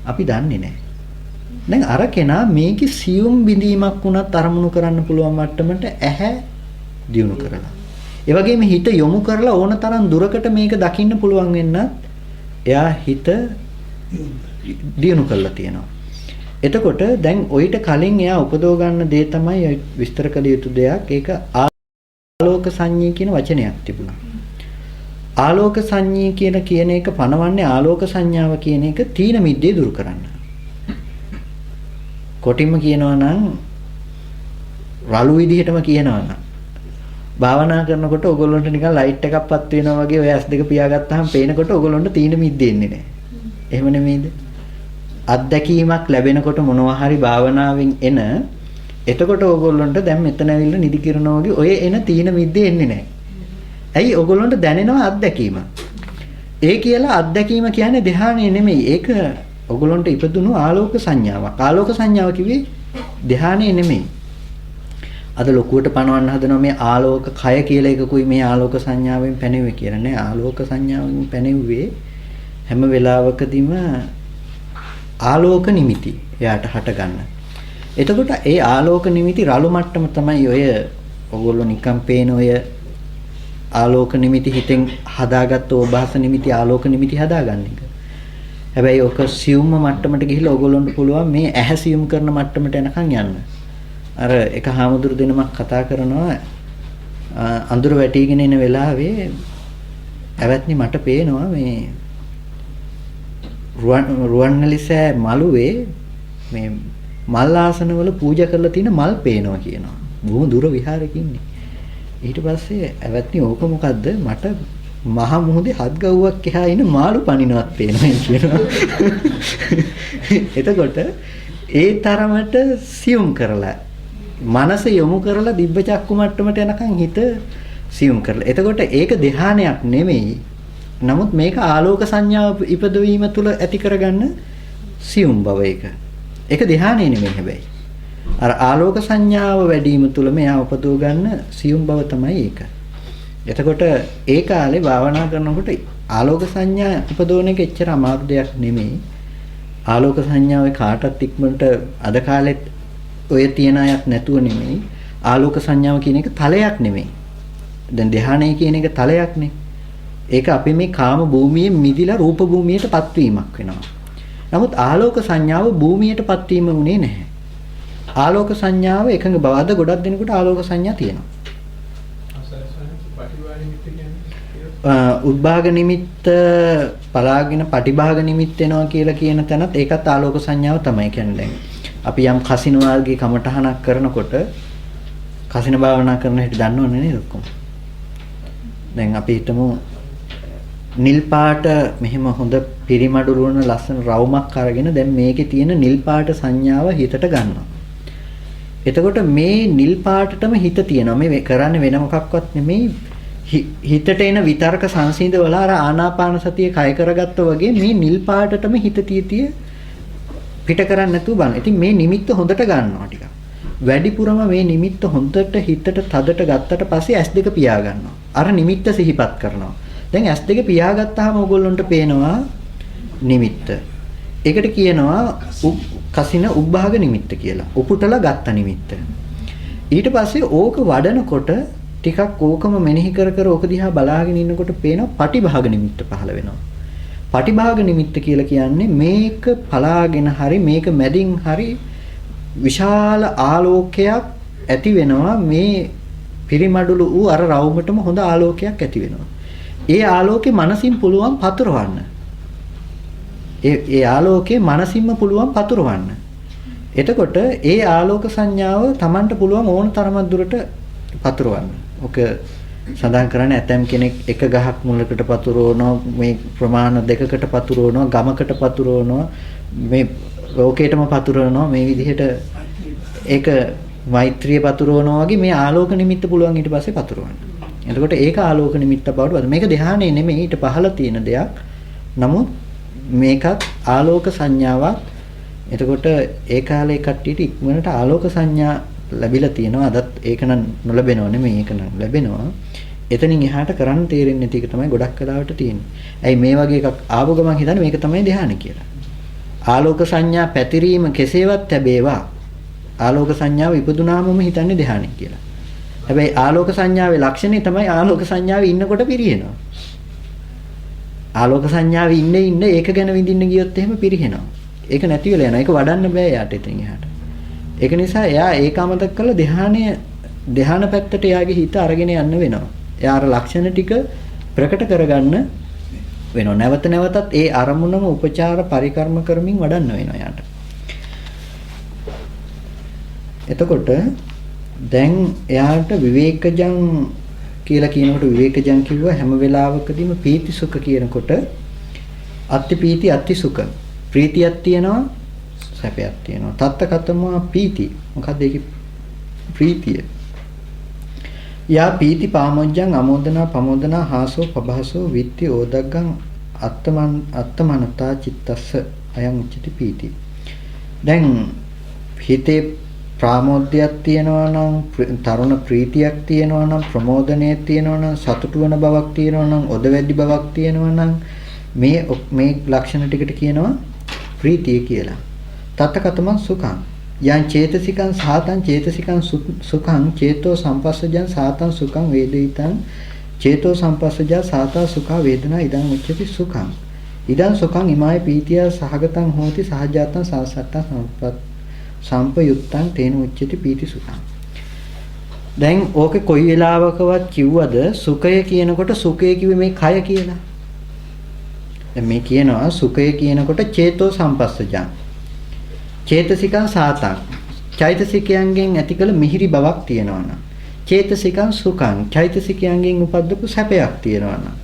[SPEAKER 1] අපි දන්නේ නැහැ. දැන් අර කෙනා මේකේ සියුම් බිඳීමක් වුණත් අරමුණු කරන්න පුළුවන් මට්ටමට ඇහැ දියුණු කරලා. ඒ වගේම හිත යොමු කරලා ඕන තරම් දුරකට මේක දකින්න පුළුවන් වෙන්නත් එයා හිත දියුණු කරලා තියෙනවා. එතකොට දැන් ඔయిత කලින් එයා උපදව ගන්න දේ තමයි විස්තර කළ යුතු දෙයක්. ඒක ආලෝක සංඤී කියන වචනයක් තිබුණා. ආලෝක සංඤී කියන එක පනවන්නේ ආලෝක සංඥාව කියන එක තීන මිද්දේ දුරු කරන්න. කොටින්ම කියනවා නම් රළු විදිහටම කියනවා නම් භාවනා කරනකොට ඔයගොල්ලන්ට නිකන් ලයිට් එකක් පත් වෙනවා වගේ ඔය S2 පියාගත්තාම පේනකොට ඔයගොල්ලන්ට තීන මිද්ද එන්නේ නැහැ. එහෙම නෙමෙයිද? අත්දැකීමක් ලැබෙනකොට මොනවා හරි භාවනාවෙන් එන එතකොට ඔයගොල්ලන්ට දැන් මෙතන ඇවිල්ලා නිදි කිරනවා වගේ ඔය එන තීන මිද්ද එන්නේ නැහැ. ඇයි ඔයගොල්ලන්ට දැනෙනවා අත්දැකීම. ඒ කියලා අත්දැකීම කියන්නේ ධ්‍යානෙ නෙමෙයි. ඒක ඔයගොල්ලන්ට ඉපදුණු ආලෝක සංඥාවක්. ආලෝක සංඥාව කිව්වේ ධ්‍යානෙ නෙමෙයි. අද ලොකුවට පනවන්න හදනවා මේ ආලෝක කය කියලා එකකුයි මේ ආලෝක සංඥාවෙන් පැනෙන්නේ කියලා නෑ. ආලෝක සංඥාවෙන් පැනෙන්නේ හැම වෙලාවකදීම ආලෝක නිමිති එයාට හට ගන්න. එතකොට ඒ ආලෝක නිමිති රළු මට්ටම තමයි ඔය ඔයගොල්ලෝ නිකම් පේන ඔය ආලෝක නිමිති හිතෙන් හදාගත්ත ඕභාස නිමිති ආලෝක නිමිති හදාගන්න එක. හැබැයි ඔක සියුම්ම මට්ටමට ගිහිල්ලා ඔයගොල්ලන්ට පුළුවන් මේ ඇහැ සියුම් කරන මට්ටමට එනකන් යන්න. අර එක හාමුදුරු දෙනමක් කතා කරනවා අඳුර වැටිගෙන එන වෙලාවේ ඇවැත්නි මට පේනවා මේ රුවන්වැලිසෑ මළුවේ මේ මල් ආසනවල පූජා කරලා තියෙන මල් පේනවා කියනවා. බොහොම දුර විහාරයක ඉන්නේ. ඊට පස්සේ ඇවැත්නි ඕක මොකද්ද? මට මහ මුහුදේ හත් ගව්වක් එහා ඉන්න මාළු පනිනවත් පේනවා කියනවා. එතකොට ඒ තරමට සියුම් කරලා මනස යොමු කරලා දිබ්බ චක්කු මට්ටමට යනකම් හිත සියුම් කරලා. එතකොට ඒක ධ්‍යානයක් නෙමෙයි. නමුත් මේක ආලෝක සංඥාව ඉපදවීම තුළ ඇති කරගන්න සියුම් බව ඒක. ඒක ධ්‍යානෙ නෙමෙයි හැබැයි. අර ආලෝක සංඥාව වැඩිම තුළ මෙයා උපදව ගන්න සියුම් බව තමයි ඒක. එතකොට ඒ කාලේ භාවනා කරනකොට ආලෝක සංඥා උපදවන එක එච්චර අමාරු දෙයක් නෙමෙයි. ආලෝක සංඥාවේ කාටත් ඉක්මනට අද කාලෙත් ඔය තියන අයත් නැතුව නෙමෙයි. ආලෝක සංඥාව කියන එක තලයක් නෙමෙයි. දැන් ධ්‍යානය කියන එක තලයක්නේ. ඒක අපි මේ කාම භූමියේ මිදිලා රූප භූමියටපත් වීමක් වෙනවා. නමුත් ආලෝක සංඥාව භූමියටපත් වීම උනේ නැහැ. ආලෝක සංඥාව එකඟ බව අද ගොඩක් දෙනෙකුට ආලෝක සංඥා තියෙනවා. උද්භාග නිමිත්ත පලාගෙන පටිභාග නිමිත්ත වෙනවා කියලා කියන තැනත් ඒකත් ආලෝක සංඥාව තමයි කියන්නේ. දැන් අපි යම් කසින වර්ගයේ කමඨහනක් කරනකොට කසින භාවනා කරන හැටි දන්නවනේ නේද ඔක්කොම. දැන් අපි හිතමු නිල් පාට මෙහෙම හොඳ පිරිමඩුළු වන ලස්සන රවුමක් අරගෙන දැන් මේකේ තියෙන නිල් පාට සංඥාව හිතට ගන්නවා. එතකොට මේ නිල් පාටටම හිත තියෙනවා. මේ කරන්නේ වෙන මොකක්වත් නෙමෙයි. හිතට එන විතර්ක සංසිඳවල අර ආනාපාන සතිය කය කරගත්තා වගේ මේ නිල් පාටටම හිත තිය පිට කරන්නේ නැතුව බලන්න. ඉතින් මේ නිමිත්ත හොඳට ගන්නවා ටිකක්. වැඩිපුරම මේ නිමිත්ත හොඳට හිතට තදට ගත්තට පස්සේ S2 පියා ගන්නවා. අර නිමිත්ත සිහිපත් කරනවා. දැන් S2 පියාගත්තාම ඕගොල්ලන්ට පේනවා නිමිත්ත. ඒකට කියනවා කසින උබ්භාග නිමිත්ත කියලා. උපුටලා ගත්ත නිමිත්ත. ඊට පස්සේ ඕක වඩනකොට ටිකක් ඕකම මෙනෙහි කර කර ඕක දිහා බලාගෙන ඉන්නකොට පේනවා පටිභාග නිමිත්ත පහළ වෙනවා. පටිභාග නිමිත්ත කියලා කියන්නේ මේක පලාගෙන හරි මේක මැදින් හරි විශාල ආලෝකයක් ඇති වෙනවා. මේ පිරිමඩුළු වූ අර රවුමටම හොඳ ආලෝකයක් ඇති වෙනවා. ඒ ආලෝකේ මනසින් පුළුවන් පතුරවන්න. ඒ ආලෝකේ මනසින්ම පුළුවන් පතුරවන්න. එතකොට ඒ ආලෝක සංඥාව Tamanට පුළුවන් ඕන තරමක් දුරට පතුරවන්න. ඔක සඳහන් කරන්නේ ඇතම් කෙනෙක් එක ගහක් මුලකට පතුරවනවා, මේ ප්‍රමාණ දෙකකට පතුරවනවා, ගමකට පතුරවනවා, මේ ලෝකේටම පතුරවනවා, මේ විදිහට ඒක මෛත්‍රිය පතුරවනවා වගේ මේ ආලෝක නිමිත්ත පුළුවන් ඊට පස්සේ පතුරවන්න. එතකොට ඒක ආලෝක නිමිත්ත බවට මේක ධ්‍යානෙ නෙමෙයි ඊට පහළ තියෙන දෙයක්. නමුත් මේකත් ආලෝක සංඥාවක්. එතකොට ඒ කාලේ කට්ටියට ඉක්මනට ආලෝක සංඥා ලැබිලා තියෙනවා. අදත් ඒක නම් නොලැබෙනව නෙමෙයි ඒක නම් ලැබෙනවා. එතනින් එහාට කරන්න තේරෙන්නේ නැති එක තමයි ගොඩක් කලාවට තියෙන්නේ. ඇයි මේ වගේ එකක් ආව ගමන් හිතන්නේ මේක තමයි ධ්‍යාන කියලා. ආලෝක සංඥා පැතිරීම කෙසේවත් ලැබේවා. ආලෝක සංඥාව ඉපදුනාමම හිතන්නේ ධ්‍යානෙ කියලා. හැබැයි ආලෝක සංඥාවේ ලක්ෂණය තමයි ආලෝක සංඥාවේ ඉන්නකොට පිරිහෙනවා. ආලෝක සංඥාවේ ඉන්න ඒක ගැන විඳින්න ගියොත් එහෙම පිරිහෙනවා. ඒක නැති වෙලා යනවා. ඒක වඩන්න බෑ යාට එතනින් එහාට. ඒක නිසා එයා ඒක අමතක කරලා ධ්‍යාන පැත්තට එයාගේ හිත අරගෙන යන්න වෙනවා. එයා අර ලක්ෂණ ටික ප්‍රකට කරගන්න වෙනවා. නැවත නැවතත් ඒ අරමුණම උපචාර පරිකර්ම කරමින් වඩන්න වෙනවා යාට. එතකොට දැන් එයාට විවේකජං කියලා කියනකොට විවේකජං කිව්වා හැම වෙලාවකදීම පීති සුඛ කියනකොට අත්ති පීති අත්ති සුඛ ප්‍රීතියක් තියෙනවා සැපයක් තියෙනවා. තත්ත කතමා පීති. මොකක්ද ඒකේ ප්‍රීතිය? යා පීති පාමොජ්ජං අමෝදනා පමෝදනා හාසෝ පබහසෝ විත්ති ඕදග්ගං අත්තමනතා චිත්තස්ස අයං උච්චති පීති. දැන් හිතේ ප්‍රාමෝද්‍යයක් තියෙනවා නම් තරුණ ප්‍රීතියක් තියෙනවා නම් ප්‍රමෝදනයක් තියෙනවා නම් සතුටු වෙන බවක් තියෙනවා නම් ඔද වැඩි බවක් තියෙනවා නම් මේ ලක්ෂණ ටිකට කියනවා ප්‍රීතිය කියලා. තත්තකතමං සුඛං යං චේතසිකං සාතං චේතසිකං සුඛං චේතෝ සම්පස්සජං සාතං සුඛං වේදිතං චේතෝ සම්පස්සජා සාතා සුඛා වේදනා ඉදං උච්චති සුඛං ඉදං සුඛං ඉමාය පීතිය සහගතං හෝති සහජාතං සාසත්තං සම්පයුත්තං තේන උච්චති පීති සුඛං. දැන් ඕකේ කොයි වෙලාවකවත් කිව්වද සුඛය කියනකොට සුඛය කිව්වේ මේ කය කියලා. දැන් මේ කියනවා සුඛය කියනකොට චේතෝ සම්පස්සජං චේතසිකං සාතං චෛතසිකයන්ගෙන් ඇති කළ මිහිරි බවක් තියෙනවා නම් චේතසිකං සුඛං චෛතසිකයන්ගෙන් උපද්දපු සැපයක් තියෙනවා නම්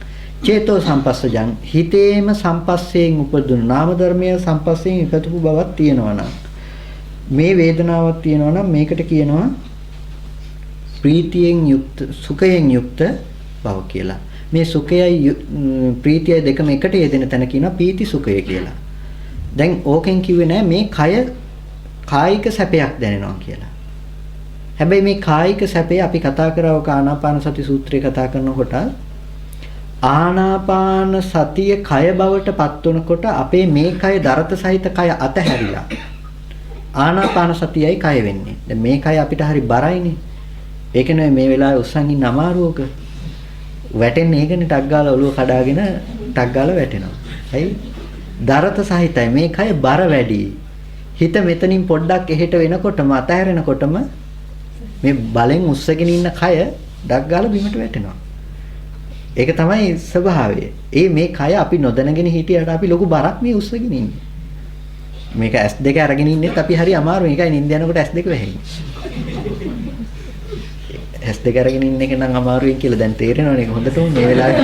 [SPEAKER 1] චේතෝ සම්පස්සජං හිතේම සම්පස්සයෙන් උපදුණු නාම ධර්මයේ සම්පස්සයෙන් ඉපදපු බවක් තියෙනවා නම් මේ වේදනාවක් තියෙනවා නම් මේකට කියනවා ප්‍රීතියෙන් යුක්ත සුඛයෙන් යුක්ත බව කියලා. මේ සුඛයයි ප්‍රීතියයි දෙකම එකට යෙදෙන තැන කියනවා පීති සුඛය කියලා. දැන් ඕකෙන් කිව්වේ නෑ මේ කය කායික සැපයක් දැනෙනවා කියලා. හැබැයි මේ කායික සැපේ අපි කතා කරව ආනාපාන සති සූත්‍රය කතා කරනකොට ආනාපාන සතිය කය බවට පත් වෙනකොට අපේ මේ කය දරත සහිත කය අතහැරිලා ආනාපාන සතියයි කය වෙන්නේ. දැන් මේ කය අපිට හරි බරයිනේ. ඒක නෙවෙයි මේ වෙලාවේ උස්සන් ඉන්න අමාරුවක. වැටෙන්නේ ඒකනේ ටක් ගාලා ඔළුව කඩාගෙන ටක් ගාලා වැටෙනවා. හරි? දරත සහිතයි මේ කය බර වැඩි. හිත මෙතනින් පොඩ්ඩක් එහෙට වෙනකොටම අතහැරෙනකොටම මේ බලෙන් උස්සගෙන ඉන්න කය ඩක් ගාලා බිමට වැටෙනවා. ඒක තමයි ස්වභාවය. මේ කය අපි නොදැනගෙන හිටියට අපි ලොකු බරක් මේ උස්සගෙන ඉන්නේ. මේක S2 අරගෙන ඉන්නෙත් අපි හරි අමාරුයි. ඒකයි නිින්ද යනකොට S2 වැහෙන්නේ. S2 අරගෙන ඉන්න එක නම් අමාරුයි කියලා දැන් තේරෙනවනේ. ඒක හොඳටම මේ වෙලාවේ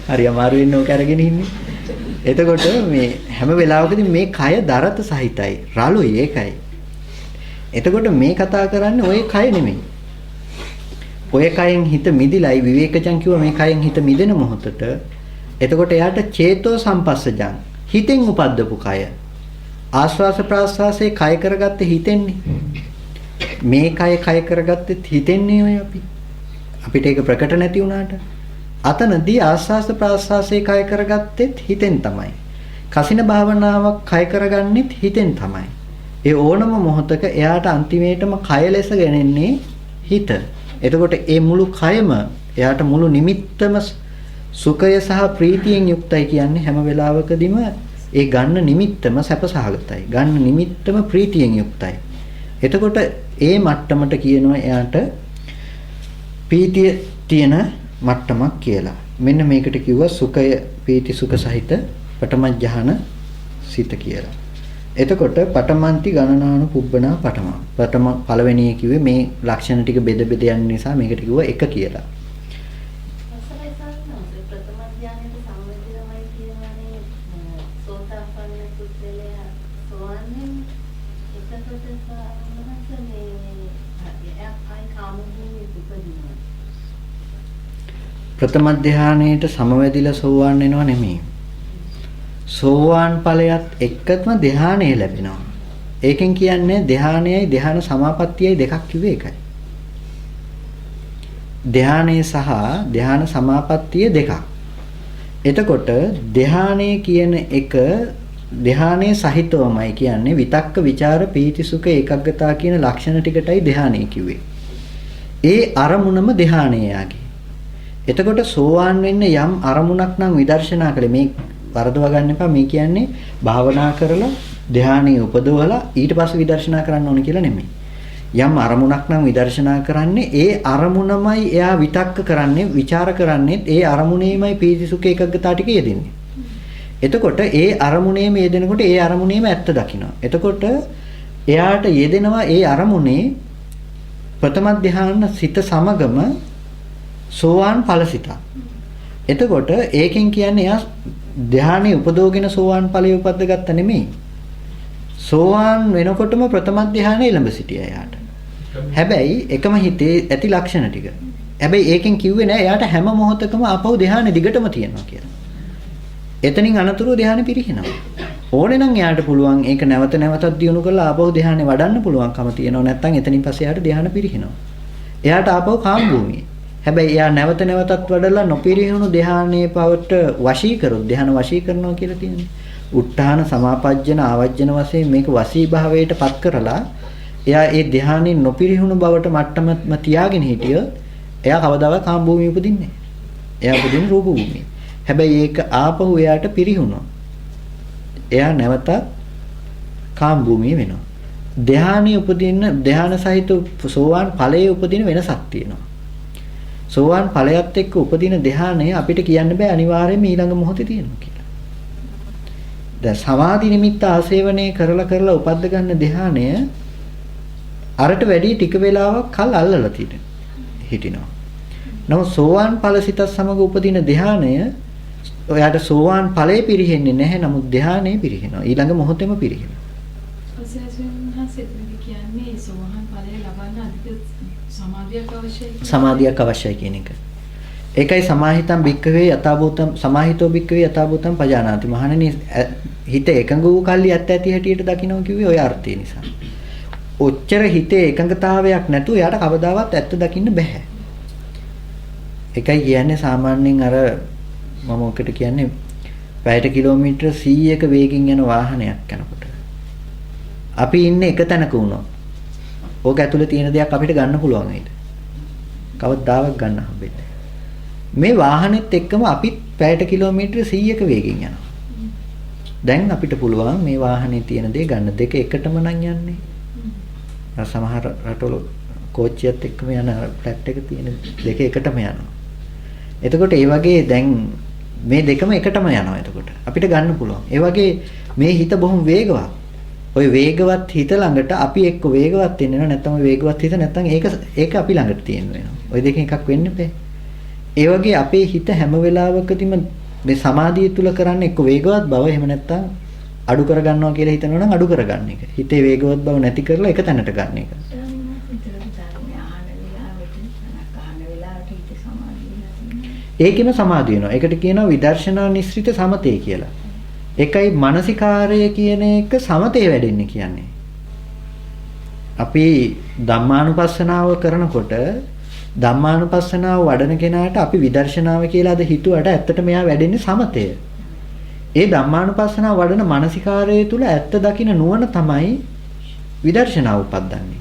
[SPEAKER 1] හරි අමාරුවෙන් ඕක අරගෙන ඉන්නේ. එතකොට මේ හැම වෙලාවකදී මේ කය දරත සහිතයි. රළුයි ඒකයි. එතකොට මේ කතා කරන්නේ ওই කය නෙමෙයි. ඔය කයෙන් හිත මිදිලයි විවේකජං කිව්වා මේ කයෙන් හිත මිදෙන මොහොතට එතකොට එයාට චේතෝ සම්පස්සජං හිතෙන් උපද්දපු කය ආස්වාස ප්‍රාස්වාසයේ කය කරගත්තේ හිතෙන්නේ මේ කය කරගත්තේ හිතෙන්නේ ඔය අපිට ඒක ප්‍රකට නැති වුණාට අතනදී ආස්වාස ප්‍රාස්වාසයේ කය කරගත්තෙත් හිතෙන් තමයි කසින භාවනාවක් කය කරගන්නෙත් හිතෙන් තමයි ඒ ඕනම මොහොතක එයාට අන්තිමේටම කය ලෙස ගැනෙන්නේ හිත එතකොට ඒ මුළු කයම එයාට මුළු නිමිත්තම සුඛය සහ ප්‍රීතියෙන් යුක්තයි කියන්නේ හැම වෙලාවකදීම ඒ ගන්න නිමිත්තම සැපසහගතයි. ගන්න නිමිත්තම ප්‍රීතියෙන් යුක්තයි. එතකොට ඒ මට්ටමට කියනවා එයාට පීතිය තියෙන මට්ටමක් කියලා. මෙන්න මේකට කිව්වා සුඛය පීති සුඛ සහිත පඨම ඥාන සිත කියලා. එතකොට පඨමන්ති ගණනානු පුබ්බනා පඨම පළවෙනි කිව්වේ මේ ලක්ෂණ ටික බෙද බෙද යන නිසා මේකට කිව්වා එක කියලා. ප්‍රථම ධානයේට සමවැදිලා සෝවාන් වෙනව නෙමෙයි. සෝවාන් ඵලයත් එක්කම ධානය ලැබෙනවා. ඒකෙන් කියන්නේ ධානයයි ධාන සමාපත්තියයි දෙකක් කිව්වේ එකයි. ධානය සහ ධාන සමාපත්තිය දෙකක්. එතකොට ධානය කියන එක ධානයේ සහිතවමයි කියන්නේ විතක්ක ਵਿਚාර පීති සුඛ ඒකග්ගතා කියන ලක්ෂණ ටිකටයි ධානය කිව්වේ. ඒ අරමුණම ධානය යාගේ. එතකොට සෝවාන් වෙන්න යම් අරමුණක් නම් විදර්ශනා කළේ මේ වරදවා ගන්න එපා මේ කියන්නේ භාවනා කරලා ධානයේ උපදවලා ඊට පස්සේ විදර්ශනා කරන්න ඕන කියලා නෙමෙයි. යම් අරමුණක් නම් විදර්ශනා කරන්නේ ඒ අරමුණමයි එයා විතක්ක කරන්නේ ਵਿਚාර කරන්නේ ඒ අරමුණේමයි පීති සුඛ ඒකග්ගතා ටික යෙදෙන්නේ. එතකොට ඒ අරමුණේම යෙදෙනකොට ඒ අරමුණේම ඇත්ත දකිනවා. එතකොට එයාට යෙදෙනවා ඒ අරමුණේ ප්‍රථම ධානය සිත සමගම සෝවාන් ඵලසිත. එතකොට ඒකෙන් කියන්නේ එයා ධානයේ උපදෝගෙන සෝවාන් ඵලයේ උපද්දගත්ත නෙමෙයි. සෝවාන් වෙනකොටම ප්‍රථම ධානය ළඹ සිටියා එයාට. හැබැයි එකම හිතේ ඇති ලක්ෂණ ටික. හැබැයි ඒකෙන් කිව්වේ නෑ එයාට හැම මොහොතකම ආපහු ධානය දිගටම තියෙනවා කියලා. එතනින් අනතුරුව ධානය පිරිහිනවා. ඕනේ නම් එයාට පුළුවන් ඒක නැවත නැවතත් දියුණු කරලා ආපහු ධානය වඩන්න පුළුවන්කම තියෙනවා. නැත්නම් එතනින් පස්සේ එයාට ධානය පිරිහිනවා. එයාට ආපහු කාම භූමිය. හැබැයි එයා නැවත නැවතත් වඩලා නොපිරිහුණු ධානයේ පවට වශී කරොත් ධාන වශී කරනවා කියලා තියෙනවා. උත්තාන සමාපජ්ජන ආවජ්ජන වශයෙන් මේක වශී භාවයට පත් කරලා එයා ඒ ධානයේ නොපිරිහුණු බවට මට්ටමම තියාගෙන හිටියොත් එයා කවදාවත් කාම භූමිය උපදින්නේ නැහැ. එයා උපදින්නේ රූප භූමිය. හැබැයි ඒක ආපහු එයාට පිරිහුණා. එයා නැවතත් කාම භූමිය වෙනවා. ධානයේ උපදින්න ධාන සහිත සෝවාන් ඵලයේ උපදින වෙනසක් තියෙනවා. සෝවාන් ඵලයත් එක්ක උපදින ධානය අපිට කියන්න බෑ අනිවාර්යයෙන්ම ඊළඟ මොහොතේ තියෙනවා කියලා. දැන් සමාධි නිමිත්ත ආසේවනය කරලා උපද්ද ගන්න ධානය අරට වැඩි ටික වෙලාවක් කල් අල්ලලා හිටිනවා. නමුත් සෝවාන් ඵලසිත සමග උපදින ධානය ඔයාට සෝවාන් ඵලයේ පිරෙන්නේ නැහැ. නමුත් ධානයේ පිරෙනවා. ඊළඟ මොහොතේම පිරෙනවා.
[SPEAKER 2] කියන්නේ සෝවාන් ඵලය ලබන්න අධික
[SPEAKER 1] සමාධියක් අවශ්‍යයි කියන එක. ඒකයි සමාහිතම් භික්කවේ යථාභූතම් සමාහිතෝ භික්කවේ යථාභූතම් පජානාති. මහණෙනි හිත එකඟ වූ කල්ලි ඇත්ත ඇති හැටියට දකින්න කිව්වේ ওই අර්ථය නිසා. ඔච්චර හිතේ එකඟතාවයක් නැතුව යාට කවදාවත් ඇත්ත දකින්න බෑ. ඒකයි කියන්නේ සාමාන්‍යයෙන් අර මම ඔකට කියන්නේ පැයට කිලෝමීටර 100ක වේගෙන් යන වාහනයක් යනකොට අපි ඉන්නේ එක තැනක වුණොත් ඕක ඇතුලේ තියෙන දෙයක් අපිට ගන්න පුළුවන් නේද? කවදාවත් ගන්න හම්බෙන්නේ නැහැ. මේ වාහනේත් එක්කම අපිත් පැයට කිලෝමීටර 100ක වේගෙන් යනවා. දැන් අපිට පුළුවන් මේ වාහනේ තියෙන දේ ගන්න දෙක එකටම නම් යන්නේ. සමහර රටවල කෝච්චියත් එක්කම යන ෆ්ලැට් එක තියෙන දෙක එකටම යනවා. එතකොට ඒ වගේ දැන් මේ දෙකම එකටම යනවා. එතකොට අපිට ගන්න පුළුවන්. ඒ වගේ මේ හිත බොහොම වේගවත්. ඔය වේගවත් හිත ළඟට අපි එක්ක වේගවත් වෙන්න වෙනවා. නැත්නම් ඔය වේගවත් හිත නැත්නම් ඒක අපි ළඟට තියෙන්න වෙනවා. ඔය දෙකෙන් එකක් වෙන්න බෑ. ඒ වගේ අපේ හිත හැම වෙලාවකදීම මේ සමාධිය තුල කරන්නේ එක්ක වේගවත් බව එහෙම නැත්නම් අඩු කරගන්නවා කියලා හිතනවා නම් අඩු කරගන්න එක. හිතේ වේගවත් බව නැති කරලා එක තැනට ගන්න එක. ඒකෙම සමාධිය වෙනවා. ඒකට කියනවා විදර්ශනා නිස්ෘත සමතේ කියලා. ඒකයි මානසිකාරය කියන එක සමතේ වැඩෙන්නේ කියන්නේ. අපි ධම්මානුපස්සනාව කරනකොට ධම්මානුපස්සනාව වඩන කෙනාට අපි විදර්ශනාව කියලා අද හිතුවට ඇත්තටම එයා වැඩෙන්නේ සමතය. ඒ ධම්මානුපස්සනාව වඩන මානසිකාරය තුල ඇත්ත දකින්න නුවණ තමයි විදර්ශනාව උපද්දන්නේ.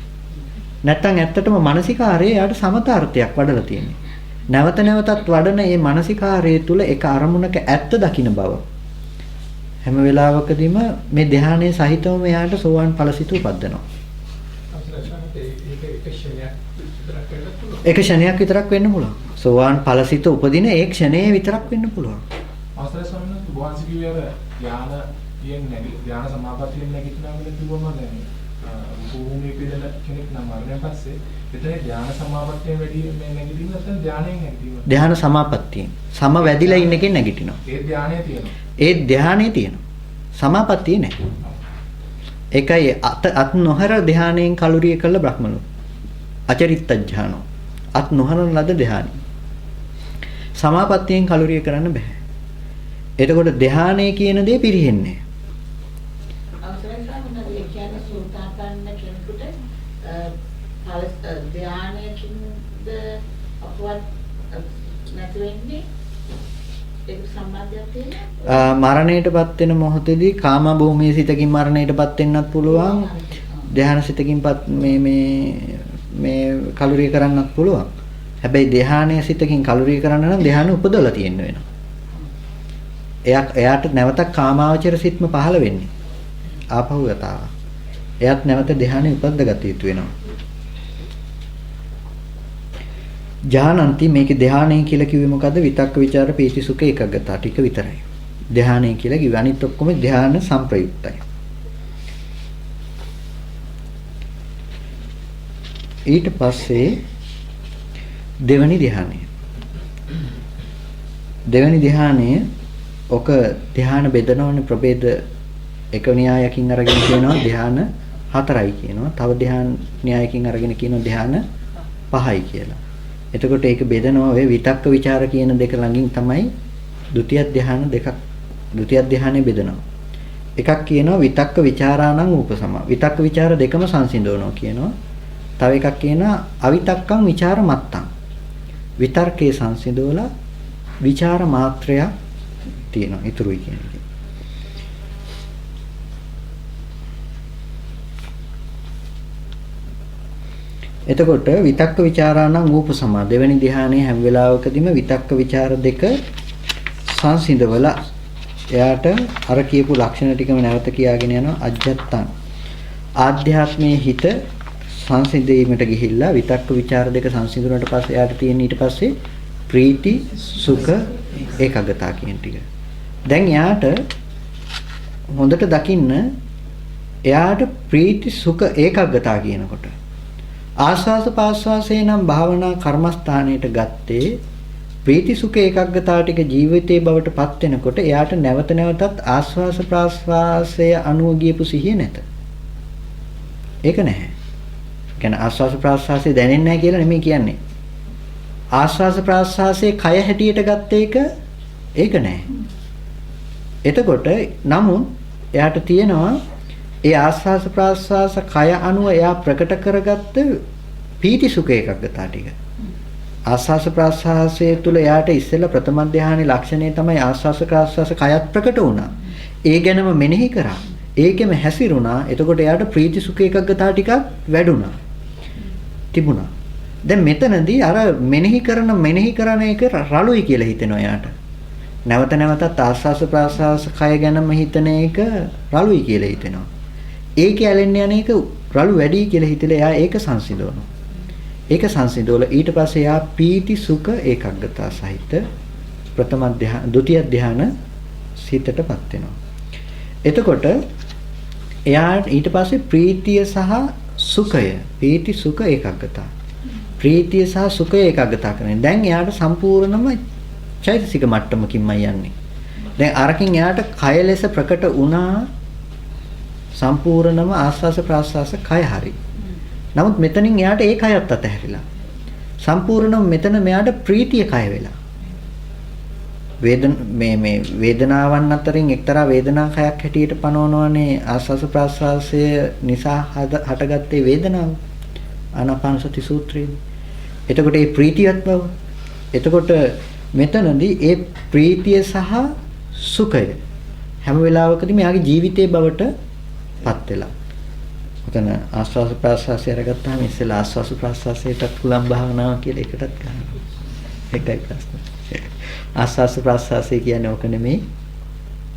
[SPEAKER 1] නැත්තම් ඇත්තටම මානසිකාරය එයාට සමතාර්ථයක් වඩලා තියෙන්නේ. නැවත නැවතත් වඩන මේ මානසිකාරය තුල එක අරමුණක ඇත්ත දකින්න බව. හැම වෙලාවකදීම මේ ධානයේ සහිතවම එයාට සෝවාන් ඵලසිත උපද්දනවා. ඒක ක්ෂණයක් විතරක් වෙන්න පුළුවන්. සෝවාන් ඵලසිත උපදින ඒ ක්ෂණයේ විතරක් වෙන්න පුළුවන්.
[SPEAKER 3] අවසරයි ස්වාමීන් වහන්සේ වහන්සේ කිව්වේ අර ඥාන කියන්නේ ධ්‍යාන සමාපත්තියෙන් නැගිටිනවා කියලා කිව්වම දැන් භූමියේ පිළිදෙන කෙනෙක් නම් මරණය පස්සේ එතන ධ්‍යාන සමාපත්තියෙන් වැඩි මේ නැගිටින්න නැත්නම් ධ්‍යානයෙන් නැගිටිනවා.
[SPEAKER 1] ධ්‍යාන සමාපත්තියෙන් සම වැදිලා ඉන්න එකෙන් නැගිටිනවා.
[SPEAKER 3] ඒ ධ්‍යානය තියෙනවා.
[SPEAKER 1] ඒ ධ්‍යානෙ තියෙනවා. සමාපත්තිය නැහැ. ඒකයි අත් නොහර ධ්‍යානයෙන් කලුරිය කළ බ්‍රහ්මලෝ. අචරිත්ත ධ්‍යානෝ. අත් නොහරන ලද ධ්‍යානෙ. සමාපත්තියෙන් කලුරිය කරන්න බෑ. එතකොට ධ්‍යානය කියන දේ පිරෙන්නේ
[SPEAKER 4] අවසරයි සාමාන්‍යයෙන් කියන්නේ සෝතාපන්න කෙනෙකුට ධ්‍යානයකින්ද අපවත් නැති වෙන්නේ ඒක සම්බන්ධයක් තියෙනවා.
[SPEAKER 1] මරණයටපත් වෙන මොහොතේදී කාම භූමියේ සිතකින් මරණයටපත් වෙන්නත් පුළුවන්. ධ්‍යාන සිතකින්පත් මේ කලුරිය කරන්නත් පුළුවන්. හැබැයි ධ්‍යානයේ සිතකින් කලුරිය කරන්න නම් ධ්‍යාන උපදවලා තියෙන්න වෙනවා. එයාට නැවත කාමාවචර සිත්ම පහළ වෙන්නේ. ආපහු යතාව. එයාත් නැවත ධ්‍යානෙ උපද්දගත යුතු වෙනවා. ඥානන්ති මේකේ ධ්‍යානය කියලා කිව්වේ මොකද්ද? විතක්ක ਵਿਚාර පීති සුඛ ඒකග්ගතා ටික විතරයි. ධ්‍යානය කියලා කිව්වේ අනිත් ඔක්කොම ධ්‍යාන සංප්‍රයුක්තයි. ඊට පස්සේ දෙවනි ධ්‍යානය. දෙවනි ධ්‍යානය ඔක ධ්‍යාන බෙදනවනේ ප්‍රභේද එක න්‍යායකින් අරගෙන කියනවා ධ්‍යාන 4යි කියනවා. තව ධ්‍යාන න්‍යායකින් අරගෙන කියනවා ධ්‍යාන 5යි කියලා. එතකොට ඒක බෙදනවා ඔය විතක්ක ਵਿਚාර කියන දෙක ළඟින් තමයි ဒုတိ ය ධ්‍යාන දෙකක් ဒုတိ ය ධ්‍යානෙ බෙදනවා. එකක් කියනවා විතක්ක ਵਿਚාරාණං උපසම. විතක්ක ਵਿਚාර දෙකම සංසිඳවනවා කියනවා. තව එකක් කියනවා අවිතක්කං ਵਿਚාර මත්තං. විතර්කේ සංසිඳවලා ਵਿਚාර මාත්‍රයක් තියෙනවා ඉතුරුයි කියන එක. එතකොට විතක්ක ਵਿਚාරාණං ූපසමා දෙවෙනි ධ්‍යානයේ හැම වෙලාවකදීම විතක්ක ਵਿਚාර දෙක සංසිඳවලා එයාට අර කියපු ලක්ෂණ ටිකම නැවත කියාගෙන යනවා අජ්ජත්තං ආධ්‍යාත්මයේ හිත සංසිඳීමට ගිහිල්ලා විතක්ක ਵਿਚාර දෙක සංසිඳුණාට පස්සේ එයාට තියෙන ඊට පස්සේ ප්‍රීති සුඛ ඒකග්ගතා කියන ටික. දැන් එයාට හොඳට දකින්න එයාට ප්‍රීති සුඛ ඒකග්ගතා කියනකොට ආස්වාස පාස්වාසේ නම් භාවනා කර්මස්ථානයට ගත්තේ ප්‍රීති සුඛ ඒකග්ගතා ටික ජීවිතේ බවට පත් වෙනකොට එයාට නැවත නැවතත් ආස්වාස ප්‍රාස්වාසය අනුව ගියපු සිහිය නැත. ඒක නැහැ. කියන්නේ ආස්වාස ප්‍රාස්වාසය දැනෙන්නේ නැහැ කියලා නෙමෙයි කියන්නේ. ආස්වාස ප්‍රාස්වාසයේ කය හැටියට ගත්ත ඒක නැහැ. එතකොට නමුත් එයාට තියෙනවා ඒ ආස්වාස ප්‍රාස්වාස කය අනුව එයා ප්‍රකට කරගත්ත පීති සුඛ ඒකග්ගතා ටික. ආස්වාස ප්‍රාස්වාසයේ තුල එයාට ඉස්සෙල්ලා ප්‍රථම ධානයේ ලක්ෂණය තමයි ආස්වාස ප්‍රාස්වාස කයත් ප්‍රකට වුණා. ඒ ගැනම මෙනෙහි කරා. ඒකෙම හැසිරුණා. එතකොට එයාට ප්‍රීති සුඛ ඒකග්ගතා ටිකක් වැඩුණා. තිබුණා. දැන් මෙතනදී අර මෙනෙහි කරන එක රළුයි කියලා හිතෙනවා එයාට. නැවත නැවතත් ආස්වාස ප්‍රාස්වාස කය ගැනම හිතන එක රළුයි කියලා හිතෙනවා. ඒකේ ඇලෙන්න යන එක රළු වැඩි කියලා හිතලා එයා ඒක සංසිඳවනවා. ඒක සංසිඳවලා ඊට පස්සේ එයා පීති සුඛ ඒකග්ගතා සහිත ප්‍රථම ධ්‍යාන ဒုတိ ය ධ්‍යාන සිතටපත් වෙනවා. එතකොට එයා ඊට පස්සේ ප්‍රීතිය සහ සුඛය පීති සුඛ ඒකග්ගතා ප්‍රීතිය සහ සුඛය ඒකග්ගතා කරන්නේ. දැන් එයාට සම්පූර්ණම චෛතසික මට්ටමකින්මයි යන්නේ. දැන් අරකින් එයාට කය ලෙස ප්‍රකට වුණා සම්පූර්ණම ආස්වාස ප්‍රාස්වාස කය හරි. නමුත් මෙතනින් එයාට ඒ කයත් අතහැරිලා. සම්පූර්ණම මෙතන මෙයාට ප්‍රීතිය කය වෙලා. මේ වේදනාවන් අතරින් එක්තරා වේදනා කයක් හැටියට පනවනවානේ ආස්වාස ප්‍රාස්වාසය නිසා හටගත්තේ වේදනාව. ආනාපාන සති සූත්‍රයේදී. එතකොට මේ ප්‍රීතියත් බව. එතකොට මෙතනදී ඒ ප්‍රීතිය සහ සුඛය හැම වෙලාවකදීම යාගේ ජීවිතයේ බවට පත් වෙලා. උතන ආස්වාස ප්‍රාස්වාසය අරගත්තාම ඉස්සෙල්ලා ආස්වාස ප්‍රාස්වාසයට කුලම් භාවනාව කියලා එකටත් ගන්නවා. එකයි ප්‍රශ්නේ. ආස්වාස ප්‍රාස්වාසය කියන්නේ ඔක නෙමෙයි.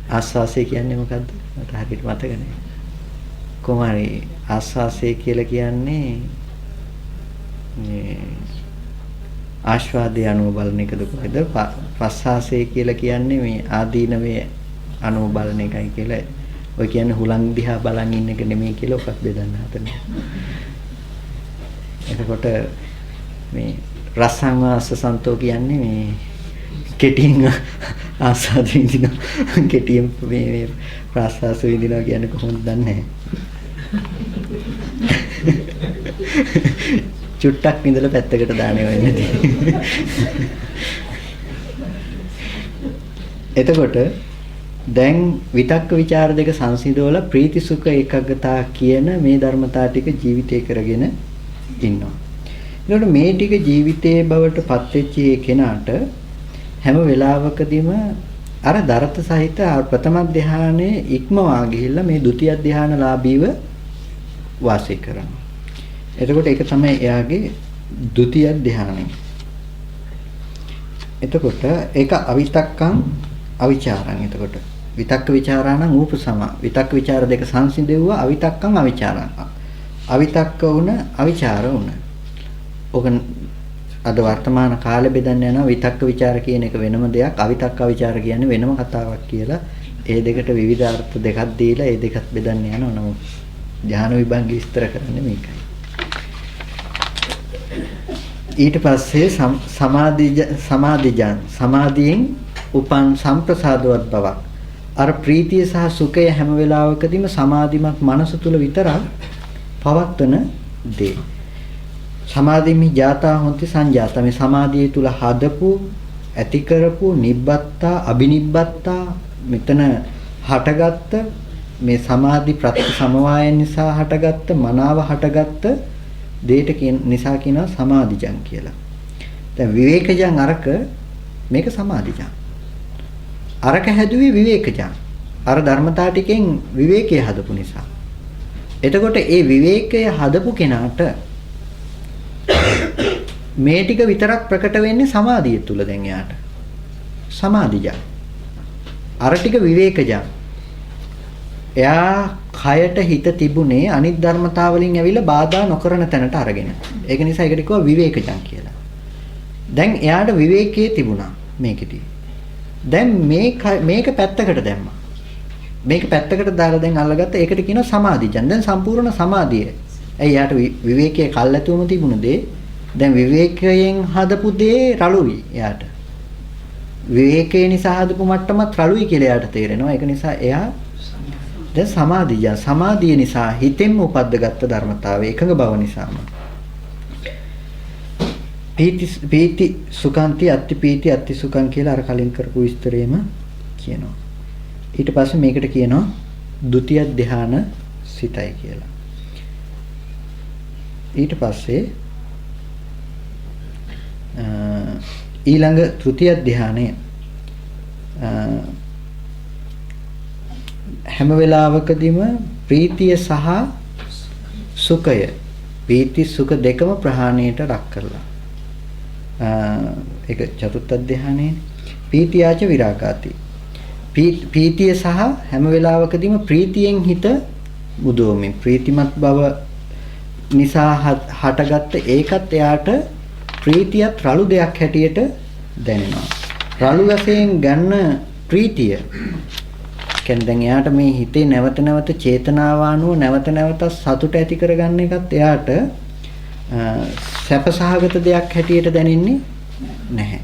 [SPEAKER 1] ආස්වාසය කියන්නේ මොකද්ද? මට හරියට මතක නැහැ. කොහොමරි ආස්වාසය කියලා කියන්නේ මේ ආශ්වාදයේ අනුව බලන එකද කොහෙද? ප්‍රස්වාසය කියලා කියන්නේ මේ ආදීනවේ අනුව බලන එකයි කියලා ඔය කියන්නේ හුලං දිහා බලන් ඉන්න එක නෙමෙයි කියලා ඔකත් බෙදන්න හදනවා. එතකොට මේ රසංවාස සන්තෝ කියන්නේ මේ කෙටියෙන් ආසාද විඳින කෙටියෙන් මේ ප්‍රාසාස විඳිනවා කියන්නේ කොහොමද දන්නේ නැහැ. චුට්ටක් විඳලා පැත්තකට දාන්නේ වෙන්නේ නැති. එතකොට දැන් විතක්ක ਵਿਚාර දෙක සංසිඳවලා ප්‍රීති සුඛ ඒකග්ගතා කියන මේ ධර්මතා ටික ජීවිතේ කරගෙන ඉන්නවා. ඒකට මේ ටික ජීවිතයේ බවට පත් වෙච්ච කෙනාට හැම වෙලාවකදීම අර දරත සහිත ප්‍රථම ධානයේ ඉක්මවා ගිහිල්ලා මේ ဒုတိ ය ධානලාභීව වාසය කරනවා. එතකොට ඒක තමයි එයාගේ ဒုတိ ය ධානය. එතකොට ඒක අවිතක්කං අවිචාරං. එතකොට විතක්ක ਵਿਚාරාණං ූපසම විතක්ක ਵਿਚාර දෙක සංසිඳෙව්වා අවිතක්කං අවිචාරං. අවිතක්ක වුණ අවිචාර වුණ. ඔක අද වර්තමාන කාලේ බෙදන්න යනවා විතක්ක ਵਿਚාර කියන එක වෙනම දෙයක් අවිතක්ක අවිචාර කියන්නේ වෙනම කතාවක් කියලා. ඒ දෙකට විවිධ අර්ථ දෙකක් දීලා ඒ දෙකත් බෙදන්න යනවා. නමුත් ධ්‍යාන විභංගය විස්තර කරන්නේ මේකයි. ඊට පස්සේ සමාධියෙන් උපන් සම්ප්‍රසාදවත් බවක් අර ප්‍රීතිය සහ සුඛය හැම වෙලාවකදීම සමාධිමත් මනස තුල විතරක් පවත්වන දේ. සමාධිමි ජාතා හොන්ති සංජාතා මේ සමාධිය තුල හදපු ඇති කරපු නිබ්බත්තා අබිනිබ්බත්තා මෙතන හටගත්ත මේ සමාධි ප්‍රත්‍ය සමவாயන් නිසා හටගත්ත මනාව හටගත්ත දෙයට නිසා කියනවා සමාධිජං කියලා. දැන් විවේකජං අරක මේක සමාධිජං. අරක හැදුවේ විවේකජං. අර ධර්මතා ටිකෙන් විවේකයේ හදපු නිසා. එතකොට ඒ විවේකය හදපු කෙනාට මේ ටික විතරක් ප්‍රකට වෙන්නේ සමාධිය තුල දැන් යාට. සමාධිජං. අර ටික විවේකජං. එයා කයට හිත තිබුණේ අනිත් ධර්මතා වලින් ඇවිල්ලා බාධා නොකරන තැනට අරගෙන. ඒක නිසා ඒකට කිව්වා විවේකජං කියලා. දැන් එයාට විවේකයේ තිබුණා මේකෙදී. දැන් මේක පැත්තකට දැම්මා. මේක පැත්තකට දාලා දැන් අල්ලගත්ත ඒකට කියනවා සමාධිජං. දැන් සම්පූර්ණ සමාධිය. ඇයි යාට විවේකයේ කල්ැතුම තිබුණ දේ දැන් විවේකයෙන් හදපු දේ රළුයි එයාට. විවේකයේ නිසා හදපු මට්ටමත් රළුයි කියලා එයාට තේරෙනවා. ඒක නිසා එයා දැන් සමාධිය නිසා හිතෙන්ම උපද්දගත්ත ධර්මතාවය එකඟ බව නිසාම පීති සුඛාන්ති අත්ති පීති අත්ති සුඛං කියලා අර කලින් කරපු විස්තරේම කියනවා. ඊට පස්සේ මේකට කියනවා ဒုတိ ය ධාන සිතයි කියලා. ඊට පස්සේ ඊළඟ තෘතිය ධානය හැම වෙලාවකදීම ප්‍රීතිය සහ සුඛය ප්‍රීති සුඛ දෙකම ප්‍රහාණයට ලක් කරලා ඒක චතුර්ථ ධානයේ පීතියාච විරාගාති ප්‍රීතිය සහ හැම වෙලාවකදීම ප්‍රීතියෙන් හිත මුදවමින් ප්‍රීතිමත් බව නිසා හටගත්ත ඒකත් එයාට ප්‍රීතියත් රළු දෙයක් හැටියට දැනෙනවා. රළු වශයෙන් ගන්න ප්‍රීතිය කියන්නේ දැන් එයාට මේ හිතේ නැවත නැවත චේතනාව අනුව නැවත නැවත සතුට ඇති කරගන්න එකත් එයාට සැපසහගත දෙයක් හැටියට දැනෙන්නේ නැහැ.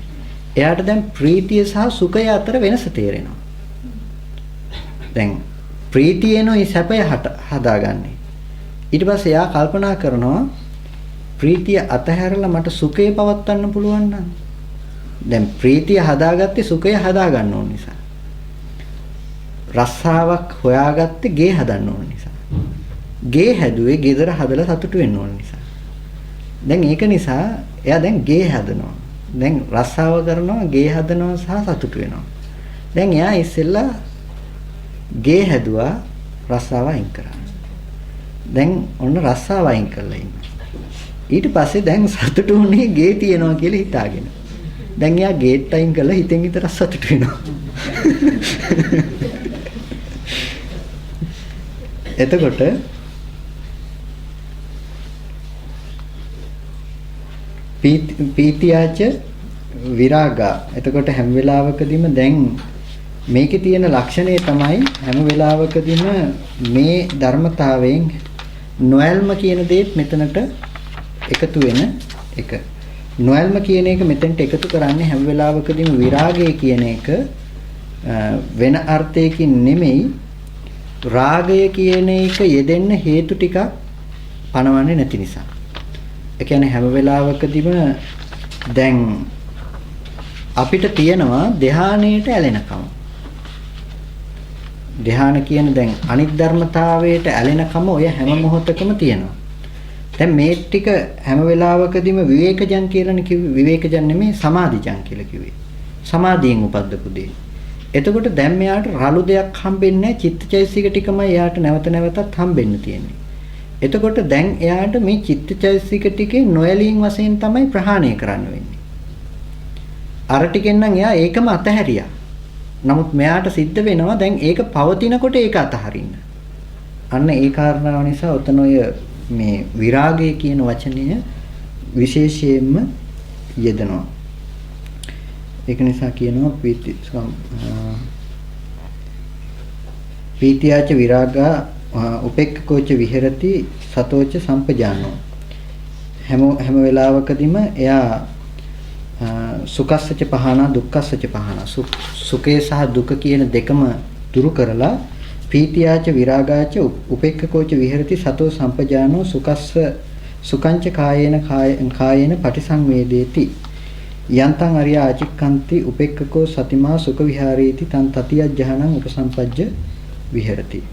[SPEAKER 1] එයාට දැන් ප්‍රීතිය සහ සුඛය අතර වෙනස තේරෙනවා. දැන් ප්‍රීතියනොයි සැපය හදාගන්නේ. ඊට පස්සේ එයා කල්පනා කරනවා ප්‍රීතිය අතහැරලා මට සුඛය පවත්වන්න පුළුවන් නම් දැන් ප්‍රීතිය හදාගත්තේ සුඛය හදාගන්න ඕන නිසා. රස්සාවක් හොයාගත්තේ ගේ හදන්න ඕන නිසා. ගේ හැදුවේ ගෙදර හදලා සතුටු වෙන්න ඕන නිසා. දැන් ඒක නිසා එයා දැන් ගේ හදනවා. දැන් රස්සාව කරනවා ගේ හදනවා සහ සතුටු වෙනවා. දැන් එයා ඉස්සෙල්ලා ගේ හැදුවා රස්සාව අයින් කරා. දැන් ඔන්න රස්සාව අයින් කරලා ඉන්නවා. ඊට පස්සේ දැන් සතුටු වුණේ ගේ තියනවා කියලා හිතාගෙන. දැන් එයා ගේට් අයින් කරලා හිතෙන් විතර සතුටු වෙනවා. එතකොට පීතියාච විරාගා. එතකොට හැම වෙලාවකදීම දැන් මේකේ තියෙන ලක්ෂණය තමයි හැම වෙලාවකදීම මේ ධර්මතාවයෙන් නොයල්ම කියන දේත් මෙතනට එකතු වෙන එක. නොයල්ම කියන එක මෙතනට එකතු කරන්නේ හැම වෙලාවකදීම විරාගය කියන එක වෙන අර්ථයකින් නෙමෙයි රාගය කියන එක යෙදෙන්න හේතු ටිකක් පනවන්නේ නැති නිසා. ඒ කියන්නේ හැම වෙලාවකදීම දැන් අපිට තියෙනවා ධානයේට ඇලෙනකම. ධාන කියන දැන් අනිත් ධර්මතාවයට ඇලෙනකම ඔය හැම මොහොතකම තියෙනවා. දැන් මේ ටික හැම වෙලාවකදීම විවේකජන් කියලානේ කිව්වේ. විවේකජන් නෙමෙයි සමාධිජන් කියලා කිව්වේ. සමාධියෙන් උපද්දපු දේ. එතකොට දැන් මෙයාට රළු දෙයක් හම්බෙන්නේ නැහැ. චිත්තචෛසික ටිකමයි එයාට නැවත නැවතත් හම්බෙන්න තියෙන්නේ. එතකොට දැන් එයාට මේ චිත්තචෛසික ටිකේ නොයලීම් වශයෙන් තමයි ප්‍රහාණය කරන්න වෙන්නේ. අර ටිකෙන් නම් එයා ඒකම අතහැරියා. නමුත් මෙයාට සිද්ධ වෙනවා දැන් ඒක පවතිනකොට ඒක අතහරින්න. අන්න ඒ කාරණාව නිසා ඔතන ඔය මේ විරාගය කියන වචනය විශේෂයෙන්ම යෙදෙනවා. ඒක නිසා කියනවා පීතියාච විරාගා උපේක්ඛකෝච විහෙරති සතෝච සම්පජානෝ. හැම වෙලාවකදීම එයා සුඛස්සච පහන දුක්ඛස්සච පහන සුඛේ සහ දුක කියන දෙකම දුරු කරලා පීතියාච විරාගාච උපේක්ඛකෝච විහෙරති සතෝ සම්පජානෝ සුකංච කායේන පටිසංවේදේති යන්තං අරියා ආචික්කන්ති උපේක්ඛකෝ සතිමා සුඛ විහාරේති තන් තතියජ්ජහනං උපසම්පජ්ජ විහෙරති.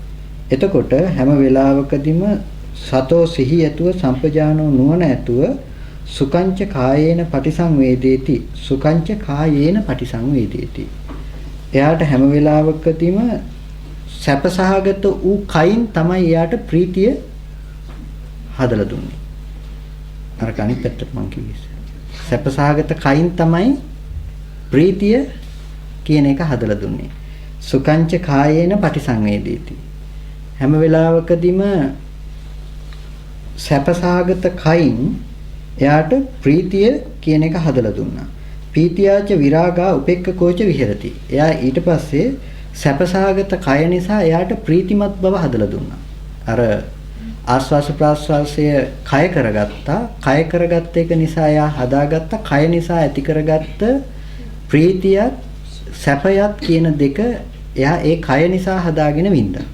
[SPEAKER 1] එතකොට හැම වෙලාවකදීම සතෝ සිහි ඇතුව සම්පජානෝ නුවණ ඇතුව සුකංච කායේන පටිසංවේදේති සුකංච කායේන පටිසංවේදේති. එයාට හැම වෙලාවකදීම සැපසහගත වූ කයින් තමයි එයාට ප්‍රීතිය හදලා දුන්නේ. අර කණි පැත්තට මං කිව්වේ. සැපසහගත කයින් තමයි ප්‍රීතිය කියන එක හදලා දුන්නේ. සුකංච කායේන පටිසංවේදේති. හැම වෙලාවකදීම සැපසහගත කයින් එයාට ප්‍රීතිය කියන එක හදලා දුන්නා. පීතියාච විරාගා උපේක්ඛකෝච විහෙරති. එයා ඊට පස්සේ සැපසහගත කය නිසා එයාට ප්‍රීතිමත් බව හදලා දුන්නා. අර ආස්වාස ප්‍රාස්වාසය කය කරගත්තා. කය කරගත්ත එක නිසා එයා හදාගත්ත කය නිසා ඇති කරගත්ත ප්‍රීතියත් සැපයත් කියන දෙක එයා ඒ කය නිසා හදාගෙන වින්දා.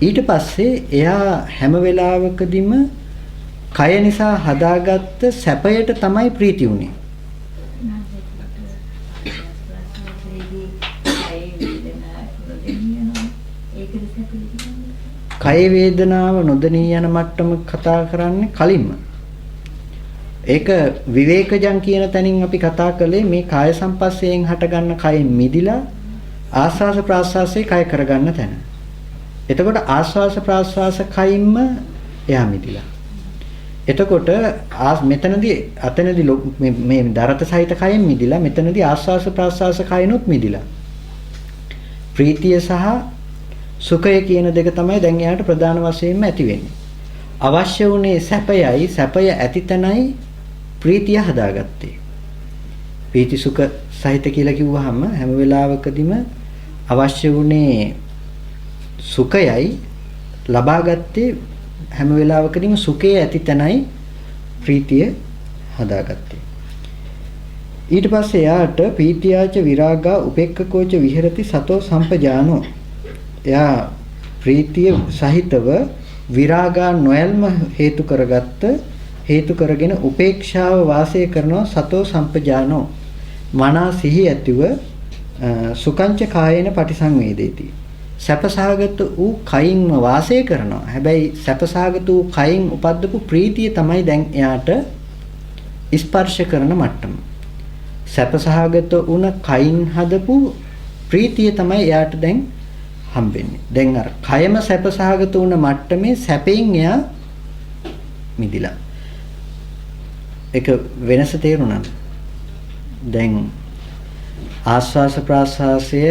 [SPEAKER 1] ඊට පස්සේ එයා හැම වෙලාවකදීම කය නිසා හදාගත්ත සැපයට තමයි ප්‍රීති උනේ. කය වේදනාව නොදෙනී යන මට්ටම කතා කරන්නේ කලින්ම. ඒක විවේකජන් කියන තැනින් අපි කතා කළේ මේ කාය සංපස්සයෙන් හටගන්න කයෙන් මිදිලා ආස්වාස ප්‍රාස්වාසයේ කය කරගන්න තැන. එතකොට ආස්වාස ප්‍රාස්වාස කයින්ම එයා මිදිලා. එතකොට මෙතනදී අතනදී මේ දරත සහිත කයෙන් මිදිලා මෙතනදී ආස්වාස ප්‍රාස්වාස කයිනොත් මිදිලා. ප්‍රීතිය සහ සුඛය කියන දෙක තමයි දැන් එයාට ප්‍රධාන වශයෙන්ම ඇති වෙන්නේ. අවශ්‍ය වුණේ සැපයයි සැපය ඇතිතනයි ප්‍රීතිය හදාගත්තේ. ප්‍රීති සුඛ සහිත කියලා කිව්වහම හැම වෙලාවකදීම අවශ්‍ය වුණේ සුඛයයි ලබාගත්තේ හැම වෙලාවකදීම සුඛයේ ඇතිතනයි ප්‍රීතිය හදාගත්තේ. ඊට පස්සේ යාට පීතියාච විරාගා උපේක්ඛකෝච විහෙරති සතෝ සම්පජානෝ. එයා ප්‍රීතිය සහිතව විරාගා නොයල්ම හේතු කරගෙන උපේක්ෂාව වාසය කරනවා සතෝ සම්පජානෝ. මනා සිහි ඇතිව සුකංච කායේන පටිසංවේදේති. සැපසහගත වූ කයින්ම වාසය කරනවා. හැබැයි සැපසහගත වූ කයින් උපද්දපු ප්‍රීතිය තමයි දැන් එයාට ස්පර්ශ කරන මට්ටම. සැපසහගත වුණ කයින් හදපු ප්‍රීතිය තමයි එයාට දැන් හම්බෙන්නේ. දැන් අර කයම සැපසහගත වුණ මට්ටමේ සැපෙන් එයා මිදිලා. ඒක වෙනස තේරුණාද? දැන් ආස්වාස ප්‍රාස්වාසය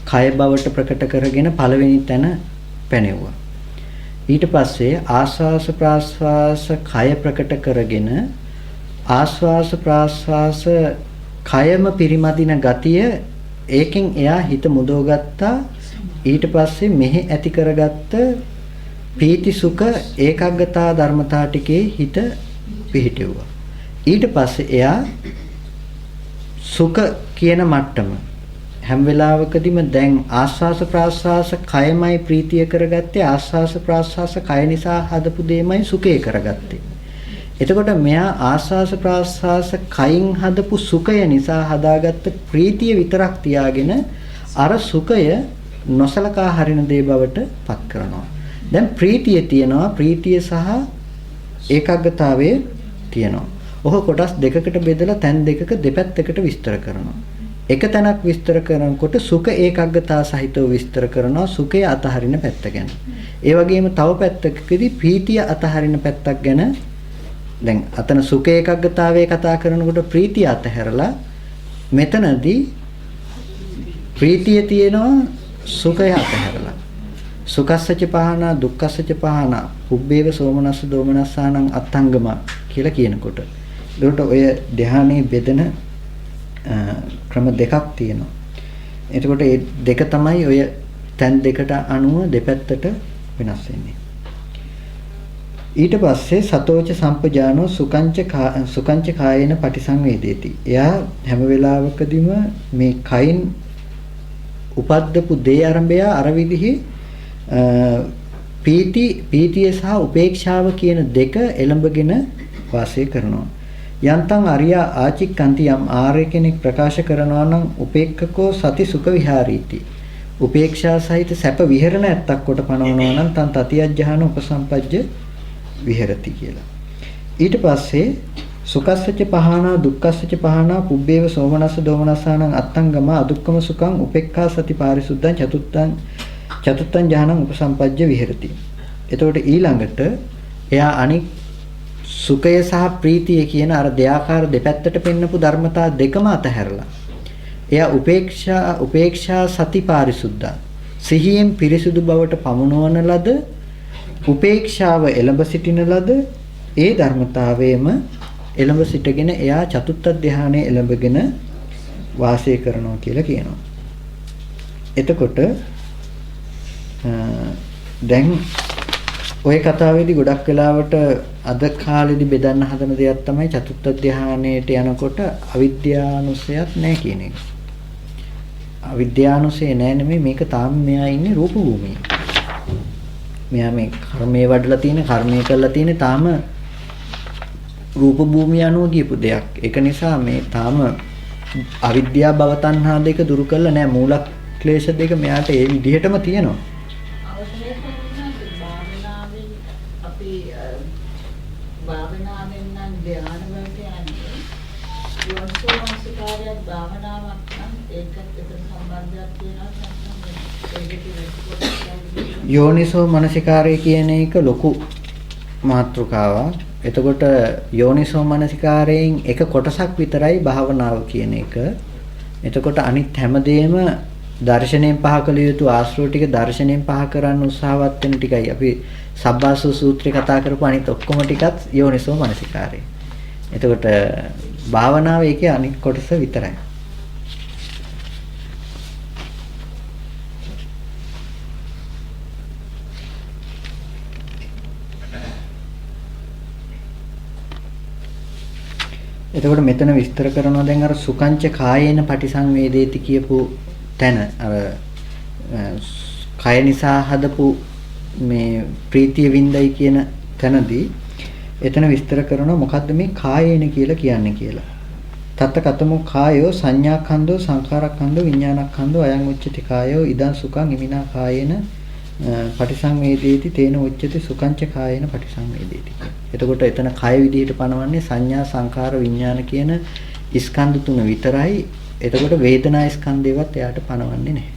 [SPEAKER 1] කය බවට ප්‍රකට කරගෙන පළවෙනි තැන පැනෙවුවා. ඊට පස්සේ ආස්වාස ප්‍රාස්වාස කය ප්‍රකට කරගෙන ආස්වාස ප්‍රාස්වාස කයම පිරිමදින ගතිය ඒකෙන් එයා හිත මුදවගත්තා. ඊට පස්සේ මෙහි ඇති කරගත්ත පීති සුඛ ඒකාග්‍රතා ධර්මතා ටිකේ හිත පිහිටුවා. ඊට පස්සේ එයා සුඛ කියන මට්ටම හැම වෙලාවකදීම දැන් ආස්වාස ප්‍රාස්වාස කයමයි ප්‍රීතිය කරගත්තේ. ආස්වාස ප්‍රාස්වාස කය නිසා හදපු දෙයමයි සුඛය කරගත්තේ. එතකොට මෙයා ආස්වාස ප්‍රාස්වාස කයින් හදපු සුඛය නිසා හදාගත්ත ප්‍රීතිය විතරක් තියාගෙන අර සුඛය නොසලකා හරින දේ බවට පත් කරනවා. දැන් ප්‍රීතිය තියෙනවා. ප්‍රීතිය සහ ඒකාග්‍රතාවය තියෙනවා. ඔහ කොටස් දෙකකට බෙදලා තැන් දෙකක දෙපැත්තකට විස්තර කරනවා. එක තැනක් විස්තර කරනකොට සුඛ ඒකාග්‍රතාව සහිතව විස්තර කරනවා සුඛය අතහරින පැත්ත ගැන. ඒ වගේම තව පැත්තකදී ප්‍රීතිය අතහරින පැත්තක් ගැන. දැන් අතන සුඛ ඒකාග්‍රතාවයේ කතා කරනකොට ප්‍රීතිය අතහැරලා මෙතනදී ප්‍රීතිය තියෙනවා සුඛය අතහැරලා. සුඛස්සච පහන දුක්ඛස්සච පහන උබ්බේව සෝමනස්ස දෝමනස්සානං අත්ංගම කියලා කියනකොට ඒකට ඔය ධ්‍යානයේ බෙදෙන ක්‍රම දෙකක් තියෙනවා. එතකොට මේ දෙක තමයි ඔය තැන් දෙකට අනුව දෙපැත්තට වෙනස් වෙන්නේ. ඊට පස්සේ සතෝච සම්පජානෝ සුකංච කායේන පටිසංවේදේති. එයා හැම වෙලාවකදීම මේ කයින් උපද්දපු දේ ආරම්භය අර විදිහේ පීතිය සහ උපේක්ෂාව කියන දෙක එළඹගෙන වාසය කරනවා. යන්තම් අරියා ආචික්කන්ති යම් ආර්ය කෙනෙක් ප්‍රකාශ කරනවා නම් උපේක්ඛකෝ සති සුඛ විහාරීති. උපේක්ෂා සහිත සැප විහෙරණ ඇත්තක් කොට පනවනවා නම් තන් තතියජ්ජහන උපසම්පජ්ජ විහෙරති කියලා. ඊට පස්සේ සුඛස්සච පහනා දුක්ඛස්සච පහනා පුබ්බේව සෝමනස්ස දෝමනස්සානං අත්තංගම අදුක්කම සුඛං උපේක්ඛා සති පාරිසුද්ධං චතුත්තං ඥානං උපසම්පජ්ජ විහෙරති. එතකොට ඊළඟට එයා අනික් සුඛය සහ ප්‍රීතිය කියන අර දෙආකාර දෙපැත්තට පෙන්නපු ධර්මතා දෙකම අතහැරලා එයා උපේක්ෂා සති පාරිසුද්ධං සිහියෙන් පිරිසුදු බවට පමුණවන ලද උපේක්ෂාව එළඹ සිටින ලද ඒ ධර්මතාවයේම එළඹ සිටගෙන එයා චතුත්ථ ධානයේ එළඹගෙන වාසය කරනවා කියලා කියනවා. එතකොට දැන් ওই කතාවේදී ගොඩක් වෙලාවට අද කාලෙදි බෙදන්න හදන දෙයක් තමයි චතුත්ථ ධානයට යනකොට අවිද්‍යානුසයත් නැහැ කියන එක. අවිද්‍යානුසය නැහැ නෙමෙයි මේක තාම මෙයා ඉන්නේ රූප භූමියේ. මෙයා මේ කර්මයේ වඩලා තියෙන කර්මයේ කරලා තියෙන තාම රූප භූමිය අනුව ගියපු දෙයක්. ඒක නිසා මේ තාම අවිද්‍යාව භව තණ්හා දෙක දුරු කරලා නැහැ. මූල ක්ලේශ දෙක මෙයාට ඒ විදිහටම තියෙනවා.
[SPEAKER 4] භාවනාවෙන් නම් ධ්‍යාන වලට යන්නේ යෝනිසෝමනසිකාරයක් භාවනාවක් නම් ඒකත් එක්ක සම්බන්ධයක් තියෙනවා නැත්නම්
[SPEAKER 1] යෝනිසෝ මනසිකාරය කියන එක ලොකු මාතෘකාවක්. එතකොට යෝනිසෝ මනසිකාරයෙන් එක කොටසක් විතරයි භාවනාව කියන එක. එතකොට අනිත් හැමදේම දර්ශනයෙන් පහ කළ යුතු ආශ්‍රව ටික දර්ශනයෙන් පහ කරන්න උත්සාහවත් වෙන ටිකයි අපි සබ්බාසෝ සූත්‍රේ කතා කරපු අනිත් ඔක්කොම ටිකත් යෝනිසෝ මනසිකාරය. එතකොට භාවනාව ඒකේ අනිත් කොටස විතරයි. එතකොට මෙතන විස්තර කරනවා දැන් අර සුකංච කායේන පටිසංවේදේති කියපු තැන අර කය නිසා හදපු මේ ප්‍රීතිය වින්දයි කියන තැනදී එතන විස්තර කරනවා මොකද්ද මේ කායේන කියලා කියන්නේ කියලා. තත්ත කතමෝ කායෝ සංඥාඛන්‍தோ සංඛාරඛන්‍தோ විඥානඛන්‍தோ අයං උච්චති කායෝ ඉදං සුඛං ඉමිනා කායේන පටිසංවේදේති තේන උච්චති සුඛංච කායේන පටිසංවේදේති. එතකොට එතන කය විදිහට පනවන්නේ සංඥා සංඛාර විඥාන කියන ස්කන්ධ තුන විතරයි. එතකොට වේදනා ස්කන්ධේවත් එයාට පනවන්නේ නැහැ.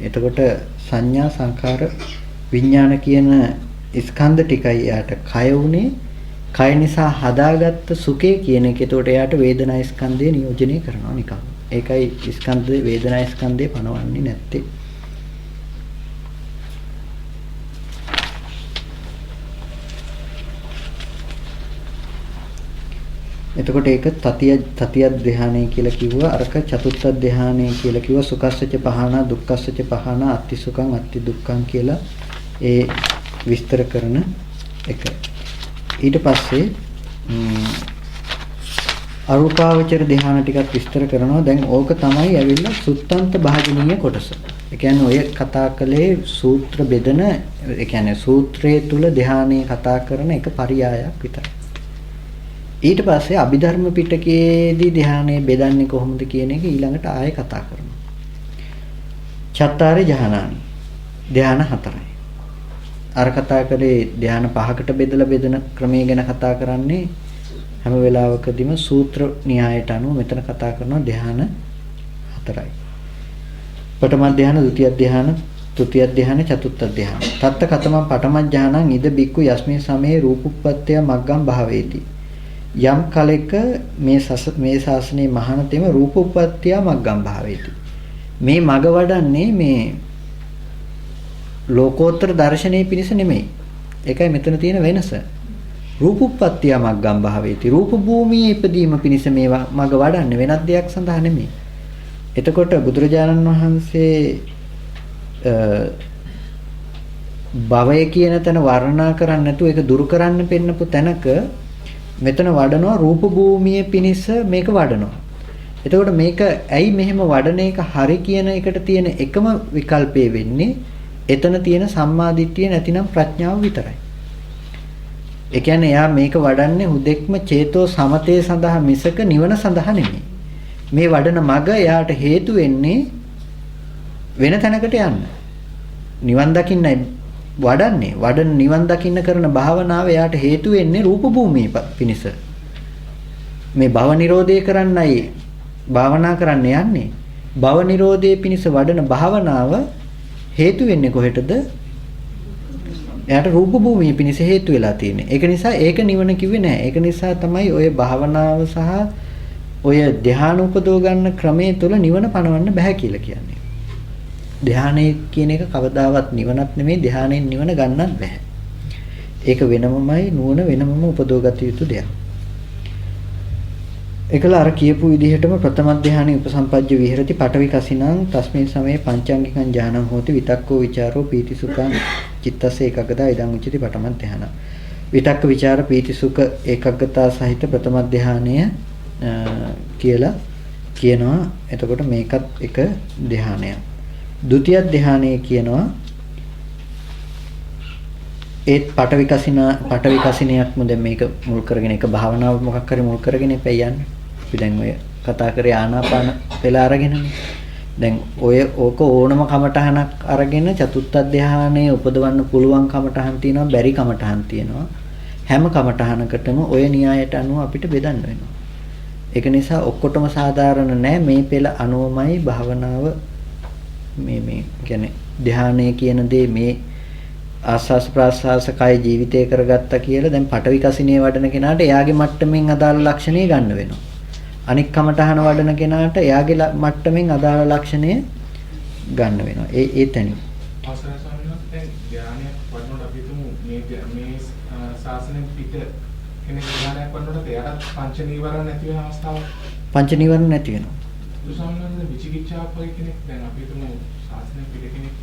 [SPEAKER 1] එතකොට සංඥා සංඛාර විඥාන කියන ස්කන්ධ ටිකයි එයාට කය උනේ. කය නිසා හදාගත්ත සුඛය කියන එක. එතකොට එයාට වේදනා ස්කන්ධය නියෝජනය කරනවා නිකන්. ඒකයි ස්කන්ධ වේදනා ස්කන්ධය පනවන්නේ නැත්තේ. එතකොට ඒක තතිය ධානය කියලා කිව්වා. අරක චතුත්ථ ධානය කියලා කිව්වා. සුඛස්සච පහන, දුක්ඛස්සච පහන, අත්ති සුඛං, අත්ති දුක්ඛං කියලා ඒ විස්තර කරන එක. ඊට පස්සේ අරූපාවචර ධානය ටිකක් විස්තර කරනවා. දැන් ඕක තමයි ඇවිල්ලා සුත්තන්ත භාජනීය කොටස. ඒ කියන්නේ ඔය කතා කළේ සූත්‍ර බෙදන, ඒ කියන්නේ සූත්‍රයේ තුල ධානයේ කතා කරන එක පරියායක් විතරයි. ඊට පස්සේ අභිධර්ම පිටකයේදී ධානයේ බෙදන්නේ කොහොමද කියන එක ඊළඟට ආයෙ කතා කරනවා. චත්තාරේ ධානානි. ධාන හතරයි. අර කතා කරේ ධාන පහකට බෙදලා බෙදන ක්‍රමය ගැන කතා කරන්නේ හැම වෙලාවකදීම සූත්‍ර න්‍යායට අනුව මෙතන කතා කරනවා ධාන හතරයි. පඨම ධාන, ဒုတိ ය ධාන, තෘතිය ධාන, චතුර්ථ ධාන. තත්ත කතමං පඨම ධානං ඉද බික්කු යස්මින් සමේ රූපුප්පත්ත්‍ය මග්ගම් භාවේති. යම් කලෙක මේ ශාසනයේ මහානතෙම රූපෝපත්තිය මග්ගම් භාවේති. මේ මග වඩන්නේ මේ ලෝකෝත්තර දර්ශනයේ පිණිස නෙමෙයි. ඒකයි මෙතන තියෙන වෙනස. රූපෝපත්තිය මග්ගම් භාවේති. රූප භූමියේ ඉපදීම පිණිස මේවා මග වඩන්නේ වෙනත් දෙයක් සඳහා නෙමෙයි. එතකොට බුදුරජාණන් වහන්සේ භවය කියන තැන වර්ණනා කරන්නේ නැතුව ඒක දුරු කරන්න පෙන්නපු තැනක මෙතන වඩනවා රූප භූමියේ පිනිස මේක වඩනවා. එතකොට මේක ඇයි මෙහෙම වඩන එක හරි කියන එකට තියෙන එකම විකල්පය වෙන්නේ එතන තියෙන සම්මාදිට්ඨිය නැතිනම් ප්‍රඥාව විතරයි. ඒ කියන්නේ එයා මේක වඩන්නේ හුදෙක්ම චේතෝ සමතේ සඳහා මිසක නිවන සඳහා නෙමෙයි. මේ වඩන මග එයාට හේතු වෙන්නේ වෙන තැනකට යන්න. නිවන් දකින්නයි වඩන්නේ. වඩන නිවන් දකින්න කරන භාවනාව එයාට හේතු වෙන්නේ රූප භූමියේ පිනිස. මේ භව නිරෝධය කරන්නයි භාවනා කරන්න යන්නේ. භව නිරෝධයේ පිනිස වඩන භාවනාව හේතු වෙන්නේ කොහෙටද? එයාට රූප භූමියේ පිනිස හේතු වෙලා තියෙන්නේ. ඒක නිසා ඒක නිවන කිව්වේ නෑ. ඒක නිසා තමයි ඔය භාවනාව සහ ඔය ධ්‍යාන උපදව ගන්න ක්‍රමයේ තුල නිවන පණවන්න බෑ කියලා කියන්නේ. ධානයේ කියන එක කවදාවත් නිවනක් නෙමෙයි. ධානයෙන් නිවන ගන්නත් බෑ. ඒක වෙනමමයි නුවණ වෙනමම උපදවගත යුතු දෙයක්. ඒකල අර කියපු විදිහටම ප්‍රථම ධානයේ උපසම්පජ්ජ විහෙරති පඨවි කසිනං තස්මින් සමේ පංචාංගිකං ඥානං හෝති විතක්කෝ විචාරෝ පීතිසුඛං චිත්තස්ස ඒකග්ගතා ඉදං උච්චති පඨම ධාන. විතක්ක විචාර පීතිසුඛ ඒකග්ගතා සහිත ප්‍රථම ධානය කියලා කියනවා. එතකොට මේකත් එක ධානයක්. ဒုတိ ය ධානය කියනවා ඒත් පඨවි කසිනියක්ම දැන් මේක මුල් කරගෙන එක භාවනාව මොකක් හරි මුල් කරගෙන ඉපයි යන්නේ. අපි දැන් ඔය කතා කරේ ආනාපාන වෙලා අරගෙනනේ. දැන් ඔය ඕක ඕනම කමටහනක් අරගෙන චතුත්ථ ධානයේ උපදවන්න පුළුවන් කමටහන් තියෙනවා, බැරි කමටහන් තියෙනවා. හැම කමටහනකටම ඔය න්‍යායට අනුව අපිට බෙදන්න වෙනවා. ඒක නිසා ඔක්කොටම සාධාරණ නැහැ. මේ පෙළ අනුවමයි භාවනාව මේ කියන්නේ ධානය කියන දේ මේ ආස්වාස් ප්‍රාස්වාස කය ජීවිතය කරගත්තා කියලා දැන් පඨවි කසිනේ වඩන කෙනාට එයාගේ මට්ටමින් අදාළ ලක්ෂණය ගන්න වෙනවා. අනික් කමටහන වඩන කෙනාට එයාගේ මට්ටමින් අදාළ ලක්ෂණය ගන්න වෙනවා. ඒ තැනින්.
[SPEAKER 3] අවසරයි ස්වාමීන් වහන්සේ දැන් ධානයක් වඩනකොට අපි තුමු මේ ශාසනයෙන් පිට කෙනෙක් ධානයක් වඩනකොට එයාට පංච නීවරණ නැති වෙන අවස්ථාවක්.
[SPEAKER 1] පංච නීවරණ නැති වෙනවා.
[SPEAKER 3] ස්වාමීන් වහන්සේ විචිකිච්ඡාව වගේ කෙනෙක් දැන් අපි තුමු ශාසනයෙන් පිට කෙනෙක්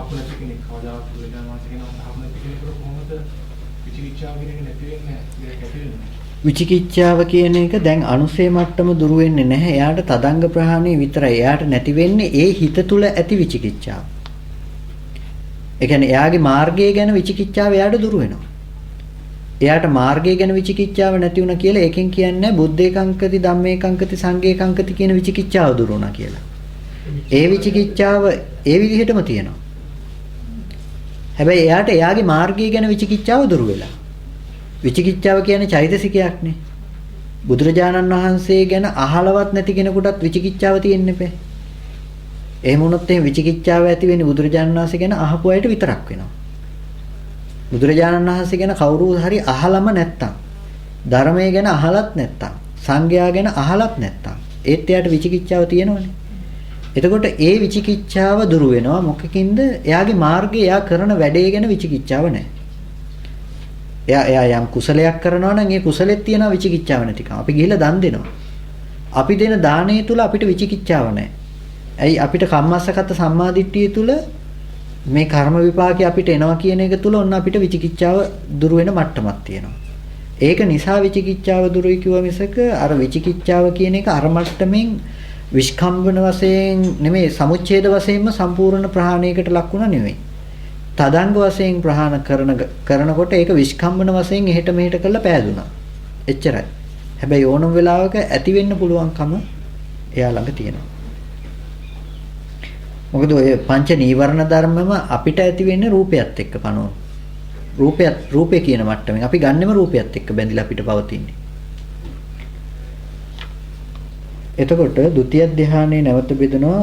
[SPEAKER 3] අපලට කෙනෙක් කවදාවත් බුදුරජාණන් වහන්සේ කෙනෙක් අපලට කෙනෙකුට කොහොමද විචිකිච්ඡාව කියන එක නැති වෙන්නේ නැහැ.
[SPEAKER 1] විචිකිච්ඡාව කියන එක දැන් අනුසේ මට්ටම දුරු වෙන්නේ නැහැ. එයාට තදංග ප්‍රහාණය විතරයි. එයාට නැති වෙන්නේ ඒ හිත තුල ඇති විචිකිච්ඡාව. ඒ කියන්නේ එයාගේ මාර්ගය ගැන විචිකිච්ඡාව එයාට දුරු වෙනවා. එයාට මාර්ගය ගැන විචිකිච්ඡාව නැති වුණා කියලා ඒකෙන් කියන්නේ බුද්ධේකංකති ධම්මේකංකති සංඝේකංකති කියන විචිකිච්ඡාව දුරු වුණා කියලා. ඒ විචිකිච්ඡාව ඒ විදිහටම තියෙනවා. හැබැයි එයාට එයාගේ මාර්ගය ගැන විචිකිච්ඡාව දුරු වෙලා. විචිකිච්ඡාව කියන්නේ චෛතසිකයක් නේ. බුදුරජාණන් වහන්සේ ගැන අහලවත් නැති කෙනෙකුටත් විචිකිච්ඡාව තියෙන්න බෑ. එහෙම වුණොත් එහෙනම් විචිකිච්ඡාව ඇති වෙන්නේ බුදුරජාණන් වහන්සේ ගැන අහපු අයට විතරක් වෙනවා. බුදුරජාණන් වහන්සේ ගැන කවුරු හරි අහලම නැත්තම්, ධර්මය ගැන අහලත් නැත්තම්, සංඝයා ගැන අහලත් නැත්තම්, ඒත් එයාට විචිකිච්ඡාව තියෙනවනේ. එතකොට ඒ විචිකිච්ඡාව දුරු වෙනවා මොකකින්ද? එයාගේ මාර්ගය, එයා කරන වැඩේ ගැන විචිකිච්ඡාව නැහැ. එයා යම් කුසලයක් කරනවා නම් ඒ කුසලෙත් තියෙනවා විචිකිච්ඡාව නැතිකම. අපි ගිහිල්ලා දන් දෙනවා. අපි දෙන දාණය තුල අපිට විචිකිච්ඡාව නැහැ. ඇයි අපිට කම්මස්සගත සම්මාදිට්ඨිය තුල මේ කර්ම විපාකේ අපිට එනවා කියන එක තුල ඔන්න අපිට විචිකිච්ඡාව දුරු වෙන මට්ටමක් තියෙනවා. ඒක නිසා විචිකිච්ඡාව දුරුයි කිව්ව මිසක අර විචිකිච්ඡාව කියන එක අර මට්ටමින් විස්කම්බන වශයෙන් නෙමෙයි සමුච්ඡේද වශයෙන්ම සම්පූර්ණ ප්‍රහාණයකට ලක් වුණා නෙමෙයි. තදංග වශයෙන් ප්‍රහාණ කරනකොට ඒක විස්කම්බන වශයෙන් එහෙට මෙහෙට කරලා පෑදුනා. එච්චරයි. හැබැයි ඕනම වෙලාවක ඇති වෙන්න පුළුවන්කම එයා ළඟ තියෙනවා. මොකද ඔය පංච නීවරණ ධර්මම අපිට ඇති වෙන්නේ රූපයත් එක්ක පනවන. රූපේ කියන මට්ටමින් අපි ගන්නෙම රූපයත් එක්ක බැඳිලා අපිට පවතින්නේ. එතකොට ဒုတိ ය ධානයේ නැවත බෙදනවා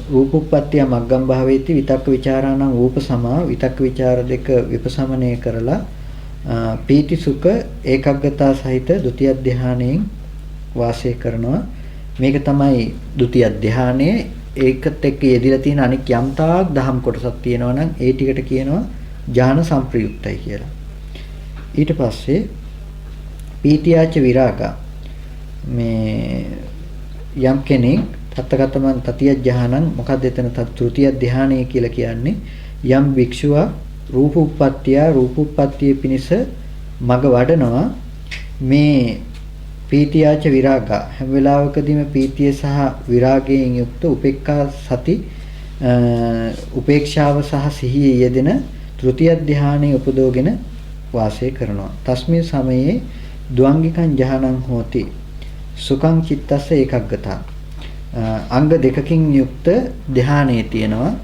[SPEAKER 1] රූපුප්පත්තිය මග්ගම් භාවේති විතක්ක ਵਿਚාරාණං ූපසමා විතක්ක ਵਿਚාර දෙක විපසමනය කරලා පීති සුඛ ඒකග්ගතා සහිත ဒုတိ ය ධානයෙන් වාසය කරනවා. මේක තමයි ဒုတိ ය ධානයේ ඒකත් එක්ක යෙදিলা තියෙන අනික් යම් තාක් දහම් කොටසක් තියෙනවා නම් ඒ ටිකට කියනවා ඥාන සංප්‍රයුක්තයි කියලා. ඊට පස්සේ පීතියාච විරාගා මේ යම් කෙනෙක් තත්තගතමන් තතිය ඥානං මොකක්ද එතන තෘතිය ධානය කියලා කියන්නේ යම් භික්ෂුවක් රූපුප්පත්තිය පිණිස මග වඩනවා මේ පීතියාච විරාගා හැම වෙලාවකදීම පීතිය සහ විරාගයෙන් යුක්ත උපේක්ඛා සති උපේක්ෂාව සහ සිහිය යෙදෙන තෘතිය ධානයේ උපදෝගෙන වාසය කරනවා. තස්මින් සමයේ ද්වංගිකං ඥානං හෝති සුඛං චිත්තස්ස ඒකග්ගතා අංග දෙකකින් යුක්ත ධානයේ තියෙනවා.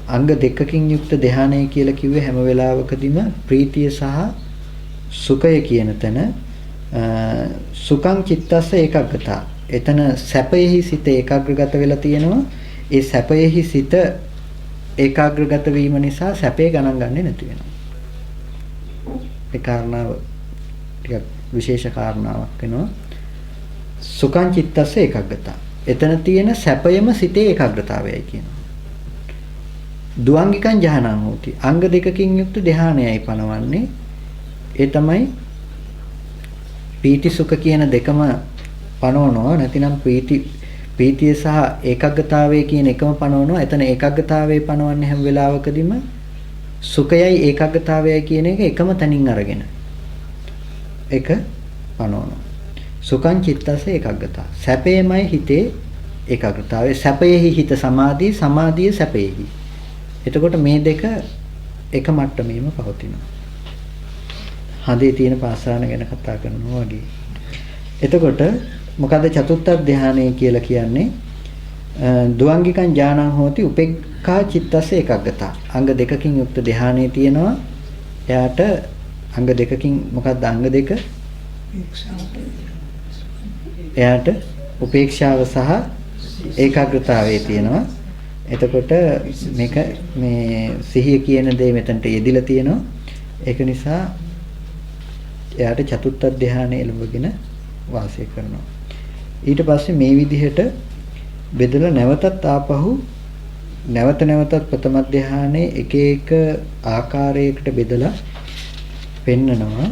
[SPEAKER 1] අංග දෙකකින් යුක්ත ධානය කියලා කිව්වේ හැම වෙලාවකදීම ප්‍රීතිය සහ සුඛය කියන තැන සුඛං චිත්තස්ස ඒකග්ගතා. එතන සැපයෙහි සිත ඒකාග්‍රගත වෙලා තියෙනවා. ඒ සැපයෙහි සිත ඒකාග්‍රගත වීම නිසා සැපේ ගණන් ගන්නේ නැති වෙනවා. ඒ කාරණාව ටිකක් විශේෂ කාරණාවක් වෙනවා. සුඛං චිත්තස්ස ඒකග්ගතා. එතන තියෙන සැපයම සිතේ ඒකාග්‍රතාවයයි කියනවා. ද්වංගිකං ඥානං හෝති. අංග දෙකකින් යුක්ත ධානයයි පනවන්නේ. ඒ තමයි පීති සුඛ කියන දෙකම පනවනවා. නැතිනම් ප්‍රීතිය සහ ඒකාග්‍රතාවය කියන එකම පනවනවා. එතන ඒකාග්‍රතාවය පනවන්නේ හැම වෙලාවකදීම සුඛයයි ඒකාග්‍රතාවයයි කියන එක එකම තැනින් අරගෙන එක පනවනවා. සුඛං චිත්තස්ස ඒකාග්‍රතා. සැපේමයි හිතේ ඒකාග්‍රතාවය. සැපයෙහි හිත සමාධිය, සමාධිය සැපයෙහි. එතකොට මේ දෙක එක මට්ටමේම පවතිනවා. හදේ තියෙන පාසාන ගැන කතා කරනවා වගේ. එතකොට මොකද චතුත්ථ ධානය කියලා කියන්නේ? ද්වංගිකං ඥානං හෝති උපේක්ඛා චිත්තස්ස ඒකග්ගතා. අංග දෙකකින් යුක්ත ධානයේ තියෙනවා. එයාට අංග දෙකකින් මොකක්ද අංග දෙක? එයාට උපේක්ෂාව සහ ඒකාග්‍රතාවය තියෙනවා. එතකොට මේක මේ සිහිය කියන දේ මෙතනට යෙදිලා තියෙනවා. ඒක නිසා එයාට චතුත්ථ ධානය එළඹගෙන වාසය කරනවා. ඊට පස්සේ මේ විදිහට බෙදලා නැවතත් ආපහු නැවතත් ප්‍රථම ධානයේ එක එක ආකාරයකට බෙදලා පෙන්නනවා.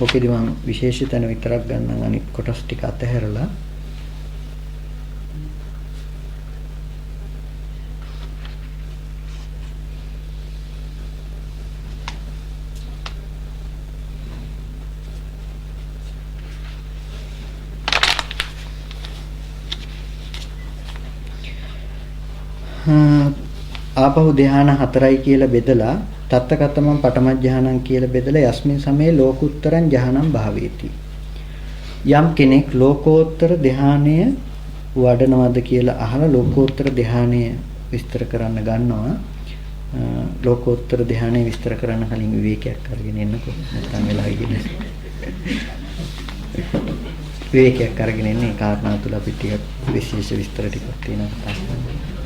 [SPEAKER 1] ඔකෙදි මම විශේෂ තැන විතරක් ගන්නම් අනිත් කොටස් ටික අතහැරලා ආපහු ධ්‍යාන 4යි කියලා බෙදලා තත්තකතමං පඨම ධ්‍යානං කියලා බෙදලා යස්මින් සමේ ලෝකුත්තරං ධ්‍යානං භාවේති. යම් කෙනෙක් ලෝකෝත්තර ධ්‍යානය වඩනවද කියලා අහලා ලෝකෝත්තර ධ්‍යානය විස්තර කරන්න ගන්නවා. ලෝකෝත්තර ධ්‍යානය විස්තර කරන්න කලින් විවේකයක් අරගෙන එන්නකෝ. නැත්නම් වෙලා ඉන්නේ. විවේකයක් අරගෙන ඉන්නේ කාරණා තුල අපි ටිකක් විශේෂ විස්තර ටිකක් තියෙනවා.